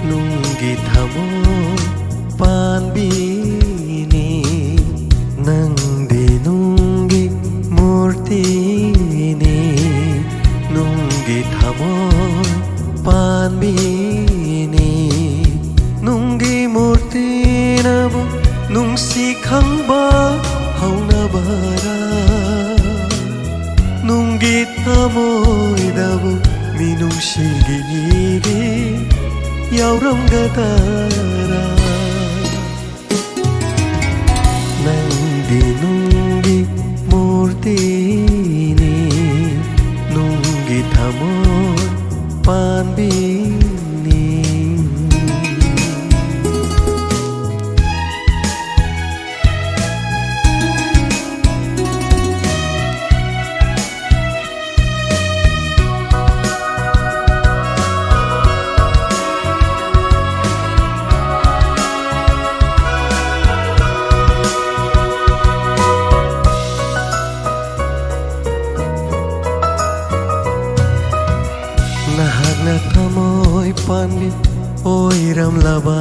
S4: ꯅꯨꯡꯒꯤ ꯊꯃꯣꯏ ꯄꯥꯟꯕꯤꯅꯤ ꯅꯪꯗꯤ ꯅꯨꯡꯒꯤ ꯃꯨꯔꯇꯤꯅꯤ ꯅꯨꯡꯒꯤ ꯊꯃꯣꯏ ꯄꯥꯟꯕꯤꯅꯤ ꯅꯨꯡꯒꯤ ꯃꯨꯔꯇꯤꯅꯕꯨ ꯅꯨꯡꯁꯤ ꯈꯪꯕ ꯍꯧꯅꯕꯔꯥ ꯅꯨꯡꯒꯤ ꯊꯃꯣꯏꯗꯕꯨ ꯃꯤꯅꯨꯡꯁꯤꯒꯤ ꯏꯒꯤ ꯌꯥꯎꯔꯝꯒꯗꯔꯥ ꯅꯪꯗꯤ ꯅꯨꯡꯒꯤ ꯃꯨꯔꯇꯤꯅꯤ ꯅꯨꯡꯒꯤ ꯊꯃꯣꯏ ꯄꯥꯟꯕꯤꯅꯤ ꯅꯍꯥꯛꯅ ꯊꯃꯣꯏ ꯄꯥꯟꯕꯤ ꯑꯣꯏꯔꯝꯂꯕ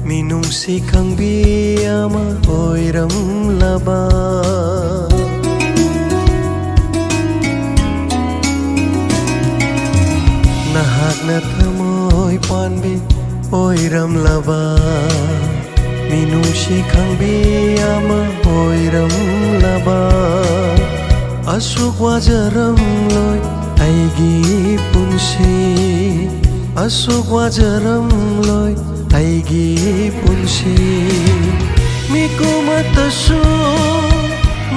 S4: ꯃꯤꯅꯨꯡꯁꯤ ꯈꯪꯕꯤ ꯑꯃ ꯑꯣꯏꯔꯝꯂꯕ ꯅꯍꯥꯛꯅ ꯊꯃꯣꯏ ꯄꯥꯟꯕꯤ ꯑꯣꯏꯔꯝꯂꯕ ꯃꯤꯅꯨꯡꯁꯤ ꯈꯪꯕꯤ ꯑꯃ ꯑꯣꯏꯔꯝꯂꯕ ꯑꯁꯨꯛ ꯋꯥꯖꯔꯝꯂꯣꯏ ꯑꯩꯒꯤ ꯄꯨꯟꯁꯤ ꯑꯁꯨꯛ ꯋꯥꯖꯔꯝꯂꯣꯏ ꯑꯩꯒꯤ ꯄꯨꯟꯁꯤ ꯃꯤꯀꯨꯃꯠꯇꯁꯨ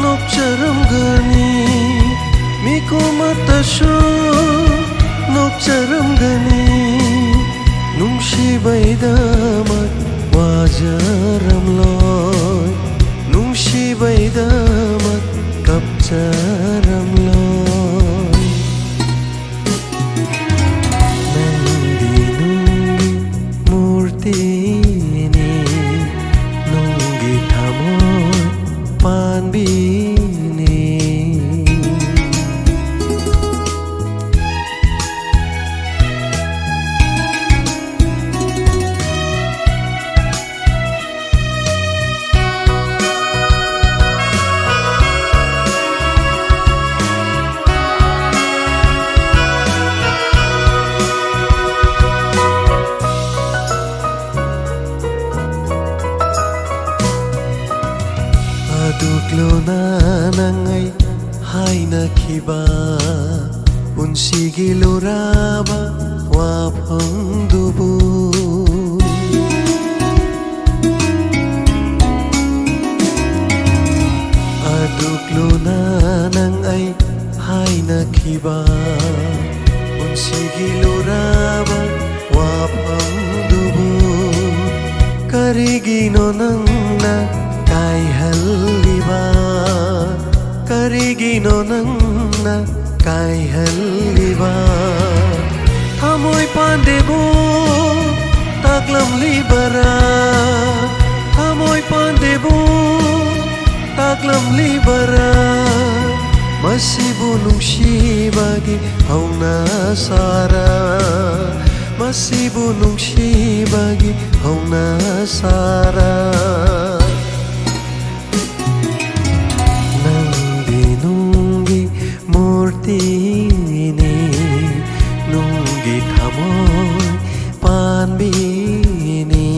S4: ꯅꯣꯛꯆꯔꯝꯒꯅꯤ ꯃꯤꯀꯨꯃꯠꯇꯁꯨ ꯅꯣꯛꯆꯔꯝꯒꯅꯤ ꯅꯨꯡꯁꯤꯕꯩꯗꯃꯛ 와저럼로이 뭉시바이다맛 갑자람로이 낭디 뭉기 무르티니 뭉기 타모이 판비니 nanangay hainakiba unsigiluraba wapangdubu aduklo nanangay hainakiba unsigiluraba wapangdubu karigino nangna kai halliba karigino nangna kai halliba thamoi pandebo taklam libara ꯂꯥꯛꯂꯝꯂꯤꯕꯔꯥ ꯃꯁꯤꯕꯨ ꯅꯨꯡꯁꯤꯕꯒꯤ ꯍꯧꯅ ꯁꯥꯔꯥ ꯃꯁꯤꯕꯨ ꯅꯨꯡꯁꯤꯕꯒꯤ ꯍꯧꯅ ꯁꯥꯔꯥ ꯅꯪꯗꯤ ꯅꯨꯡꯒꯤ ꯃꯨꯔꯇꯤꯅꯤ ꯅꯨꯡꯒꯤ ꯊꯃꯣꯏ ꯄꯥꯟꯕꯤꯅꯤ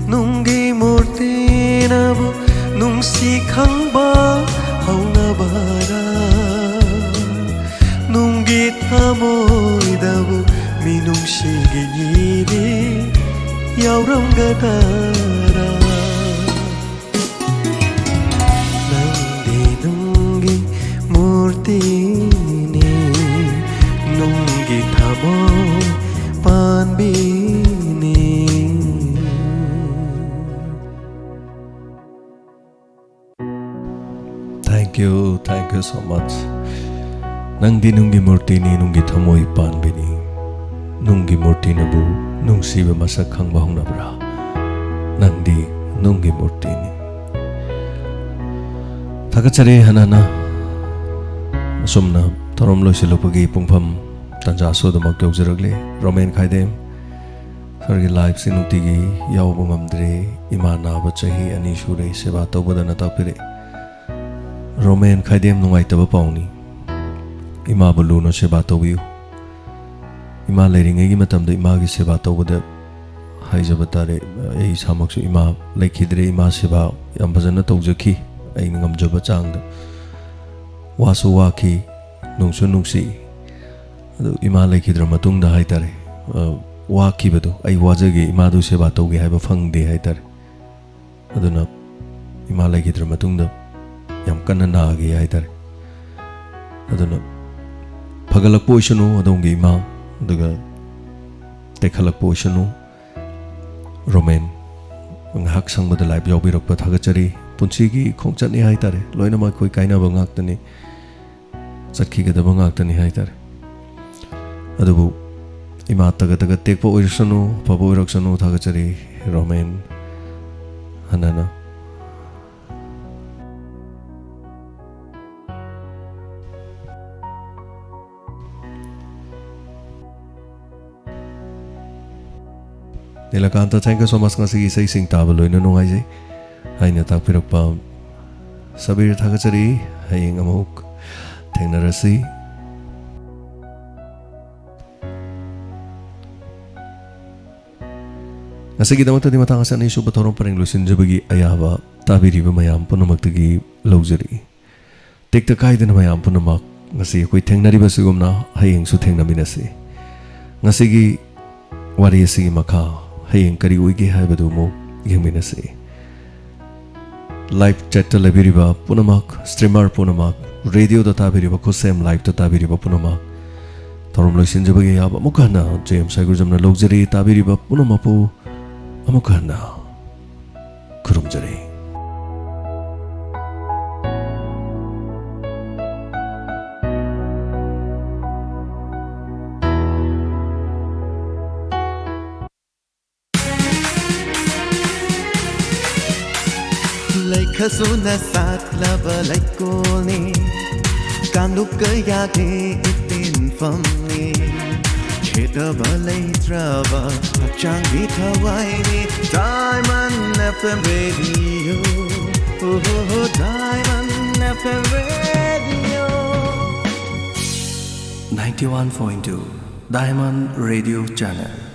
S4: ꯅꯨꯡꯒꯤ ꯃꯨꯔꯇꯤꯅꯕꯨ ꯅꯨꯡꯁꯤ ꯈꯪꯕ ꯍꯧꯅꯕꯔꯥ ꯅꯨꯡꯒꯤ ꯊꯃꯣꯏꯗꯕꯨ ꯃꯤꯅꯨꯡꯁꯤꯒꯤ ꯌꯦꯔꯤ ꯌꯥꯎꯔꯝꯒꯗꯔꯥ ꯅꯪꯗꯤ ꯅꯨꯡꯒꯤ ꯃꯨꯔꯇꯤꯅꯤ ꯅꯨꯡꯒꯤ ꯊꯃꯣꯏ ꯄꯥꯟꯕꯤꯅꯤ
S1: Thank you so much. Nangdi nungi murtini nungi thamoi panbini. Nungi murti nabu nungsiba masak khangba hongnabra. Nangdi nungi murtini. Thakachari hanana. Asumna thorom loisilopagi pungpham tanja sodamak yawjaragle Romain khaidem. Sargi life sinutigi yawba ngamdre ima naba chahi ani shure seba tawbadana tapire. Romain khaidem nungaitaba pauni. Ima buluno seba tawbiu. Ima leiringegi matamda ima gi seba tawbada haijaba tare ei samaksu ima leikhidre ima seba yam fazana tawjaki ai ngamjaba changda wasu waki nungsu nungsi adu ima leikhidra matungda haitare waki badu ai wajage ima du seba tawge haiba phangde haitare aduna ima leikhidra matungda yam kanna naage haitare aduna pagalakpo isanu adonge ima daga tekhalakpo isanu Romain ngahak sangbada live yawbirokpa thagachari punchigi khongchatni haitare loinama khoi kainaba ngaktani chatkigadaba ngaktani haitare adubu ima taga tekpo oirsanu pabo oiraksanu thagachari Romain hanana Nilakanta, thank you so much ngasi isay sing tabaloy na nungay jay. Hay natak piragpa sabir thakachari haying amok tengnarasi. Ngasi gidamak tadi matangasan isu batorong paring lusin jabagi ayaba tabiriba mayam punamagtagi lawjari. Tikta kahit na mayam punamak ngasi ako'y tengnariba sigumna haying su tengnaminasi. Ngasi gi wari sige makha hayeng kari uigi haibadu mo yengminasi live chat labiriba punamak streamer punamak radio data biriba khosem live data biriba punamak thorom loisin jabagi yaba mukana james saigurjamna logjari tabiriba punamapu amukana kurumjari
S4: Kasuna saklaba laikoni Kanukka yage itin famni Chedaba laitraba Hachangi tawaini Diamond FM Radio Oh, Diamond FM Radio
S1: 91.2 Diamond Radio Channel